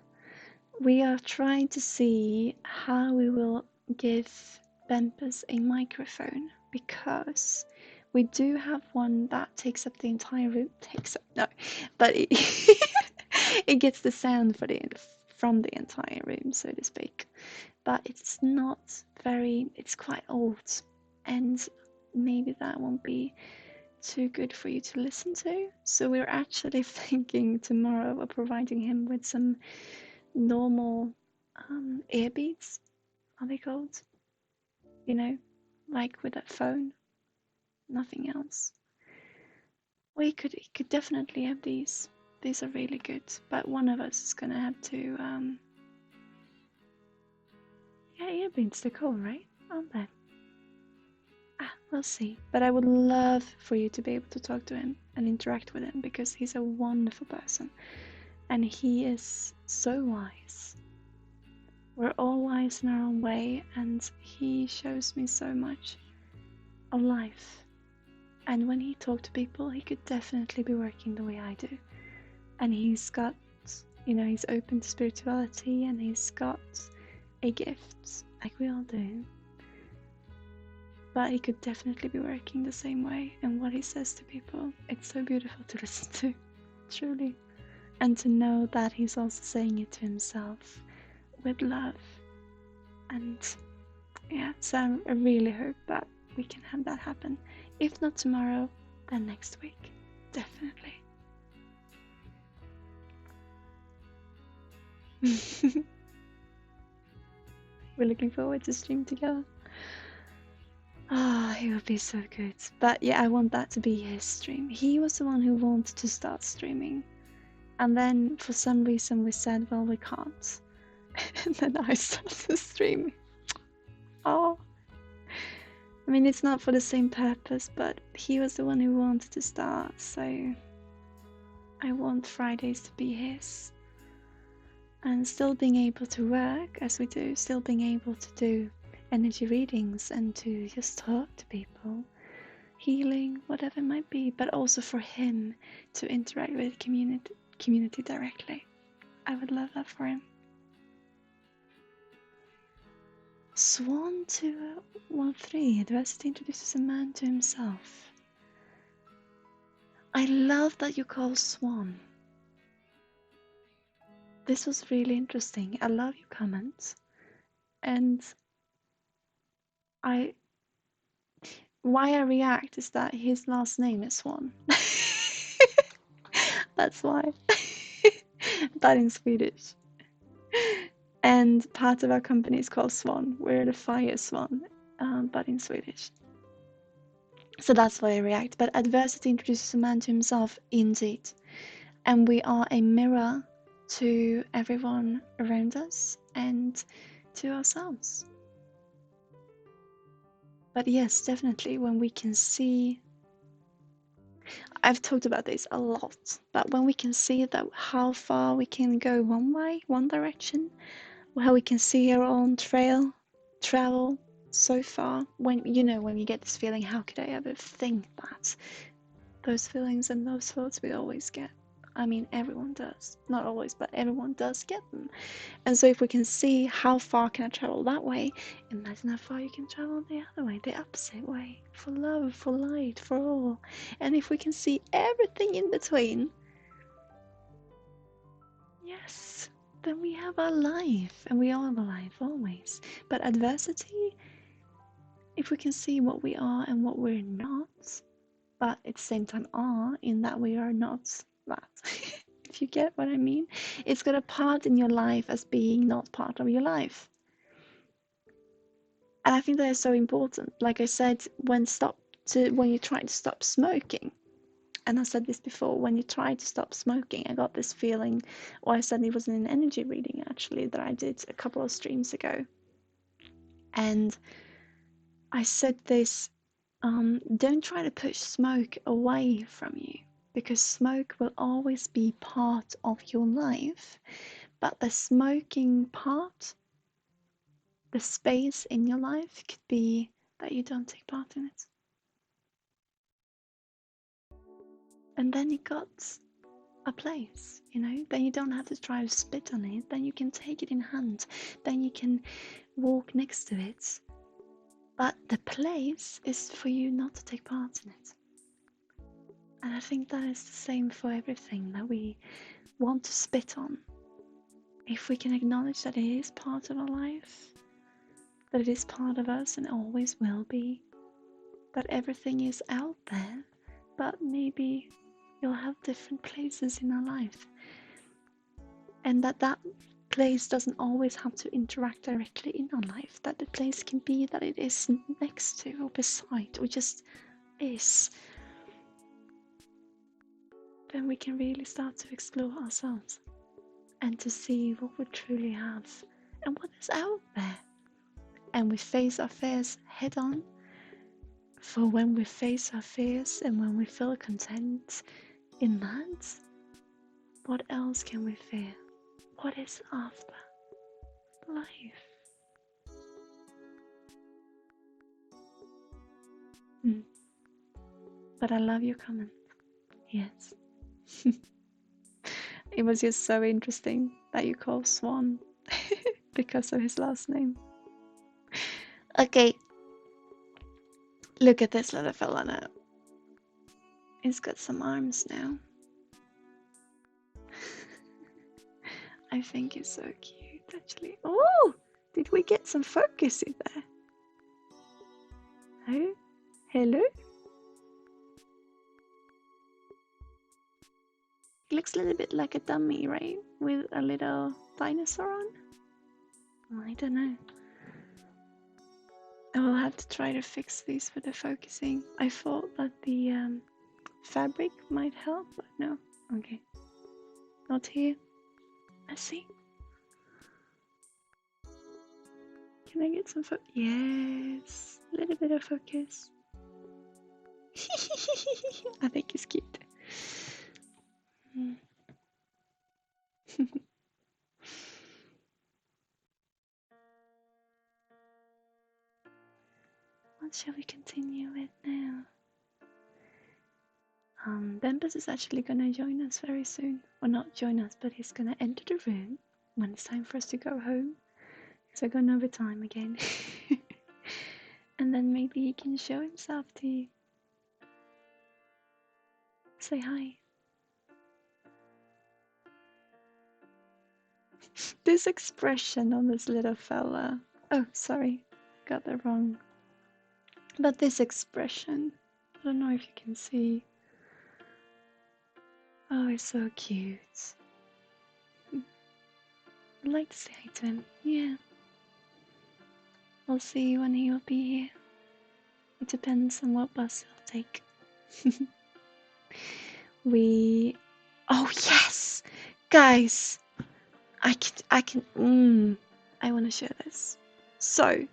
We are trying to see how we will give Bempus a microphone, because we do have one that takes up the entire room. But it, it gets the sound from the entire room, so to speak. But it's not very, it's quite old, and maybe that won't be too good for you to listen to. So we're actually thinking tomorrow of providing him with some normal earbeats, are they called? You know, like with a phone, nothing else. Well, he could definitely have these. These are really good, but one of us is gonna have to yeah, earbeats, they're cool, right? Aren't they? We'll see. But I would love for you to be able to talk to him and interact with him, because he's a wonderful person and he is so wise. We're all wise in our own way, and he shows me so much of life. And when he talks to people, he could definitely be working the way I do. And he's got, he's open to spirituality, and he's got a gift, like we all do. But he could definitely be working the same way. And what he says to people, it's so beautiful to listen to, truly. And to know that he's also saying it to himself with love. And yeah, so I really hope that we can have that happen. If not tomorrow, then next week. Definitely. We're looking forward to stream together. Oh, it would be so good. But yeah, I want that to be his stream. He was the one who wanted to start streaming. And then for some reason we said, well, we can't. And then I started streaming. Oh. I mean, it's not for the same purpose, but he was the one who wanted to start, so I want Fridays to be his. And still being able to work as we do, still being able to do energy readings and to just talk to people, healing, whatever it might be, but also for him to interact with the community directly. I would love that for him. Swan 213, adversity introduces a man to himself. I love that you call Swan. This was really interesting. I love your comments. And why I react is that his last name is Swan. That's why. But in Swedish. And part of our company is called Swan. We're the fire swan, but in Swedish. So that's why I react. But adversity introduces a man to himself, indeed. And we are a mirror to everyone around us and to ourselves. But yes, definitely when we can see, I've talked about this a lot, but when we can see that how far we can go one way, one direction, how we can see our own travel so far, when you get this feeling, how could I ever think that? Those feelings and those thoughts we always get. I mean, everyone does. Not always, but everyone does get them. And so if we can see how far can I travel that way, imagine how far you can travel the other way, the opposite way, for love, for light, for all. And if we can see everything in between, yes, then we have our life, and we are alive always. But adversity, if we can see what we are and what we're not, but at the same time are, in that we are not that. If you get what I mean, it's got a part in your life as being not part of your life. And I think that is so important. Like I said, when you try to stop smoking, and I said this before, when you try to stop smoking, I got this feeling, or I said it was in an energy reading actually that I did a couple of streams ago. And I said this, don't try to push smoke away from you, because smoke will always be part of your life. But the smoking part, the space in your life, could be that you don't take part in it. And then you got a place, then you don't have to try to spit on it, then you can take it in hand, then you can walk next to it. But the place is for you not to take part in it. And I think that is the same for everything that we want to spit on. If we can acknowledge that it is part of our life, that it is part of us and always will be, that everything is out there, but maybe you'll have different places in our life, and that place doesn't always have to interact directly in our life, that the place can be that it is next to or beside or just is. Then we can really start to explore ourselves and to see what we truly have and what is out there. And we face our fears head on. For when we face our fears and when we feel content in that, what else can we fear? What is after life? But I love your comment. Yes. It was just so interesting that you call Swan because of his last name. Okay. Look at this little fella now. He's got some arms now. I think he's so cute, actually. Oh! Did we get some focus in there? Oh? Hello? He looks a little bit like a dummy, right? With a little dinosaur on? I don't know. I will have to try to fix these with the focusing. I thought that the fabric might help, but no. Okay. Not here. Let's see. Can I get some focus? Yes. A little bit of focus. I think he's cute. What shall we continue with now? Bembus is actually gonna join us very soon. Or not join us, but he's gonna enter the room when it's time for us to go home. Because we're going over time again. And then maybe he can show himself to you. Say hi. This expression on this little fella. Oh, sorry. Got that wrong. But this expression. I don't know if you can see. Oh, it's so cute. I'd like to say hi to him. Yeah. We'll see when he will be here. It depends on what bus he'll take. Oh yes! Guys! I want to share this. So,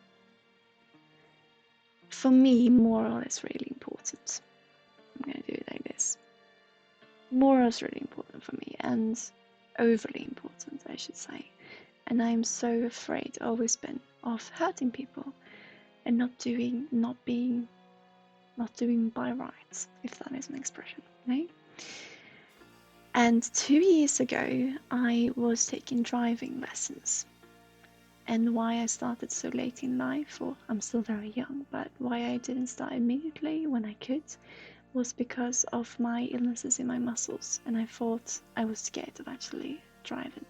for me, moral is really important. I'm going to do it like this. Moral is really important for me, and overly important, I should say. And I'm so afraid, always been, of hurting people and not doing by rights, if that is an expression, right? And 2 years ago, I was taking driving lessons. And why I started so late in life, or I'm still very young, but why I didn't start immediately when I could, was because of my illnesses in my muscles, and I thought I was scared of actually driving.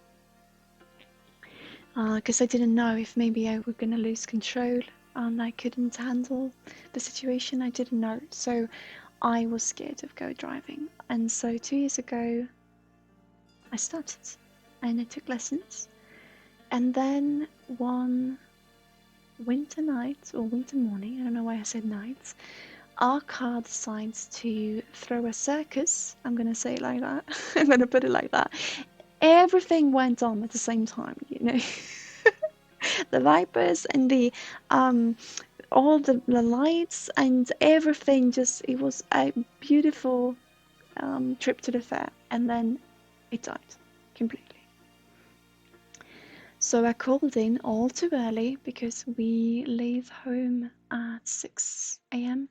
Because I didn't know if maybe I were gonna lose control and I couldn't handle the situation. I didn't know, so I was scared of go driving. And so 2 years ago, I started, and I took lessons. And then one winter night or winter morning, I don't know why I said night, our car decides to throw a circus. I'm gonna say it like that. I'm gonna put it like that. Everything went on at the same time, you know. The vipers and the all the lights and everything, just it was a beautiful trip to the fair, and then it died completely. So I called in all too early because we leave home at 6 a.m.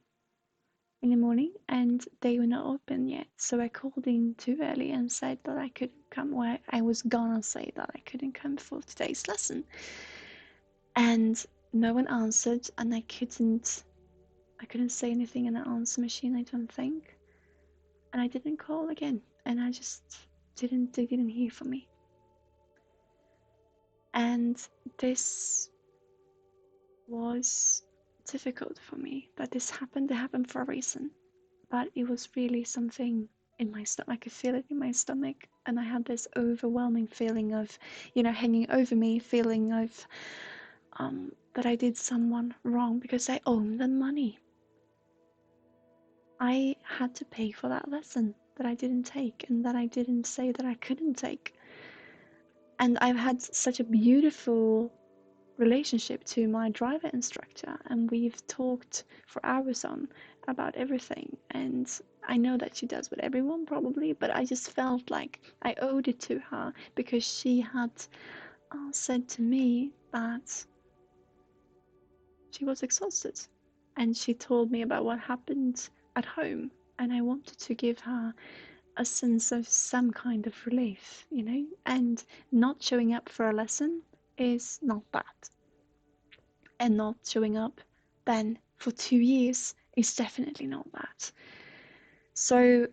in the morning and they were not open yet. So I called in too early and said that I couldn't come. Well, I was gonna say that I couldn't come for today's lesson. And no one answered, and I couldn't say anything in the answer machine, I don't think. And I didn't call again, and I just they didn't hear from me. And this was difficult for me that this happened. It happened for a reason, but it was really something in my stomach. I could feel it in my stomach, and I had this overwhelming feeling of, hanging over me, feeling of that I did someone wrong because I owed them money. I had to pay for that lesson that I didn't take and that I didn't say that I couldn't take. And I've had such a beautiful relationship to my driver instructor, and we've talked for hours on about everything. And I know that she does with everyone probably, but I just felt like I owed it to her because she had said to me that she was exhausted, and she told me about what happened at home, and I wanted to give her a sense of some kind of relief, and not showing up for a lesson is not bad, and not showing up then for 2 years is definitely not bad. So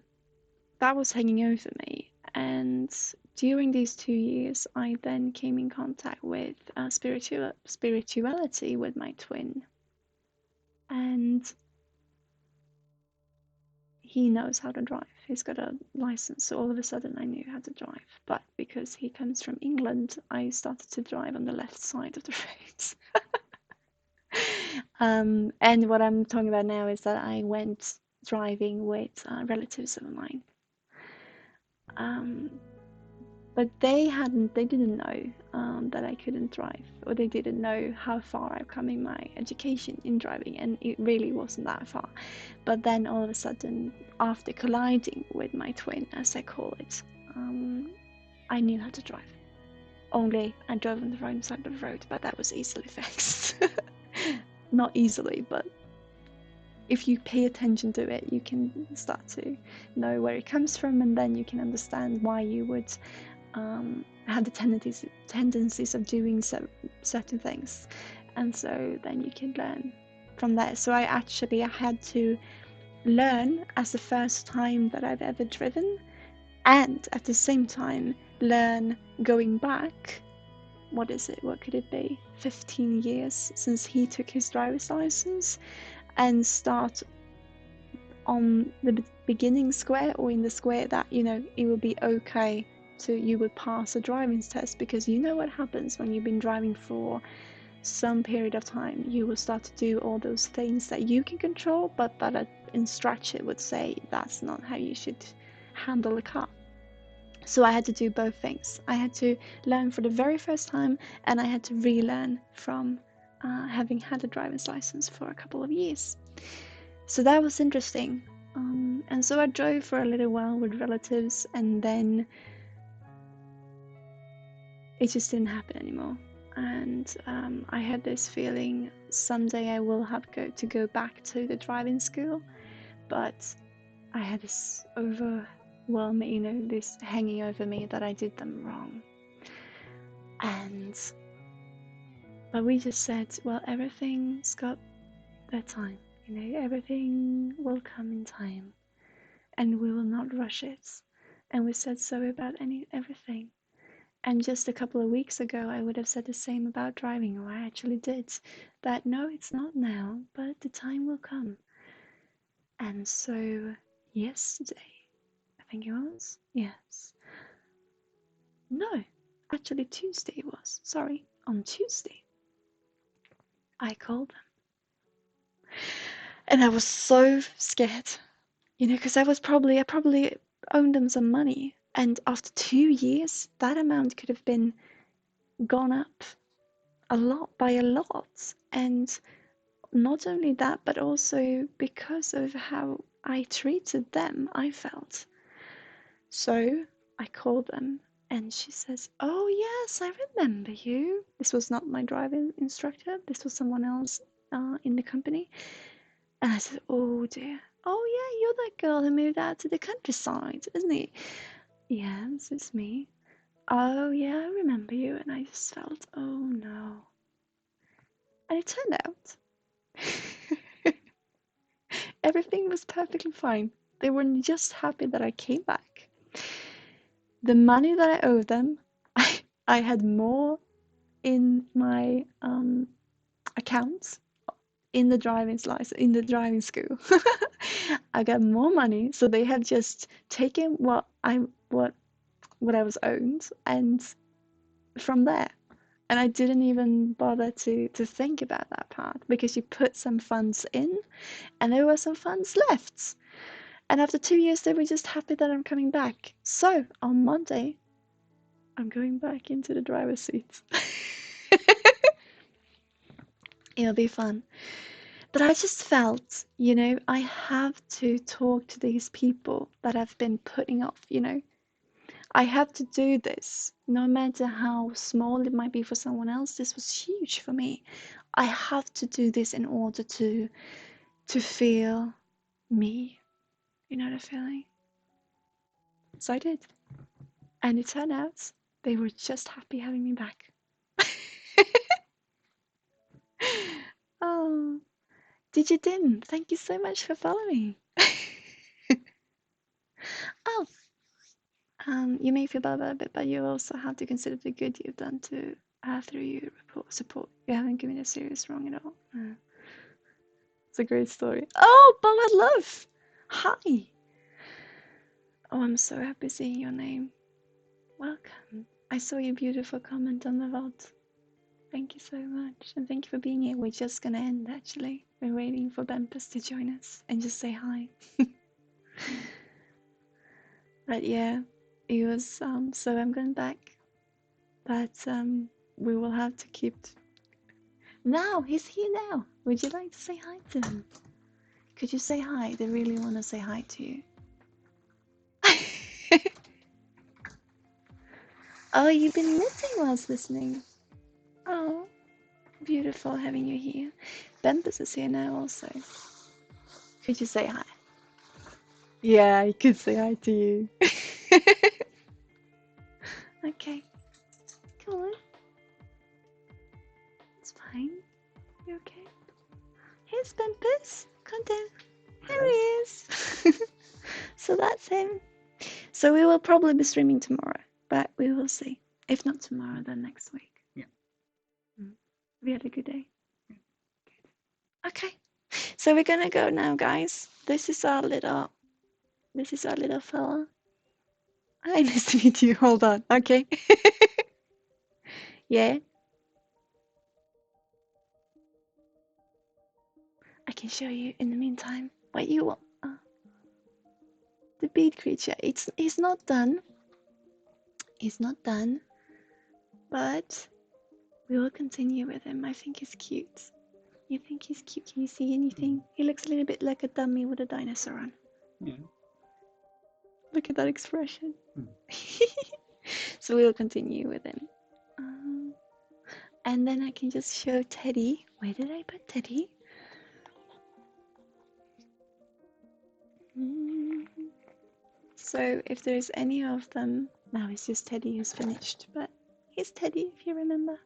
that was hanging over me, and during these 2 years I then came in contact with spirituality with my twin, and he knows how to drive. He's got a license, so all of a sudden I knew how to drive. But because he comes from England, I started to drive on the left side of the roads. And what I'm talking about now is that I went driving with relatives of mine. But they didn't know that I couldn't drive, or they didn't know how far I've come in my education in driving, and it really wasn't that far. But then all of a sudden, after colliding with my twin, as I call it, I knew how to drive. Only I drove on the wrong side of the road, but that was easily fixed. Not easily, but if you pay attention to it, you can start to know where it comes from, and then you can understand why you would have the tendencies of doing certain things, and so then you can learn from that. So I had to learn as the first time that I've ever driven, and at the same time learn going back. What could it be? 15 years since he took his driver's license, and start on the beginning square, or in the square that it will be okay you would pass a driving test, because what happens when you've been driving for some period of time. You will start to do all those things that you can control, but that an instructor would say that's not how you should handle a car. So I had to do both things. I had to learn for the very first time, and I had to relearn from having had a driver's license for a couple of years. So that was interesting. And so I drove for a little while with relatives, and then it just didn't happen anymore. And I had this feeling someday I will have to go back to the driving school, but I had this overwhelming, this hanging over me that I did them wrong. But we just said, well, everything's got their time, everything will come in time, and we will not rush it. And we said so about everything. And just a couple of weeks ago, I would have said the same about driving, or I actually did. That no, it's not now, but the time will come. And so yesterday, I think it was, yes. No, actually Tuesday it was. Sorry, on Tuesday, I called them. And I was so scared, because I probably owed them some money. And after 2 years, that amount could have been gone up by a lot. And not only that, but also because of how I treated them, I felt. So I called them, and she says, "Oh yes, I remember you." This was not my driving instructor. This was someone else in the company. And I said, "Oh dear. Oh yeah, you're that girl who moved out to the countryside, isn't it?" "Yes, it's me." "Oh yeah, I remember you." And I just felt, oh no. And it turned out everything was perfectly fine. They were just happy that I came back. The money that I owed them, I had more in my accounts in the driving license, in the driving school. I got more money, so they have just taken what I was owned, and from there. And I didn't even bother to think about that part because you put some funds in, and there were some funds left. And after 2 years, they were just happy that I'm coming back. So on Monday, I'm going back into the driver's seat. It'll be fun. But I just felt, I have to talk to these people that I've been putting off. I have to do this, no matter how small it might be for someone else. This was huge for me. I have to do this in order to feel me. You know the feeling? So I did. And it turned out they were just happy having me back. Oh, did you Dim? Thank you so much for following. Oh, you may feel bad about it, but you also have to consider the good you've done to through your support. You haven't given a serious wrong at all. It's a great story. Oh, Ballad Love! Hi! Oh, I'm so happy seeing your name. Welcome. I saw your beautiful comment on the vault. Thank you so much, and thank you for being here. We're just gonna end, actually. We're waiting for Bempus to join us and just say hi. But yeah, it was, so I'm going back. But we will have to keep... Now, he's here now. Would you like to say hi to him? Could you say hi? They really want to say hi to you. Oh, you've been knitting whilst listening. Oh, beautiful having you here. Bempus is here now also. Could you say hi? Yeah, I could say hi to you. Okay, come on. It's fine. You okay? Here's Bempus. Come down. There he is. So that's him. So we will probably be streaming tomorrow, but we will see. If not tomorrow, then next week. Yeah. We had a good day. Yeah. Good. Okay. So we're gonna go now, guys. This is our little fella. Hi, nice to meet you. Hold on. Okay. Yeah. I can show you in the meantime what you want. The bead creature. He's not done. He's not done. But we will continue with him. I think he's cute. You think he's cute? Can you see anything? He looks a little bit like a dummy with a dinosaur on. Yeah. Look at that expression. So we'll continue with him. And then I can just show Teddy. Where did I put Teddy? So if there's any of them, now it's just Teddy who's finished, but he's Teddy if you remember.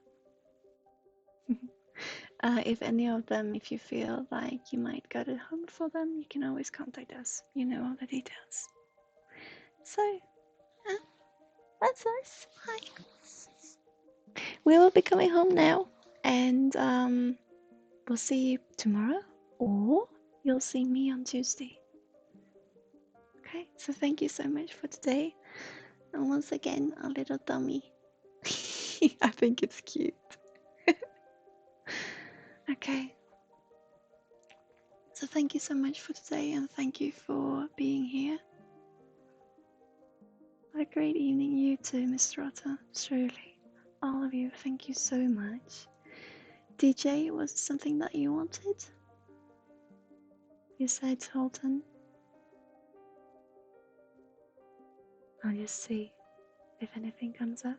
If any of them, if you feel like you might get a home for them, you can always contact us. You know all the details. So, that's us. Hi. We will be coming home now, and we'll see you tomorrow, or you'll see me on Tuesday. Okay, so thank you so much for today. And once again, a little dummy. I think it's cute. Okay. So thank you so much for today, and thank you for being here. What a great evening, you too, Mr. Otter. Truly. All of you, thank you so much. DJ, was it something that you wanted? You said Sultan. I'll just see if anything comes up.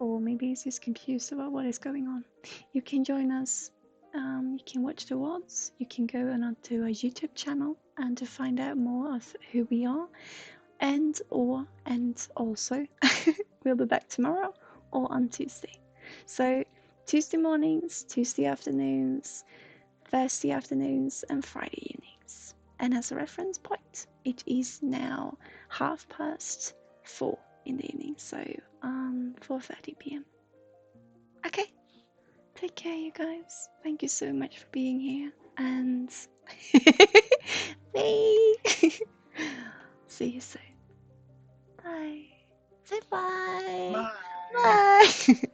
Or maybe he's just confused about what is going on. You can join us. You can watch the VODs. You can go onto our YouTube channel and to find out more of who we are. And also we'll be back tomorrow or on Tuesday. So Tuesday mornings, Tuesday afternoons, Thursday afternoons, and Friday evenings. And as a reference point, it is now 4:30 in the evening, so 4:30 p.m. Okay. Take care, you guys. Thank you so much for being here. And bye. See you soon. Bye. Say bye. Bye. Bye.